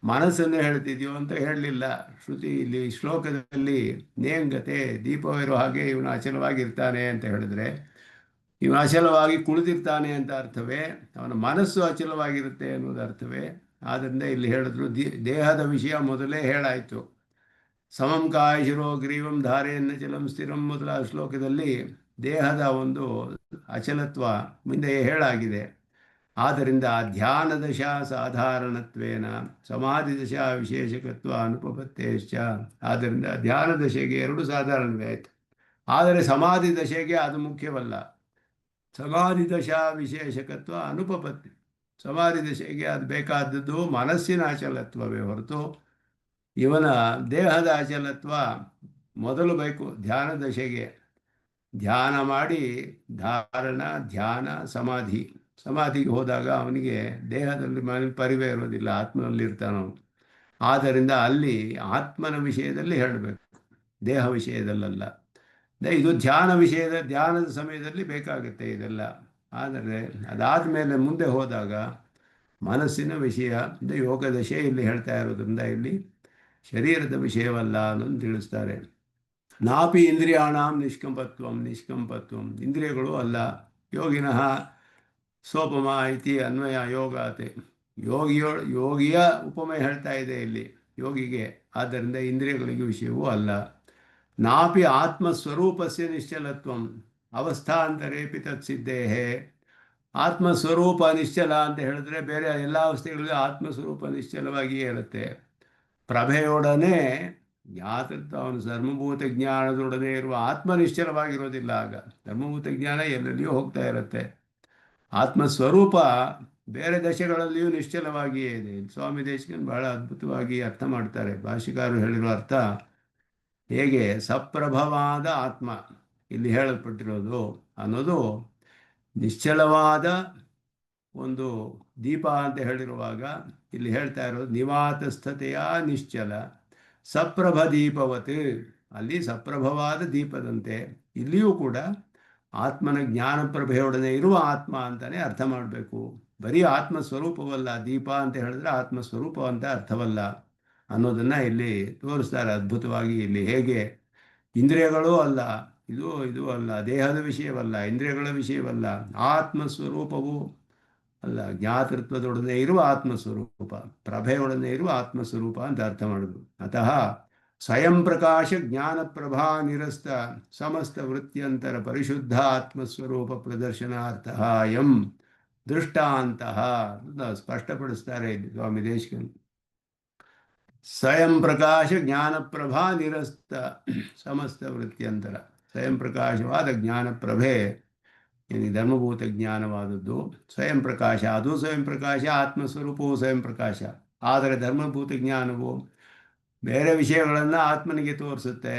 ಮನಸ್ಸನ್ನು ಹೇಳ್ತಿದೆಯೋ ಅಂತ ಹೇಳಲಿಲ್ಲ ಶ್ರುತಿ. ಇಲ್ಲಿ ಶ್ಲೋಕದಲ್ಲಿ ನೇಂಗತೆ ದೀಪವಿರೋ ಹಾಗೆ ಇವನು ಅಚಲವಾಗಿರ್ತಾನೆ ಅಂತ ಹೇಳಿದ್ರೆ ಇವನು ಅಚಲವಾಗಿ ಕುಳಿತಿರ್ತಾನೆ ಅಂತ ಅರ್ಥವೇ, ಅವನ ಮನಸ್ಸು ಅಚಲವಾಗಿರುತ್ತೆ ಅನ್ನೋದು ಅರ್ಥವೇ. ಆದ್ದರಿಂದ ಇಲ್ಲಿ ಹೇಳಿದ್ರು ದೇಹದ ವಿಷಯ ಮೊದಲೇ ಹೇಳಾಯಿತು. ಸಮಂ ಕಾಯಶಿರೋ ಗ್ರೀವಂ ಧಾರೆಯನ್ನ ಚಲಂ ಸ್ಥಿರಂ ಮೊದಲ ಶ್ಲೋಕದಲ್ಲಿ ದೇಹದ ಒಂದು ಅಚಲತ್ವ ಮುಂದೆ ಹೇಳಾಗಿದೆ. ಆದ್ದರಿಂದ ಧ್ಯಾನ ದಶಾ ಸಾಧಾರಣತ್ವೇನ ಸಮಾಧಿ ದಶಾ ವಿಶೇಷಕತ್ವ ಅನುಪಪತ್ತೇಶ್ಚ. ಆದ್ದರಿಂದ ಧ್ಯಾನ ದಶೆಗೆ ಎರಡು ಸಾಧಾರಣವೇ ಆಯಿತು, ಆದರೆ ಸಮಾಧಿ ದಶೆಗೆ ಅದು ಮುಖ್ಯವಲ್ಲ. ಸಮಾಧಿ ದಶಾ ವಿಶೇಷಕತ್ವ ಅನುಪಪತ್ತಿ. ಸಮಾಧಿ ದಶೆಗೆ ಅದು ಬೇಕಾದದ್ದು ಮನಸ್ಸಿನ ಅಚಲತ್ವವೇ ಹೊರತು ಇವನ ದೇಹದ ಅಚಲತ್ವ ಮೊದಲು ಬೇಕು. ಧ್ಯಾನ ದಶೆಗೆ ಧ್ಯಾನ ಮಾಡಿ ಧಾರಣ ಧ್ಯಾನ ಸಮಾಧಿಗೆ ಹೋದಾಗ ಅವನಿಗೆ ದೇಹದಲ್ಲಿ ಪರಿವೇ ಇರೋದಿಲ್ಲ, ಆತ್ಮನಲ್ಲಿರ್ತಾನವನು. ಆದ್ದರಿಂದ ಅಲ್ಲಿ ಆತ್ಮನ ವಿಷಯದಲ್ಲಿ ಹೇಳಬೇಕು, ದೇಹ ವಿಷಯದಲ್ಲ. ಇದು ಧ್ಯಾನದ ಸಮಯದಲ್ಲಿ ಬೇಕಾಗುತ್ತೆ ಇದೆಲ್ಲ. ಆದರೆ ಅದಾದ ಮೇಲೆ ಮುಂದೆ ಹೋದಾಗ ಮನಸ್ಸಿನ ವಿಷಯ ಯೋಗ ದಶೆ ಇಲ್ಲಿ ಹೇಳ್ತಾ ಇರೋದ್ರಿಂದ ಇಲ್ಲಿ ಶರೀರದ ವಿಷಯವಲ್ಲ ಅನ್ನೋದು ತಿಳಿಸ್ತಾರೆ. ನಾಪಿ ಇಂದ್ರಿಯಾಣಾಂ ನಿಷ್ಕಂಪತ್ವಂ ಇಂದ್ರಿಯಗಳು ಅಲ್ಲ. ಯೋಗಿನಃ ಸೋಪಮ ಇತಿ ಅನ್ವಯ ಯೋಗಾತೆ. ಯೋಗಿಯ ಉಪಮೆ ಹೇಳ್ತಾ ಇದೆ ಇಲ್ಲಿ ಯೋಗಿಗೆ. ಆದ್ದರಿಂದ ಇಂದ್ರಿಯಗಳಿಗೆ ವಿಷಯವೂ ಅಲ್ಲ. ನಾಪಿ ಆತ್ಮಸ್ವರೂಪಸ್ಯ ನಿಶ್ಚಲತ್ವಂ ಅವಸ್ಥಾಂತರೇಪಿ ತತ್ಸಿದ್ಧೇ. ಆತ್ಮಸ್ವರೂಪ ನಿಶ್ಚಲ ಅಂತ ಹೇಳಿದ್ರೆ ಬೇರೆ ಎಲ್ಲ ಅವಸ್ಥೆಗಳಲ್ಲಿ ಆತ್ಮಸ್ವರೂಪ ನಿಶ್ಚಲವಾಗಿಯೇ ಇರುತ್ತೆ. ಪ್ರಭೆಯೊಡನೆ ಜ್ಞಾತೃತ್ವ, ಅವನು ಧರ್ಮಭೂತ ಜ್ಞಾನದೊಡನೆ ಇರುವ ಆತ್ಮ ನಿಶ್ಚಲವಾಗಿರೋದಿಲ್ಲ. ಆಗ ಧರ್ಮಭೂತ ಜ್ಞಾನ ಎಲ್ಲೆಲ್ಲಿಯೂ ಹೋಗ್ತಾ ಇರುತ್ತೆ. ಆತ್ಮಸ್ವರೂಪ ಬೇರೆ ದಶೆಗಳಲ್ಲಿಯೂ ನಿಶ್ಚಲವಾಗಿಯೇ ಇದೆ. ಸ್ವಾಮಿ ದೇಶಿಕನ್ ಬಹಳ ಅದ್ಭುತವಾಗಿ ಅರ್ಥ ಮಾಡ್ತಾರೆ. ಭಾಷಿಕಾರರು ಹೇಳಿರೋ ಅರ್ಥ ಹೇಗೆ ಸಪ್ರಭವಾದ ಆತ್ಮ ಇಲ್ಲಿ ಹೇಳಲ್ಪಟ್ಟಿರೋದು ಅನ್ನೋದು ನಿಶ್ಚಲವಾದ ಒಂದು ದೀಪ ಅಂತ ಹೇಳಿರುವಾಗ ಇಲ್ಲಿ ಹೇಳ್ತಾ ಇರೋದು ನಿವಾತಸ್ಥತೆಯ ನಿಶ್ಚಲ ಸಪ್ರಭ ದೀಪವತ್. ಅಲ್ಲಿ ಸಪ್ರಭವಾದ ದೀಪದಂತೆ ಇಲ್ಲಿಯೂ ಕೂಡ ಆತ್ಮನ ಜ್ಞಾನಪ್ರಭೆಯೊಡನೆ ಇರುವ ಆತ್ಮ ಅಂತಾನೆ ಅರ್ಥ ಮಾಡಬೇಕು. ಬರೀ ಆತ್ಮಸ್ವರೂಪವಲ್ಲ, ದೀಪ ಅಂತ ಹೇಳಿದ್ರೆ ಆತ್ಮಸ್ವರೂಪ ಅಂತ ಅರ್ಥವಲ್ಲ ಅನ್ನೋದನ್ನು ಇಲ್ಲಿ ತೋರಿಸ್ತಾರೆ ಅದ್ಭುತವಾಗಿ. ಇಲ್ಲಿ ಹೇಗೆ ಇಂದ್ರಿಯಗಳೂ ಅಲ್ಲ, ಇದು ಅಲ್ಲ, ದೇಹದ ವಿಷಯವಲ್ಲ, ಇಂದ್ರಿಯಗಳ ವಿಷಯವಲ್ಲ, ಆತ್ಮಸ್ವರೂಪವು ಅಲ್ಲ, ಜ್ಞಾತೃತ್ವದೊಡನೆ ಇರುವ ಆತ್ಮಸ್ವರೂಪ, ಪ್ರಭೆಯೊಡನೆ ಇರುವ ಆತ್ಮಸ್ವರೂಪ ಅಂತ ಅರ್ಥ ಮಾಡೋದು. ಅತಃ ಸ್ವಯಂ ಪ್ರಕಾಶ ಜ್ಞಾನಪ್ರಭಾ ನಿರಸ್ತ ಸಮಸ್ತ ವೃತ್ತಿಯಂತರ ಪರಿಶುದ್ಧ ಆತ್ಮಸ್ವರೂಪ ಪ್ರದರ್ಶನಾರ್ಥ ಎಂ ದೃಷ್ಟಾಂತಹ ಸ್ಪಷ್ಟಪಡಿಸ್ತಾರೆ ಸ್ವಾಮಿ ದೇಶಿಕನ್. ಸ್ವಯಂ ಪ್ರಕಾಶ ಜ್ಞಾನಪ್ರಭಾ ನಿರಸ್ತ ಸಮಸ್ತ ವೃತ್ತಿಯಂತರ, ಸ್ವಯಂ ಪ್ರಕಾಶವಾದ ಜ್ಞಾನಪ್ರಭೆ ಏನಿ ಧರ್ಮಭೂತ ಜ್ಞಾನವಾದದ್ದು ಸ್ವಯಂ ಪ್ರಕಾಶ, ಅದು ಸ್ವಯಂ ಪ್ರಕಾಶ, ಆತ್ಮಸ್ವರೂಪವು ಸ್ವಯಂ ಪ್ರಕಾಶ. ಆದರೆ ಧರ್ಮಭೂತ ಜ್ಞಾನವು ಬೇರೆ ವಿಷಯಗಳನ್ನು ಆತ್ಮನಿಗೆ ತೋರಿಸುತ್ತೆ,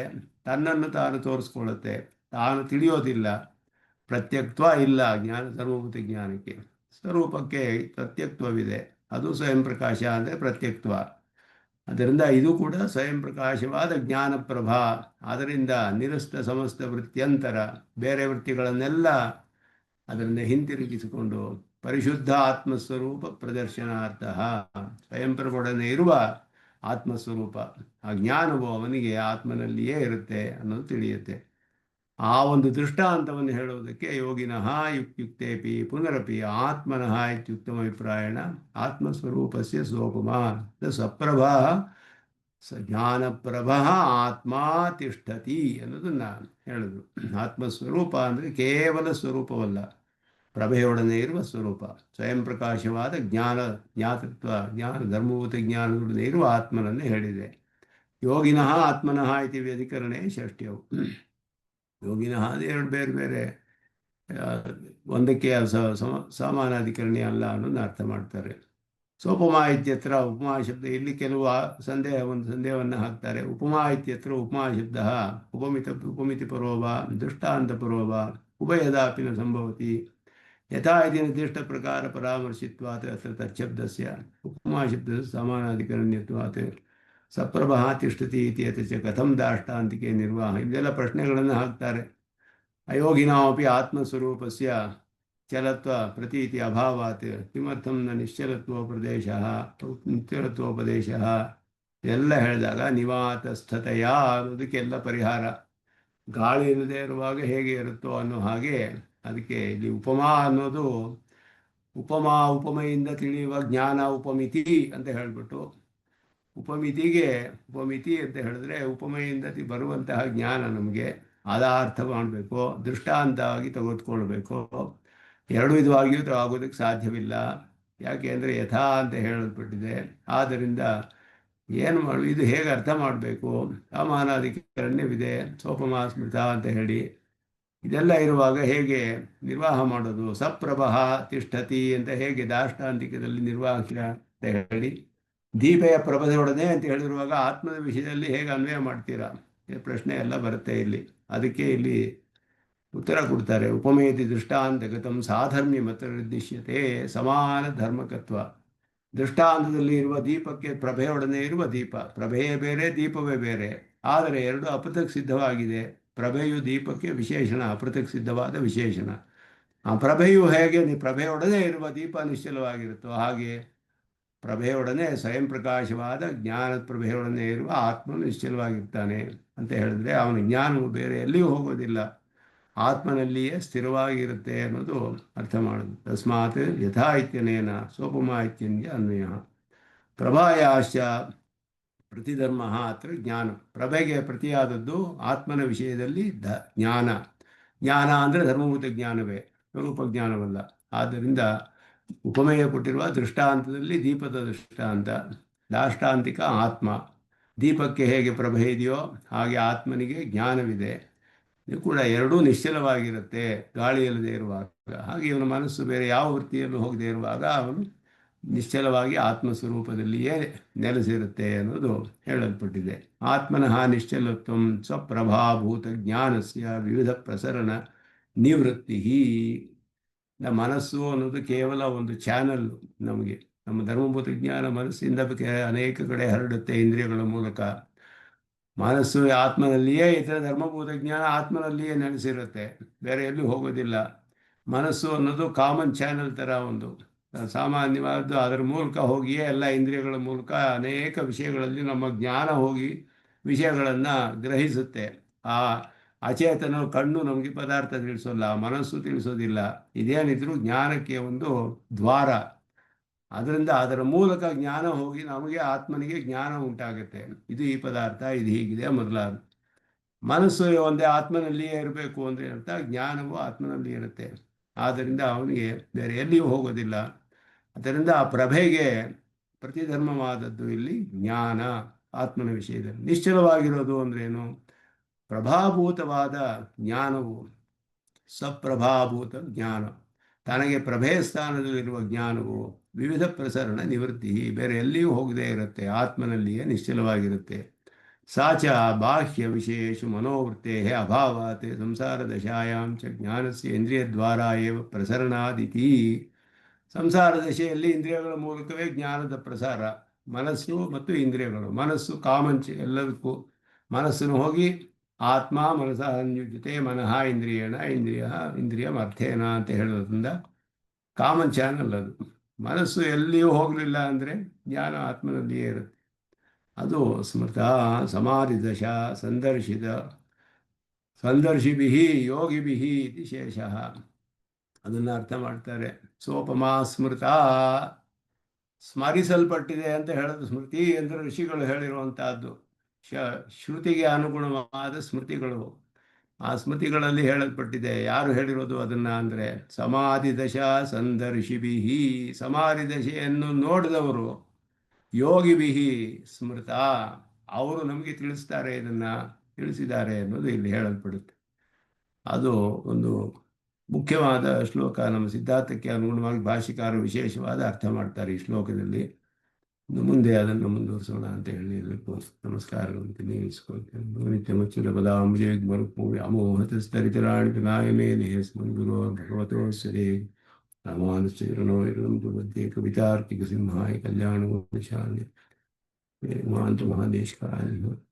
ತನ್ನನ್ನು ತಾನು ತೋರಿಸ್ಕೊಳ್ಳುತ್ತೆ, ತಾನು ತಿಳಿಯೋದಿಲ್ಲ, ಪ್ರತ್ಯಕ್ತ್ವ ಇಲ್ಲ. ಧರ್ಮಭೂತ ಜ್ಞಾನಕ್ಕೆ ಸ್ವರೂಪಕ್ಕೆ ಪ್ರತ್ಯಕ್ತ್ವವಿದೆ, ಅದು ಸ್ವಯಂ ಪ್ರಕಾಶ ಅಂದರೆ ಪ್ರತ್ಯಕ್ತ್ವ. ಅದರಿಂದ ಇದು ಕೂಡ ಸ್ವಯಂ ಪ್ರಕಾಶವಾದ ಜ್ಞಾನಪ್ರಭಾ. ಅದರಿಂದ ನಿರಸ್ತ ಸಮಸ್ತ ವೃತ್ತಿಯಂತರ, ಬೇರೆ ವೃತ್ತಿಗಳನ್ನೆಲ್ಲ ಅದರಿಂದ ಹಿಂತಿರುಗಿಸಿಕೊಂಡು ಪರಿಶುದ್ಧ ಆತ್ಮಸ್ವರೂಪ ಪ್ರದರ್ಶನಾರ್ಥ, ಸ್ವಯಂ ಪ್ರಭೊಡನೆ ಇರುವ ಆತ್ಮಸ್ವರೂಪ, ಆ ಜ್ಞಾನವು ಅವನಿಗೆ ಆತ್ಮನಲ್ಲಿಯೇ ಇರುತ್ತೆ ಅನ್ನೋದು ತಿಳಿಯುತ್ತೆ. ಆ ಒಂದು ದೃಷ್ಟಾಂತವನ್ನು ಹೇಳುವುದಕ್ಕೆ ಯೋಗಿನಃ ಯುಕ್ತೇಪಿ ಪುನರಪಿ ಆತ್ಮನಃ ಇತ್ಯುಕ್ತಮ ಅಭಿಪ್ರಾಯಣ ಆತ್ಮಸ್ವರೂಪಸ್ಯ ಸೋಪಮ ಸಪ್ರಭಾ ಜ್ಞಾನಪ್ರಭ ಆತ್ಮ ತಿಷ್ಠತಿ ಅನ್ನೋದನ್ನು ಹೇಳಿದ್ರು. ಆತ್ಮಸ್ವರೂಪ ಅಂದರೆ ಕೇವಲ ಸ್ವರೂಪವಲ್ಲ, ಪ್ರಭೆಯೊಡನೆ ಇರುವ ಸ್ವರೂಪ, ಸ್ವಯಂ ಪ್ರಕಾಶವಾದ ಜ್ಞಾತೃತ್ವ, ಧರ್ಮಭೂತ ಜ್ಞಾನದೊಡನೆ ಇರುವ ಆತ್ಮನನ್ನೇ ಹೇಳಿದೆ. ಯೋಗಿನಃ ಆತ್ಮನಃ ಇತಿ ವ್ಯಧಿಕರಣೆ ಷಷ್ಠ್ಯವು. ಯೋಗಿನಃ ಅದು ಎರಡು ಬೇರೆ ಬೇರೆ, ಒಂದಕ್ಕೆ ಸಮಾನಾಧಿಕರಣಿ ಅಲ್ಲ ಅನ್ನೋದನ್ನ ಅರ್ಥ ಮಾಡ್ತಾರೆ. ಸೋಪಮಾ ಇತ್ಯತ್ರ ಉಪಮಾ ಶಬ್ದ, ಇಲ್ಲಿ ಕೆಲವು ಒಂದು ಸಂದೇಹವನ್ನು ಹಾಕ್ತಾರೆ. ಉಪಮಾ ಇತ್ಯತ್ರ ಉಪಮಾ ಶಬ್ದ ಉಪಮಿತಿ ಪರೋವ ದೃಷ್ಟಾಂತ ಪರೋವ ಉಭಯದಾಪಿ ನ ಸಂಭವತಿ ಯಥಾ ಇತಿ ನಿರ್ದಿಷ್ಟ ಪ್ರಕಾರ ಪರಾಮರ್ಶಿತ್ವಾತ್ ಅತ್ರ ತಚ್ಛಬ್ದಸ್ಯ ಉಪಮಾ ಶಬ್ದ ಸಮಾನಾಧಿಕರಣ್ಯತ್ವಾತ್ ಸಪ್ರಭಾ ತಿಷ್ಠತಿ ಇತಿ ಅಥ ಕಥಂ ದಾಷ್ಟಾಂತಿಕೆ ನಿರ್ವಾಹ. ಇದೆಲ್ಲ ಪ್ರಶ್ನೆಗಳನ್ನು ಹಾಕ್ತಾರೆ. ಅಯೋಗಿನಾಮಪಿ ಆತ್ಮಸ್ವರೂಪಸ್ಯ ಚಲತ್ವ ಪ್ರತೀತಿ ಅಭಾವಾತ್ ಕಿಮರ್ಥಂ ನ ನಿಶ್ಚಲತ್ವೋಪದೇಶ ಎಲ್ಲ ಹೇಳಿದಾಗ ನಿವಾತಸ್ಥತೆಯ ಅನ್ನೋದಕ್ಕೆಲ್ಲ ಪರಿಹಾರ. ಗಾಳಿ ಇಲ್ಲದೆ ಇರುವಾಗ ಹೇಗೆ ಇರುತ್ತೋ ಅನ್ನೋ ಹಾಗೆ ಅದಕ್ಕೆ ಇಲ್ಲಿ ಉಪಮಾ ಅನ್ನೋದು ಉಪಮೆಯಿಂದ ತಿಳಿಯುವ ಜ್ಞಾನ ಉಪಮಿತಿ ಅಂತ ಹೇಳಿಬಿಟ್ಟು, ಉಪಮಿತಿ ಅಂತ ಹೇಳಿದ್ರೆ ಉಪಮೆಯಿಂದ ಬರುವಂತಹ ಜ್ಞಾನ ನಮಗೆ ಅರ್ಥ ಮಾಡಬೇಕು, ದೃಷ್ಟಾಂತವಾಗಿ ತೆಗೆದುಕೊಳ್ಬೇಕು. ಎರಡು ವಿಧವಾಗಿಯೂ ಆಗೋದಕ್ಕೆ ಸಾಧ್ಯವಿಲ್ಲ. ಯಾಕೆ ಅಂದರೆ ಯಥಾ ಅಂತ ಹೇಳಲ್ಪಟ್ಟಿದೆ. ಆದ್ದರಿಂದ ಏನು ಇದು ಹೇಗೆ ಅರ್ಥ ಮಾಡಬೇಕು? ಸಮಾನಾಧಿಕರಣ್ಯವಿದೆ, ಸೋಪಮಾ ಸ್ಮೃತ ಅಂತ ಹೇಳಿ ಇದೆಲ್ಲ ಇರುವಾಗ ಹೇಗೆ ನಿರ್ವಾಹ ಮಾಡೋದು? ಸಪ್ರಭಃ ತಿಷ್ಠತಿ ಅಂತ ಹೇಗೆ ದಾಷ್ಟಾಂತಿಕದಲ್ಲಿ ನಿರ್ವಾಹಕ ಅಂತ ಹೇಳಿ, ದೀಪೆಯ ಪ್ರಭದೊಡನೆ ಅಂತ ಹೇಳಿರುವಾಗ ಆತ್ಮದ ವಿಷಯದಲ್ಲಿ ಹೇಗೆ ಅನ್ವಯ ಮಾಡ್ತೀರಾ? ಪ್ರಶ್ನೆ ಎಲ್ಲ ಬರುತ್ತೆ ಇಲ್ಲಿ. ಅದಕ್ಕೆ ಇಲ್ಲಿ ಉತ್ತರ ಕೊಡ್ತಾರೆ. ಉಪಮೇತಿ ದೃಷ್ಟಾಂತಗತಂ ಸಾಧರ್ಮ್ಯ ಮತ ನಿರ್ದಿಶ್ಯತೆ ಸಮಾನ ಧರ್ಮಕತ್ವ. ದೃಷ್ಟಾಂತದಲ್ಲಿ ಇರುವ ದೀಪಕ್ಕೆ ಪ್ರಭೆಯೊಡನೆ ಇರುವ ದೀಪ, ಪ್ರಭೆಯೇ ಬೇರೆ, ದೀಪವೇ ಬೇರೆ, ಆದರೆ ಎರಡು ಅಪೃಥಕ್ ಸಿದ್ಧವಾಗಿದೆ. ಪ್ರಭೆಯು ದೀಪಕ್ಕೆ ವಿಶೇಷಣ, ಅಪೃಥಕ್ ಸಿದ್ಧವಾದ ವಿಶೇಷಣ. ಆ ಪ್ರಭೆಯು ಹೇಗೆ ಪ್ರಭೆಯೊಡನೆ ಇರುವ ದೀಪ ನಿಶ್ಚಲವಾಗಿರುತ್ತೋ ಹಾಗೆ ಪ್ರಭೆಯೊಡನೆ ಸ್ವಯಂ ಪ್ರಕಾಶವಾದ ಜ್ಞಾನದ ಪ್ರಭೆಯೊಡನೆ ಇರುವ ಆತ್ಮನು ನಿಶ್ಚಲವಾಗಿರ್ತಾನೆ ಅಂತ ಹೇಳಿದ್ರೆ ಅವನ ಜ್ಞಾನವು ಬೇರೆ ಎಲ್ಲಿಯೂ ಹೋಗೋದಿಲ್ಲ, ಆತ್ಮನಲ್ಲಿಯೇ ಸ್ಥಿರವಾಗಿರುತ್ತೆ ಅನ್ನೋದು ಅರ್ಥ ಮಾಡೋದು. ತಸ್ಮಾತ್ ಯಥಾ ಇತ್ಯನೇನ ಸೋಪಮಾ ಇತ್ಯನ್ಯ ಅನ್ವಯ. ಪ್ರಭಾಯಾಶ್ಚ ಪ್ರತಿಧರ್ಮ ಅತ್ರ ಜ್ಞಾನ. ಪ್ರಭೆಗೆ ಪ್ರತಿಯಾದದ್ದು ಆತ್ಮನ ವಿಷಯದಲ್ಲಿ ಜ್ಞಾನ. ಜ್ಞಾನ ಅಂದರೆ ಧರ್ಮಭೂತ ಜ್ಞಾನವೇ, ಸ್ವರೂಪ ಜ್ಞಾನವಲ್ಲ. ಆದ್ದರಿಂದ ಉಪಮೇಯ ಕೊಟ್ಟಿರುವ ದೃಷ್ಟಾಂತದಲ್ಲಿ ದೀಪದ ದೃಷ್ಟಾಂತ, ದಾಷ್ಟಾಂತಿಕ ಆತ್ಮ. ದೀಪಕ್ಕೆ ಹೇಗೆ ಪ್ರಭೆ ಇದೆಯೋ ಹಾಗೆ ಆತ್ಮನಿಗೆ ಜ್ಞಾನವಿದೆ. ಇದು ಕೂಡ ಎರಡೂ ನಿಶ್ಚಲವಾಗಿರುತ್ತೆ ಗಾಳಿಯಲ್ಲದೆ ಇರುವಾಗ. ಹಾಗೆ ಇವನ ಮನಸ್ಸು ಬೇರೆ ಯಾವ ವೃತ್ತಿಯಲ್ಲೂ ಹೋಗದೇ ಇರುವಾಗ ಅವನು ನಿಶ್ಚಲವಾಗಿ ಆತ್ಮಸ್ವರೂಪದಲ್ಲಿಯೇ ನೆಲೆಸಿರುತ್ತೆ ಅನ್ನೋದು ಹೇಳಲ್ಪಟ್ಟಿದೆ. ಆತ್ಮನಃ ನಿಶ್ಚಲತ್ವಂ ಸ್ವಪ್ರಭಾಭೂತ ಜ್ಞಾನಸ್ಯ ವಿವಿಧ ಪ್ರಸರಣ ನಿವೃತ್ತಿ. ಮನಸ್ಸು ಅನ್ನೋದು ಕೇವಲ ಒಂದು ಚಾನಲ್. ನಮಗೆ ನಮ್ಮ ಧರ್ಮಭೂತ ಜ್ಞಾನ ಮನಸ್ಸಿಂದ ಅನೇಕ ಕಡೆ ಹರಡುತ್ತೆ ಇಂದ್ರಿಯಗಳ ಮೂಲಕ. ಮನಸ್ಸು ಆತ್ಮನಲ್ಲಿಯೇ ಇತರ ಧರ್ಮಭೂತ ಜ್ಞಾನ ಆತ್ಮನಲ್ಲಿಯೇ ನೆಲೆಸಿರುತ್ತೆ, ಬೇರೆ ಎಲ್ಲೂ ಹೋಗೋದಿಲ್ಲ. ಮನಸ್ಸು ಅನ್ನೋದು ಕಾಮನ್ ಚಾನಲ್ ಥರ ಒಂದು ಸಾಮಾನ್ಯವಾದ್ದು. ಅದರ ಮೂಲಕ ಹೋಗಿಯೇ ಎಲ್ಲ ಇಂದ್ರಿಯಗಳ ಮೂಲಕ ಅನೇಕ ವಿಷಯಗಳಲ್ಲಿ ನಮ್ಮ ಜ್ಞಾನ ಹೋಗಿ ವಿಷಯಗಳನ್ನು ಗ್ರಹಿಸುತ್ತೆ. ಆ ಅಚೇತನ ಕಣ್ಣು ನಮಗೆ ಪದಾರ್ಥ ತಿಳಿಸೋಲ್ಲ, ಮನಸ್ಸು ತಿಳಿಸೋದಿಲ್ಲ. ಇದೇನಿದ್ರು ಜ್ಞಾನಕ್ಕೆ ಒಂದು ದ್ವಾರ. ಅದರಿಂದ ಅದರ ಮೂಲಕ ಜ್ಞಾನ ಹೋಗಿ ನಮಗೆ ಆತ್ಮನಿಗೆ ಜ್ಞಾನ ಉಂಟಾಗುತ್ತೆ. ಇದು ಈ ಪದಾರ್ಥ, ಇದು ಹೀಗಿದೆ ಮೊದಲಾದ. ಮನಸ್ಸು ಒಂದೇ ಆತ್ಮನಲ್ಲಿಯೇ ಇರಬೇಕು ಅಂದರೆ ಅರ್ಥ, ಜ್ಞಾನವು ಆತ್ಮನಲ್ಲಿ ಇರುತ್ತೆ. ಆದ್ದರಿಂದ ಅವನಿಗೆ ಬೇರೆ ಎಲ್ಲಿಯೂ ಹೋಗೋದಿಲ್ಲ. ಅದರಿಂದ ಆ ಪ್ರಭೆಗೆ ಪ್ರತಿಧರ್ಮವಾದದ್ದು ಇಲ್ಲಿ ಜ್ಞಾನ ಆತ್ಮನ ವಿಷಯದಲ್ಲಿ. ನಿಶ್ಚಲವಾಗಿರೋದು ಅಂದ್ರೇನು? ಪ್ರಭಾಭೂತವಾದ ಜ್ಞಾನವು, ಸಪ್ರಭಾಭೂತ ಜ್ಞಾನ, ತನಗೆ ಪ್ರಭೆ ಸ್ಥಾನದಲ್ಲಿರುವ ಜ್ಞಾನವು ವಿವಿಧ ಪ್ರಸರಣ ನಿವೃತ್ತಿ, ಬೇರೆ ಎಲ್ಲಿಯೂ ಹೋಗದೇ ಇರುತ್ತೆ, ಆತ್ಮನಲ್ಲಿಯೇ ನಿಶ್ಚಲವಾಗಿರುತ್ತೆ. ಸಾಚ ಬಾಹ್ಯ ವಿಶೇಷ ಮನೋವೃತ್ತೇ ಅಭಾವಾತ್ ಸಂಸಾರ ದಶಾಯಾಂ ಚ ಜ್ಞಾನಸ್ಯ ಇಂದ್ರಿಯದ್ವಾರ ಏವ ಪ್ರಸರಣಾದಿತಿ. ಸಂಸಾರ ದಶೆಯಲ್ಲಿ ಇಂದ್ರಿಯಗಳ ಮೂಲಕವೇ ಜ್ಞಾನದ ಪ್ರಸಾರ. ಮನಸ್ಸು ಮತ್ತು ಇಂದ್ರಿಯಗಳು, ಮನಸ್ಸು ಕಾಮಂಚ ಎಲ್ಲದಕ್ಕೂ. ಮನಸ್ಸನ್ನು ಹೋಗಿ ಆತ್ಮ ಮನಸ ಸಂಯುಜ್ಯತೆ ಮನಃ ಇಂದ್ರಿಯೇಣ ಇಂದ್ರಿಯ ಅರ್ಥೇನ ಅಂತ ಹೇಳೋದ್ರಿಂದ ಕಾಮನ್ ಚಾನಲ್ ಅದು. ಮನಸ್ಸು ಎಲ್ಲಿಯೂ ಹೋಗಲಿಲ್ಲ ಅಂದರೆ ಜ್ಞಾನ ಆತ್ಮನಲ್ಲಿಯೇ ಇರುತ್ತೆ. ಅದು ಸ್ಮೃತ ಸಮಾಧಿ ದಶ ಸಂದರ್ಶಿಭಿ ಯೋಗಿಭಿ ಇತಿ ಶೇಷಃ. ಅದನ್ನು ಅರ್ಥ ಮಾಡ್ತಾರೆ. ಸೋಪಮಾ ಸ್ಮೃತ, ಸ್ಮರಿಸಲ್ಪಟ್ಟಿದೆ ಅಂತ ಹೇಳೋದು. ಸ್ಮೃತಿ ಅಂದರೆ ಋಷಿಗಳು ಹೇಳಿರುವಂತಹದ್ದು, ಶ್ರುತಿಗೆ ಅನುಗುಣವಾದ ಸ್ಮೃತಿಗಳು. ಆ ಸ್ಮೃತಿಗಳಲ್ಲಿ ಹೇಳಲ್ಪಟ್ಟಿದೆ. ಯಾರು ಹೇಳಿರೋದು ಅದನ್ನು ಅಂದರೆ ಸಮಾಧಿ ದಶ ಸಂದರ್ಶಿಭಿ, ಸಮಾಧಿ ದಶೆಯನ್ನು ನೋಡಿದವರು, ಯೋಗಿಭಿ ಸ್ಮೃತ, ಅವರು ನಮಗೆ ತಿಳಿಸ್ತಾರೆ, ಇದನ್ನು ತಿಳಿಸಿದ್ದಾರೆ ಅನ್ನೋದು ಇಲ್ಲಿ ಹೇಳಲ್ಪಡುತ್ತೆ. ಅದು ಒಂದು ಮುಖ್ಯವಾದ ಶ್ಲೋಕ. ನಮ್ಮ ಸಿದ್ಧಾರ್ಥಕ್ಕೆ ಅನುಗುಣವಾಗಿ ಭಾಷಿಕಾರರು ವಿಶೇಷವಾದ ಅರ್ಥ ಮಾಡ್ತಾರೆ ಈ ಶ್ಲೋಕದಲ್ಲಿ. ಮುಂದೆ ಅದನ್ನು ಮುಂದುವರಿಸೋಣ ಅಂತ ಹೇಳಿರಬೇಕು. ನಮಸ್ಕಾರಗಳನ್ನು ನಿಲ್ಲಿಸ್ಕೊಳ್ತೇನೆ. ನಿತ್ಯ ಮುಚ್ಚಲ ಪದಾಂಬುಜೆ ಮರುಪೂವಿ ಅಮೋಹತಸ್ತರಿತರಾಣಿ ಪಿನಾಯ ಮೇಲೆ ಸ್ಮನ್ ಗುರು ಭಗವತೋ ಸರೇ ರಾಮಾನುಚರಣೋ ಇರುವಂತೆ ಕವಿತಾರ್ಕಿಕ ಸಿಂಹಾಯ ಕಲ್ಯಾಣ ಶಾಂತಿ ಮಹಾಂತ ಮಹಾದೇಶಕಾಯ.